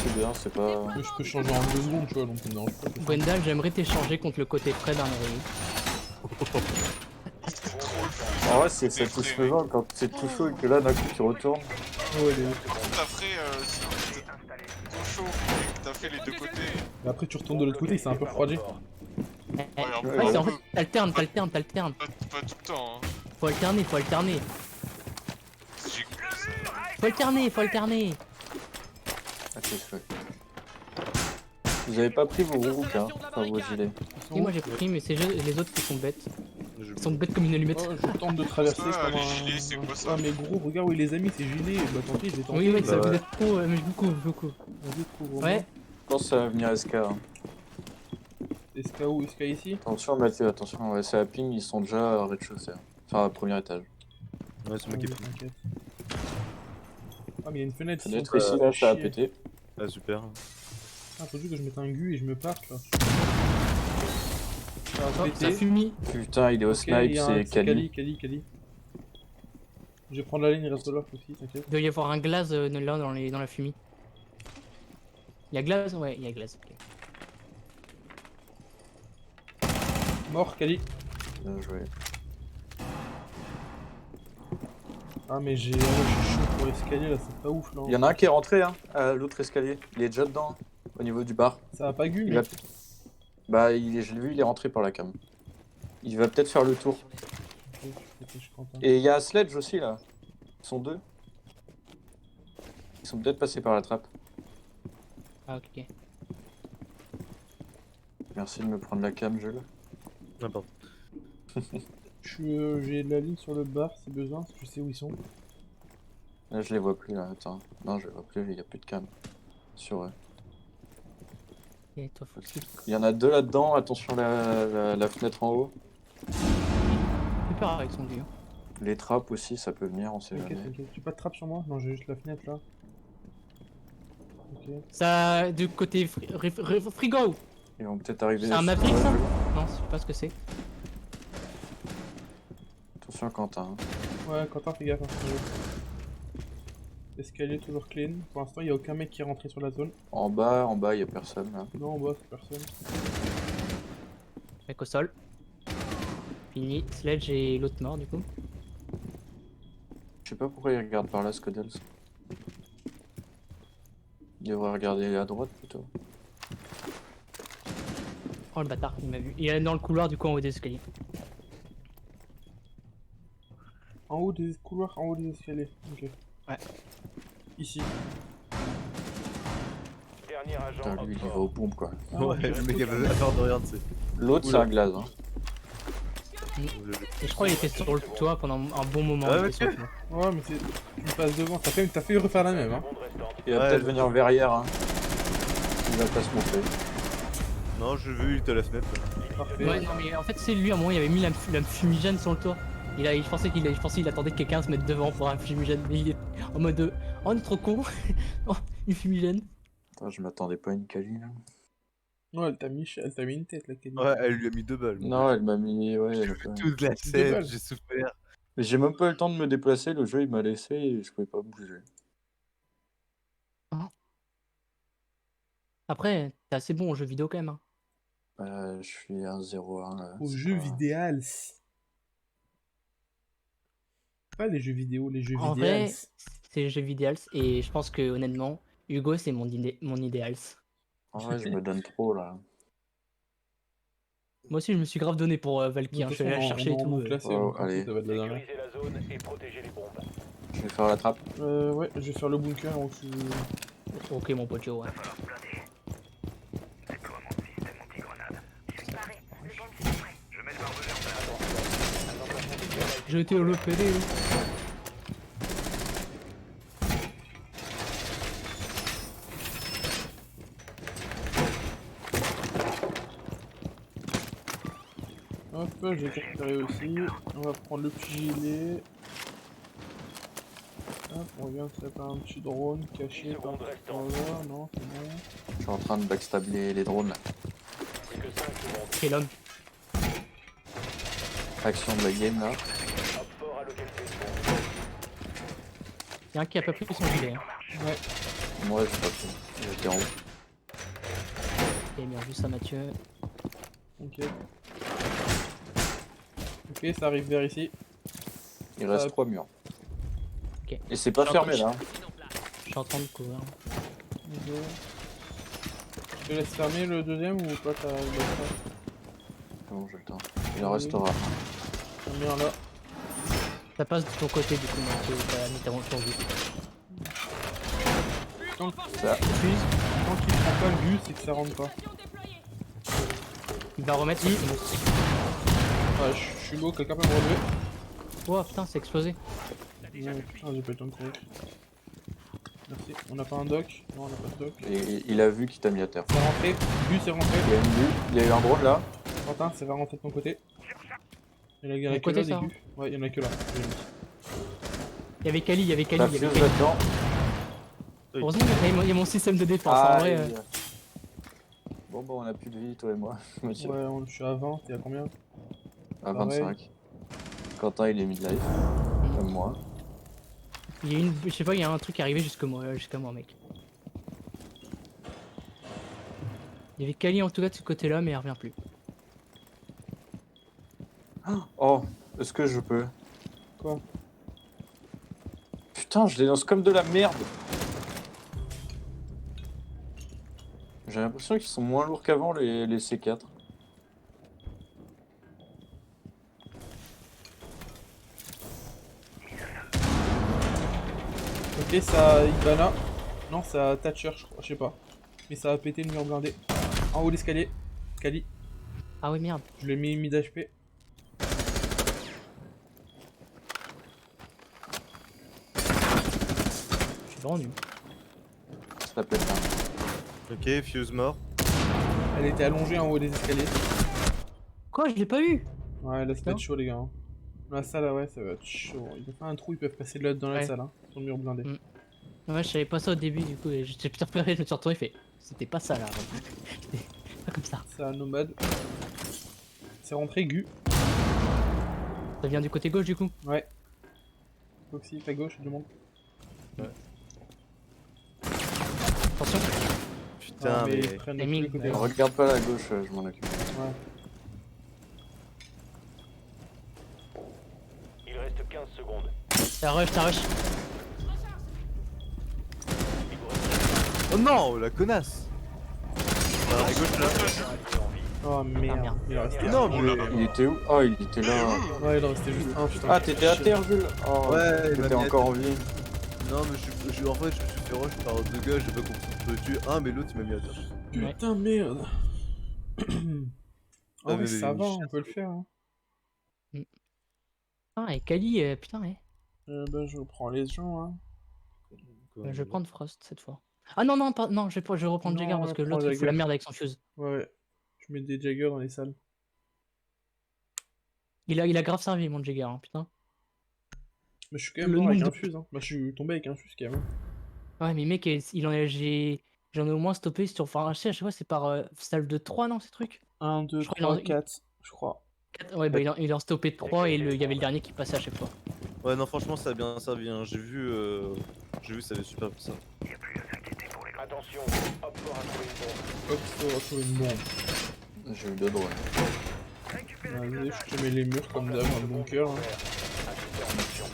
c'est bien, c'est pas... Je peux changer en 2 secondes, tu vois, donc ça me dérange pas. Gwendal, j'aimerais t'échanger contre le côté frais d'un oreiller. En vrai, c'est ça touche le vent quand c'est tout chaud et que là, d'un coup, tu retournes. Ouais, Par contre, après, si t'es trop chaud et que t'as fait les deux côtés. mais après, tu retournes de l'autre côté, c'est un peu refroidi. Ouais, un peu, Ouais, c'est en un fait, peu. t'alternes. Pas tout le temps, hein. Faut alterner. Faut alterner. Ah, c'est chouette. Vous avez pas pris vos roues, hein, enfin vos gilets. Et moi j'ai pris, mais c'est les autres qui sont bêtes. Ils sont bêtes comme une allumette. Oh, je tente de traverser Ça, comme les un... gilets, c'est quoi ça? Ah mais gros, regarde où il les a mis, ces gilets. Bah tant pis, je vais tenter. Oui, ça Bah vous ouais. êtes trop, mais beaucoup. Vas-y, trouve Ouais. Je pense que ça va venir SK. Hein. SK ici. Attention Mathieu, attention, ouais, c'est à ping, ils sont déjà au rez-de-chaussée. Hein. Enfin, au premier étage. Ouais, c'est moi qui ai pris. T'inquiète. Ah mais il y a une fenêtre. Fenêtre ici, là, ça a pété. Ah, super. Ah, faut juste que je mette un gu et je me parte là. Ça a Oh, pété. ça fumit. Putain, il est au Ok, snipe, il y a c'est Kali. Kali. Je vais prendre la ligne, il reste là aussi, t'inquiète. Il doit y avoir un glace là dans la fumée. Il y a glace. Ouais, il y a glace. Ok. Mort, Kali. Bien joué. Ah mais je suis chaud pour l'escalier là, c'est pas ouf là. Il y en a un qui est rentré, hein, à l'autre escalier. Il est déjà dedans, hein, au niveau du bar. Ça a pas gu, Il mais... va... Bah, je l'ai vu, il est rentré par la cam. Il va peut-être faire le tour. Ok, je suis content. Et il y a Sledge aussi, là. Ils sont deux. Ils sont peut-être passés par la trappe. Ah ok. Merci de me prendre la cam, Jules. Ah, pardon. J'ai la ligne sur le bar si besoin, parce que je sais où ils sont. Là, je les vois plus, là. Attends. Non, je les vois plus, il y a plus de cam. Sur eux. Et toi, faut que Il y en a deux là-dedans, attention la fenêtre en haut. tu peur avec son dieu. Les trappes aussi, ça peut venir, on sait T'inquiète, jamais. t'inquiète. Tu pas de trappe sur moi? Non, j'ai juste la fenêtre là. Ok. Ça, du côté frigo. Ils vont peut-être arriver. C'est un sur Matrix, toi, ça? Jules. Non, je sais pas ce que c'est. Attention, Quentin. Hein. Ouais, Quentin, fais gaffe. Escalier toujours clean. Pour l'instant, il y a aucun mec qui est rentré sur la zone. En bas, il y a personne, là. Non, en bas, c'est personne. Mec au sol. Fini. Sledge et l'autre mort du coup. Je sais pas pourquoi il regarde par là, Scodels. Il devrait regarder à droite, plutôt. Oh le bâtard, il m'a vu. Il est dans le couloir du coup en haut des escaliers. En haut des couloirs, en haut des escaliers. Ok. Ouais. Ici. Dernier agent. Putain, lui, il y va Oxford. aux pompes, quoi. Ah, Ouais, le mec avait peur de rien, tu sais. L'autre, c'est un glace, hein. Et je crois qu'il était sur le toit pendant un bon moment. Ah il ouais, était sur le toit. Ouais, mais c'est... Tu me passes devant. T'as fait refaire la même, hein. Seconde restante. Il va Ouais, peut-être je- venir verrière, hein. Il va pas se montrer. Non, je veux, il était à la fenêtre. Parfait. Ouais, non mais en fait c'est lui à un moment il avait mis la fumigène sur le toit. Je pensais qu'il attendait que quelqu'un se mette devant pour un fumigène, mais il est en mode oh on est trop con. Oh, une fumigène. Attends, je m'attendais pas à une Kali, là. Ouais, elle t'a mis une tête, la Kelly. Ouais, elle lui a mis 2 balles. Non, elle m'a mis... Ouais, J'ai elle a vu pas- toute la balles. scène, j'ai souffert. Mais j'ai même pas eu le temps de me déplacer, le jeu, il m'a laissé et je pouvais pas bouger. Après t'es assez bon au jeu vidéo quand même. Hein. Je suis à 0-1, là. Au c'est jeu pas- vidéal. Pas les jeux vidéo, les jeux En vidéal. vrai c'est le jeu vidéo et je pense que honnêtement Hugo c'est mon idéal. En vrai, je me donne trop, là. Moi aussi je me suis grave donné pour Valkyrie, hein. Je suis allé la chercher et tout. Classé, Oh, donc, allez. ça va être la dernière. Sécuriser la zone et protéger les bombes. Je vais faire la trappe. Ouais, je vais faire le bunker avant que tu... Ok mon pote, ouais. J'ai été le PD. Hop, j'ai récupéré aussi. On va prendre le petit gilet. Hop, on vient de taper un petit drone caché par là. Non, c'est bon. Je suis en train de backstabler les drones là. Plus que 5 secondes. Quel homme. Action de la game là. Op 4 a localisé une bombe. Y'a un qui a pas pris son gilet. Hein. Ouais. Moi j'ai pas pris. J'étais en haut. Et bien vu ça Mathieu. Ok. Ok, ça arrive vers ici. Il reste 3 murs. Ok. Et c'est pas fermé là. Je suis en train de couvrir. Ok. Je te laisse fermer le deuxième ou toi t'as le temps? C'est bon, j'ai le temps. Il en restera. Combien là? Ça passe de ton côté du coup Mathieu, t'as mis ta montre sur vue. Tant Ça. Fuse, qu'il prend pas le but, c'est que ça rentre pas. il va remettre son bon. Ouais, je suis beau, quelqu'un peut me relever? Oh putain, c'est explosé. Non, putain, j'ai pas eu le temps de courir. Merci. On n'a pas un doc? Non, on n'a pas de doc. Et il a vu qu'il t'a mis à terre. C'est rentré, but c'est rentré. Il y a une vue. Il y a eu un drone là. Quentin, ça va rentrer de ton côté. Il y a De mon que côté, là, des ça, buts. Ouais, il y en a que là. Il y avait Kali, il y avait Kali, La il y avait fuse Kali. là-dedans. Heureusement il y a mon système de défense. En vrai, Aïe. Bon bah on a plus de vie toi et moi. Monsieur. Ouais, je suis à 20, t'es à combien? À pareil. 25. Quentin il est mid-life. Comme moi. il y a une, je sais pas, il y a un truc qui est arrivé jusqu'à moi, mec. Il y avait Kali en tout cas de ce côté-là, mais il revient plus. Oh, est-ce que je peux? Quoi? Putain, je dénonce comme de la merde. J'ai l'impression qu'ils sont moins lourds qu'avant les C4. Ok, ça Ibana. Non, ça Thatcher, je crois, je sais pas. Mais ça a pété le mur blindé. En haut l'escalier. Kali. Ah oui merde. Je l'ai mis mid HP. Je suis vraiment nul. Ça pète hein. Ok, Fuse mort. Elle était allongée en haut des escaliers. Quoi, je l'ai pas eu? Ouais, là ça va Non. être chaud les gars. Hein. La salle, là, ouais, ça va être chaud. Ils ont fait un trou, ils peuvent passer de l'autre dans la Ouais. salle, hein, sur le mur blindé. Mm. Ouais, je savais pas ça au début, du coup, j'étais putain repéré, je me suis retourné, fait. C'était pas ça là. C'était pas comme ça. Ça nomade. C'est rentré Gu. Ça vient du côté gauche du coup. Ouais. Foxy, ta gauche, je demande. Attention. Putain, Ah, mais mais. ils prennent de tous Timing, les côtés. ouais. Regarde pas la gauche, je m'en occupe. Ouais. Il reste 15 secondes. Ça rush, ça rush. Il vous reste Oh non, la connasse! À gauche là. Oh merde. merde. Il en restait Non, un. mais. Il était où? Oh, il était là. Ouais, il en restait juste un, putain. Ah, t'étais à terre, Jules? Oh, Ouais, il m'a t'étais mis à encore en terre. vie. Non, mais en fait, je me suis fait rush par deux gars, j'ai pas compris. Je peux tuer un, mais l'autre il m'a mis à terre. Putain, merde. Ah, Ah, mais mais ça les va, chiens, on peut le faire. Hein. Ah, et Kali, putain, ouais. Ben, je reprends les gens. Hein. Je vais prendre Frost cette fois. Ah non, non, pas, non, je vais reprendre Non, Jagger parce ouais, que prends l'autre il fout Jagger. la merde avec son fuse. Ouais. Je mets des Jaggers dans les salles. Il a grave servi mon Jagger, hein, putain. Mais je suis quand même Le mort avec nombre un de- fuse. Hein. Bah, je suis tombé avec un fuse quand même. Ouais, mais mec, j'en ai au moins stoppé sur. Enfin, je sais pas, c'est par salle de 3, non, ces trucs? 1, 2, Je crois 3, qu'il en- 4, je crois. Ouais, bah il en stoppé 3 et il y avait le dernier qui passait à chaque fois. Ouais, non, franchement, ça a bien servi. Hein. J'ai vu, ça avait super bien ça. Attention, Op 4 a trouvé une bombe. Hop, faut retrouver une bombe. J'ai eu deux drones. Vas-y, je te mets les murs comme d'hab, un bunker. Hein. Ajustez en action.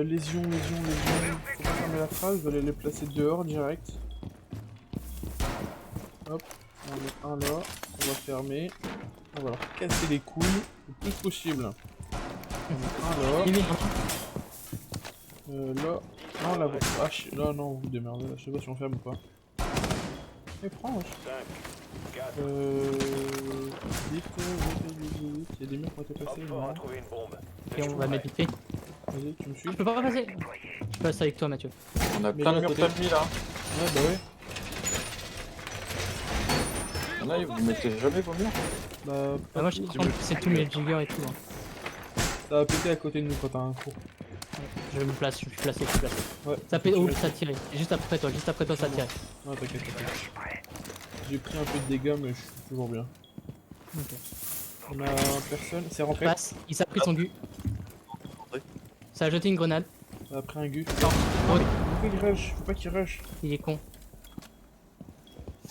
Lésion. Faut pas fermer la phrase, vous allez les placer dehors direct. Hop, on en met un là, on va fermer. On va leur casser les couilles le plus possible. On met un Il là. est Là. Non, là, là, non, vous démerdez là, je sais pas si on ferme ou pas. Mais prends, wesh. 5, 4, Vite, il y a des murs qui ont été passés. Op 4 a Non. trouvé une bombe. Et on va mettre vite fait. Vas-y, tu me suis. Je peux pas passer. Je passe avec toi, Mathieu. On a Mais plein de de l'autre murs côté. mis là. Ouais, bah ouais. Il y en a, vous mettez jamais vos murs? Bah, Bah, moi, je c'est tous mes jiggers et tout. Hein. ça va péter à côté de nous quand t'as un trou. Je me place, je suis placé, je suis placé. Ouais. Ça pète, oh, ça tire. Juste après toi, ça tire. Non, t'inquiète, t'inquiète. J'ai pris un peu de dégâts, mais je suis toujours bien. Ok. On a personne, c'est rentré. Passe, il s'est pris son gu. Ça a jeté une grenade. Ça a pris un gu. Non. Oh, Faut qu'il rush, faut pas qu'il rush. il est con.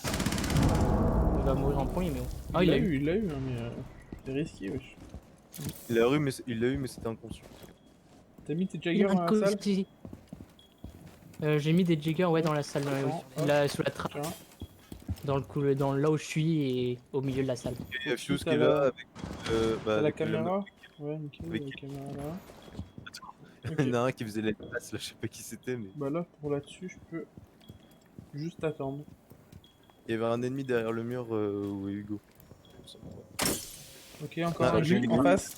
Il va mourir en premier, mais bon. Ah, il l'a eu. Il l'a eu, hein, mais c'est risqué, wesh. Il l'a eu, mais c'était inconscient. T'as mis tes Il Jaggers a dans un la salle? cozy. J'ai mis des jiggers ouais dans la salle, Attends, là sous la trappe, Tiens. dans là où je suis et au milieu de la salle. Et il y a Fuse qui t'as est la- là avec. T'as la avec caméra? Ouais, nickel, avec- la caméra là. Il y en Ok. a un qui faisait la place, là, je sais pas qui c'était, mais. Bah là, pour là-dessus, je peux juste attendre. Il y avait un ennemi derrière le mur où est Hugo. Ok, encore Ah, un j'ai gu une en gu. face.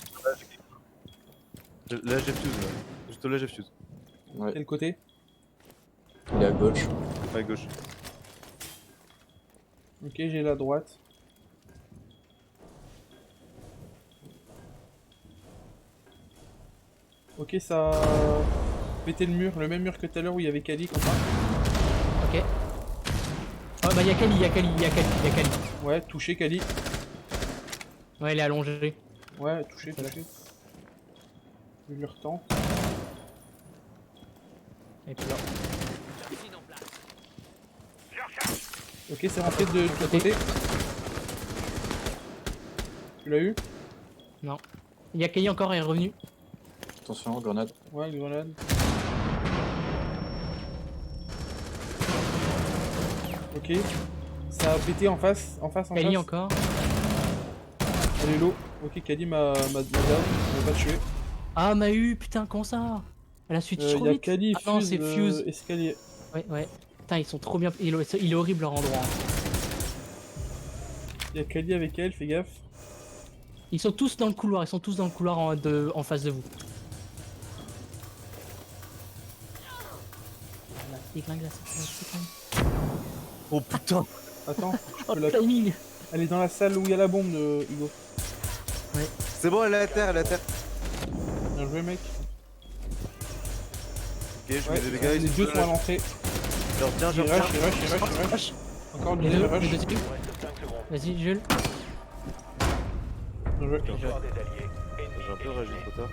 Là, j'ai Fuse, là. Juste là, j'ai Fuse. Ouais, Quel côté? il est à gauche. À gauche. Ok, j'ai la droite. Ok, ça a pété le mur, le même mur que tout à l'heure où il y avait Kali comme ça. Ok. Oh bah y'a Kali. Ouais, touché Kali. Ouais, il est allongé. Ouais, touché. Je le retente. Et puis là. Ok, c'est rentré de l'autre côté. Tu l'as eu? Y'a Kali encore, il est revenu. Attention, grenade. Ouais, grenade. Ok. Ça a pété en face, en face. Kali encore. Elle est low. Ok, Kali m'a down, elle m'a pas tué. Ah, m'a eu, putain, comment ça? Elle a switch trop Il y a vite. Kali, Ah non, Fuse, c'est Fuse. escalier. Ouais. Putain, ils sont trop bien. Il est horrible leur endroit. Il y a Kali avec elle, fais gaffe. Ils sont tous dans le couloir, en face de vous. La déglingue là, c'est Oh putain! Attends, je Oh peux le la... timing! Elle est dans la salle où il y a la bombe de Hugo. C'est bon, elle est à terre, Bien joué, mec. Ok, je Ouais, mets des dégâts. les deux sont à l'entrée. Je reviens, Il rush. Encore le Les deuxième rush. deux Il vous reste 5 secondes. Vas-y, Jules. Bien joué. Victoire des alliés. J'ai un peu réagi trop tard.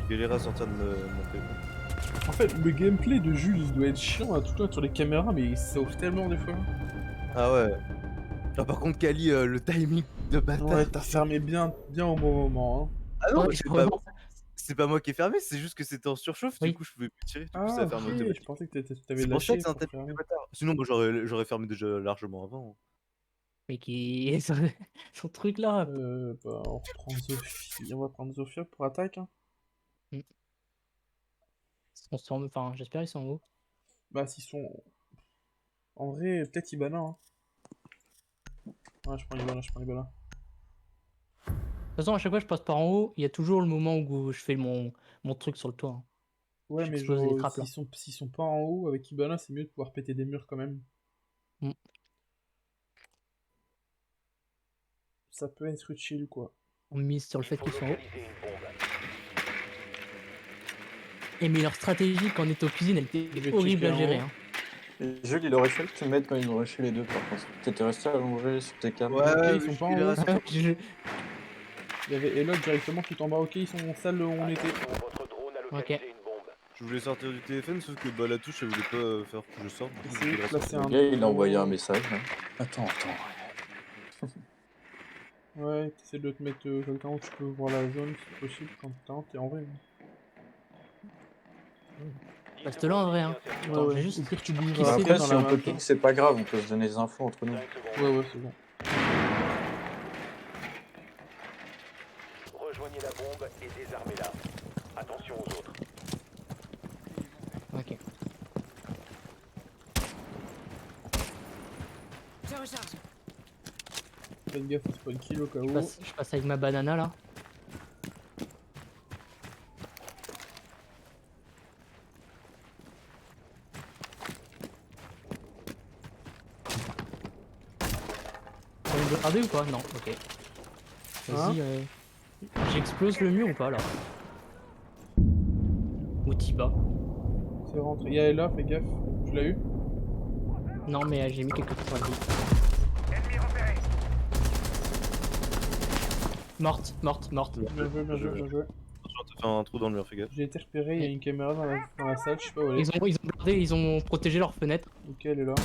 Je galérais à sortir de mon téléphone. En fait, le gameplay de Jules, il doit être chiant à tout le temps sur les caméras, mais il sauve tellement des fois. Ah ouais. Ah, par contre, Kali, le timing de bataille. Ouais, t'as fermé bien au bon moment. Hein. Ah non, Ouais, mais c'est vraiment. pas moi qui ai fermé, c'est juste que c'était en surchauffe, Oui. du coup je pouvais plus tirer, du coup Ah, ça a fermé ok, automatiquement. je pensais que t'avais C'est pour ça lâché. que c'est un pour timing fermer. de bâtard. Sinon, moi j'aurais fermé déjà largement avant. Mais qui. Son truc là. Bah, on reprend Zofia. On va prendre Zofia pour attaque. Hein. Enfin, j'espère qu'ils sont en haut. Bah, s'ils sont. En vrai, peut-être Ibana. Hein. Ouais, je prends Ibana. De toute façon, à chaque fois que je passe par en haut, il y a toujours le moment où je fais mon truc sur le toit. Hein. Ouais, mais J'explose les genre, trappes, là. s'ils sont pas en haut, avec Ibana, c'est mieux de pouvoir péter des murs quand même. Mm. Ça peut être utile, quoi. On mise sur le fait qu'ils sont en haut. Localiser une bombe. Et mais leur stratégie quand on est aux cuisines, elle Je était vais horrible checker à en gérer. haut. Hein. Et Jules, il aurait fallu que tu m'aides quand ils ont rushé les deux par contre. T'étais resté allongé sur tes câbles. Ouais, Ok, ouais, ils sont je pas en galère à haut. sortir. Il y avait Elod directement tout en bas. Ok, ils sont en salle où on était. Attention, votre drone a localisé une bombe. Je voulais sortir du téléphone, sauf que bah, la touche elle voulait pas faire que je sorte. Du coup, Essayez je de voulais placer ressortir. Le gars, il a envoyé un message. Hein. Attends. Ouais, t'essaies de te mettre quelqu'un où tu peux voir la zone si possible quand t'es en vrai. Reste là en vrai. Hein. Attends, Ouais, j'ai ouais. juste. Au pire, tu Qui bougeras c'est après Après, dans si la on peut map. ping, c'est pas grave, on peut se donner des infos entre nous. 5 secondes. Ouais, c'est bon. Rejoignez la bombe et désarmez-la. Attention aux autres. Ok. recharge. Faites gaffe, c'est pas une kill au cas où. Je passe avec ma banana là. On veut regarder ou pas? Non, ok. Vas-y, j'explose le mur ou pas là? Ou t'y bats? C'est rentré. Il y a Ella, fais gaffe. Tu l'as eu? Non, mais j'ai mis quelques points de vie. Morte. Bien joué, bien joué, bien joué. Attention, t'as fait un trou dans le mur, fais gaffe. J'ai été repéré, il y a une caméra dans la salle, je sais pas où elle est. Ils ont protégé leur fenêtre. Ok, elle est là.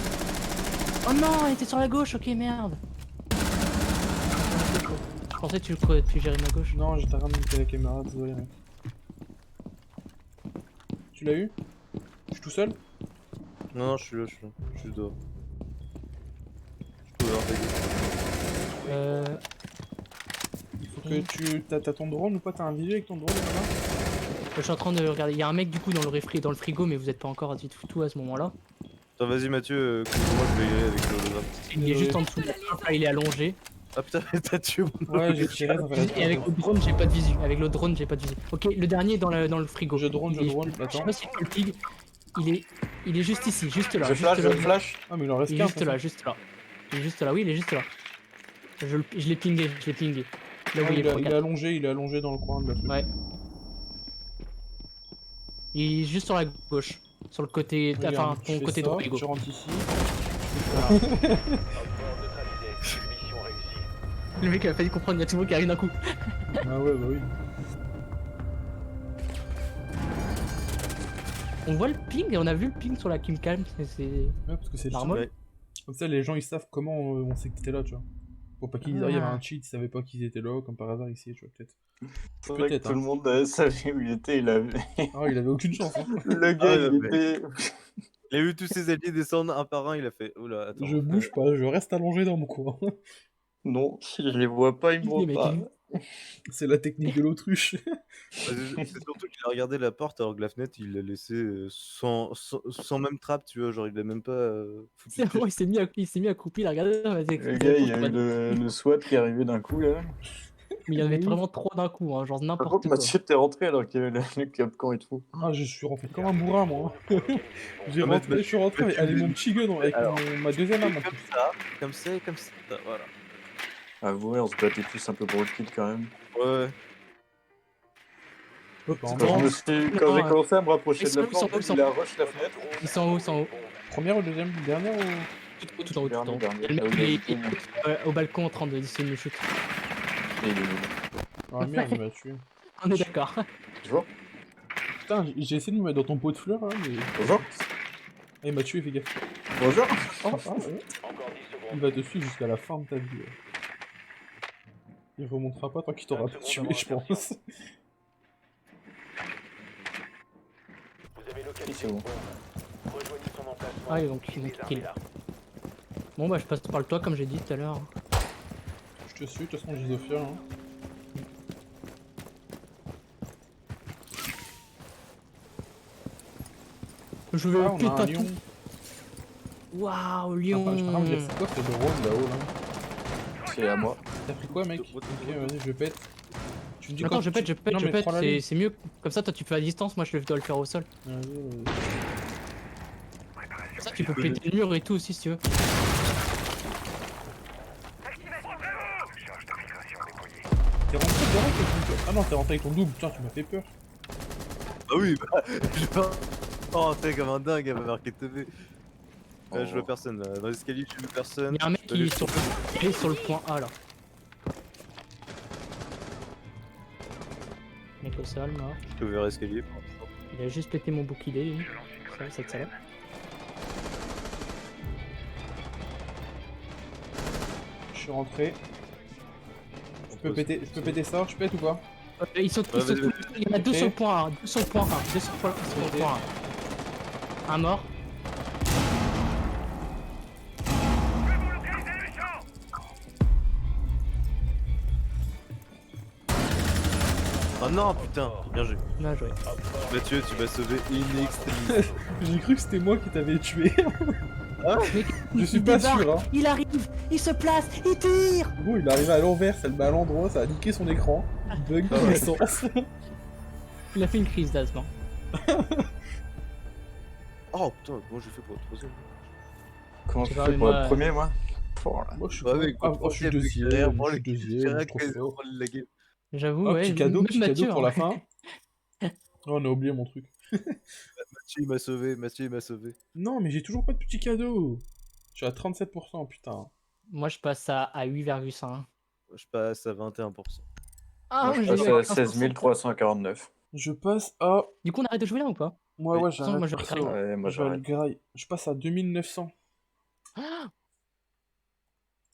Oh non, elle était sur la gauche, ok merde. Je pensais que tu gérais ma gauche. Non, j'étais en train de monter la caméra, désolé mec. Tu l'as eu? Je suis tout seul? Non, je suis là, je suis dehors. Je peux voir, fais gaffe. Il faut que tu... T'as ton drone ou pas? T'as un visu avec ton drone là? Je suis en train de regarder, il y a un mec du coup dans le frigo mais vous êtes pas encore à tout à ce moment là. Attends, vas-y Mathieu, moi je vais y aller avec l'holographe. Il est juste en dessous de la trappe, là il est allongé. Ah putain, t'as tué mon Ouais, j'ai tiré, ça fait la Et avec le drone j'ai pas de visu, Ok, le dernier est dans le frigo. Je drone, Je sais attends. pas si c'est le pig. Il est juste ici, juste là. Je flash, je flash. Ah mais il en reste Il est qu'un. juste là. Il est juste là, oui, il est juste là. Je l'ai pingé, Là où Il est allongé dans le coin de la fenêtre. Ouais. Il est juste sur la gauche. Sur le côté, Regarde, ton côté droit frigo. Je rentre ici. Le mec a failli comprendre, il y a tout le monde qui arrive d'un coup. Ah ouais, bah oui. On voit le ping et on a vu le ping sur la Kimcam, c'est... Ouais, parce que c'est le normal. cheat. Comme ça, les gens ils savent comment on sait que t'étais là, tu vois. Faut pas qu'ils disent, ah, il y avait un cheat, ils savaient pas qu'ils étaient là, comme par hasard ici, tu vois, peut-être. C'est vrai que tout le monde savait où il était, il avait... Ah, il avait aucune chance, hein. Le gars, il était... Il a vu tous ses alliés descendre un par un, il a fait, oula, attends. Je bouge pas, je reste allongé dans mon coin. Non, si je les vois pas, ils me voient pas. C'est la technique de l'autruche. C'est surtout qu'il a regardé la porte alors que la fenêtre il l'a laissé sans même trappe, tu vois, genre il l'a même pas foutu. C'est bon, il s'est mis accroupi, il a regardé. Le gars, il y a eu le SWAT qui est arrivé d'un coup là. Mais il y en avait vraiment trop d'un coup, hein, genre Par n'importe contre, quoi. Mathieu, t'es rentré alors qu'il y avait le capcan et tout. Ah, je suis rentré comme un bourrin, moi. Je suis rentré avec mon petit gun, avec ma deuxième arme. Comme ça, voilà. Avouez, on se battait tous un peu pour le kill quand même. Ouais. Quand j'ai commencé à me rapprocher de la porte, il a rush la fenêtre. Ils sont en haut, Première ou deuxième? Dernière ou... Tout en haut, tout en haut. Dernier. Le mec, il est au balcon en train d'essayer de me shoot. Ah merde, il m'a tué. On est d'accord. Bonjour. Putain, j'ai essayé de me mettre dans ton pot de fleurs là, mais... Bonjour. Ah, il m'a tué, fais gaffe. Bonjour. Ouais. Il va te suivre jusqu'à la fin de ta vie. Il remontera pas tant qu'il t'aura pas tué, je pense. C'est bon. Ah, donc il est kill. Bon, bah, je passe par le toit comme j'ai dit tout à l'heure. Je te suis, de toute façon, j'ai Zofia. Hein. Je vais on a un lion. Waouh, lion. C'est quoi ce drone là-haut là? C'est à moi. T'as pris quoi, mec? Ok, vas-y, je pète. Tu me dis Attends, quoi? je pète, c'est mieux. Comme ça, toi tu fais à distance, moi je dois le faire au sol. Ça, tu peux péter le mur et tout aussi si tu veux. T'es rentré direct avec ton... Ah non, t'es rentré avec ton double, putain, tu m'as fait peur. Ah oui, bah, je vais pas rentrer comme un dingue, elle va marquer TV. Je vois personne là, dans l'escalier je vois personne. Il y a un mec qui est sur le point A là. Mec au sol, mort. Je peux vers l'escalier pour l'instant. Il a juste pété mon bouclier, lui. Ça, cette salope. Je suis rentré. Je peux péter ça, je pète ou pas? Il y en a deux sur le point A, deux sur le point 1. Un mort. Oh non putain, bien joué. Bien joué. Mathieu, tu m'as sauvé in extremis. J'ai cru que c'était moi qui t'avais tué. Je suis pas sûr, hein. Il arrive, il se place, il tire. Bon, il est arrivé à l'envers, ça le met à l'endroit, ça a niqué son écran. Bug dans les sens. Il a fait une crise d'asthme. Oh putain, comment j'ai fait pour être troisième? Comment Je tu sais pas, fais mais pour moi- être premier, moi? Moi, je suis, Ouais, mais je suis deuxième, je suis deuxième, je suis trop fort. J'avoue, Oh, ouais. petit cadeau Mathieu, pour la hein. fin. Oh, on a oublié mon truc. Mathieu il m'a sauvé, Mathieu il m'a sauvé. Non, mais j'ai toujours pas de petit cadeau. Je suis à 37%, putain. Moi, je passe à 8,5. Je passe à 21%. Ah, Moi, je j'ai passe eu à 15%. 16 349. Je passe à... Du coup, on arrête de jouer là ou pas? Ouais, Oui. ouais, De toute façon, j'arrête moi, je perso. graille. Ouais, moi, Je vais le j'arrête. graille. Je passe à 2900. Ah,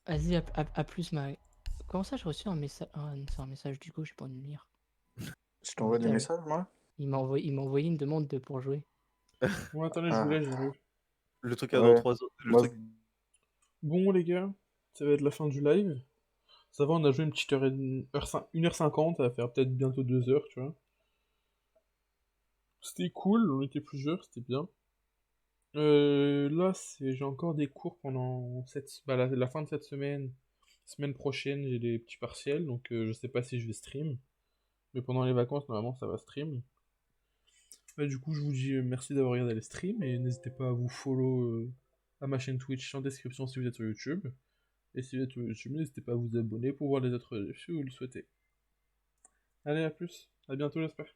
vas-y, à plus, ma. Comment ça, j'ai reçu un message? Ah, non, c'est un message du coup, j'ai pas envie de le lire. Je t'envoie des Putain. messages, moi? Il m'a envoyé une demande pour jouer. Ouais, attendez, je Ah. vous laisse, j'arrive. Le truc à Ouais. dans 3 ans. Le Moi, truc... Bon, les gars, ça va être la fin du live. Ça va, on a joué une petite heure, 1h50, ça va faire peut-être bientôt 2 heures, tu vois. C'était cool, on était plusieurs, c'était bien. Là, j'ai encore des cours pendant la fin de cette semaine. Semaine prochaine, j'ai des petits partiels, donc je sais pas si je vais stream. Mais pendant les vacances, normalement, ça va stream. Ouais, du coup, je vous dis merci d'avoir regardé les streams et n'hésitez pas à vous follow à ma chaîne Twitch en description si vous êtes sur YouTube. Et si vous êtes sur YouTube, n'hésitez pas à vous abonner pour voir les autres si vous le souhaitez. Allez, à plus, à bientôt, j'espère.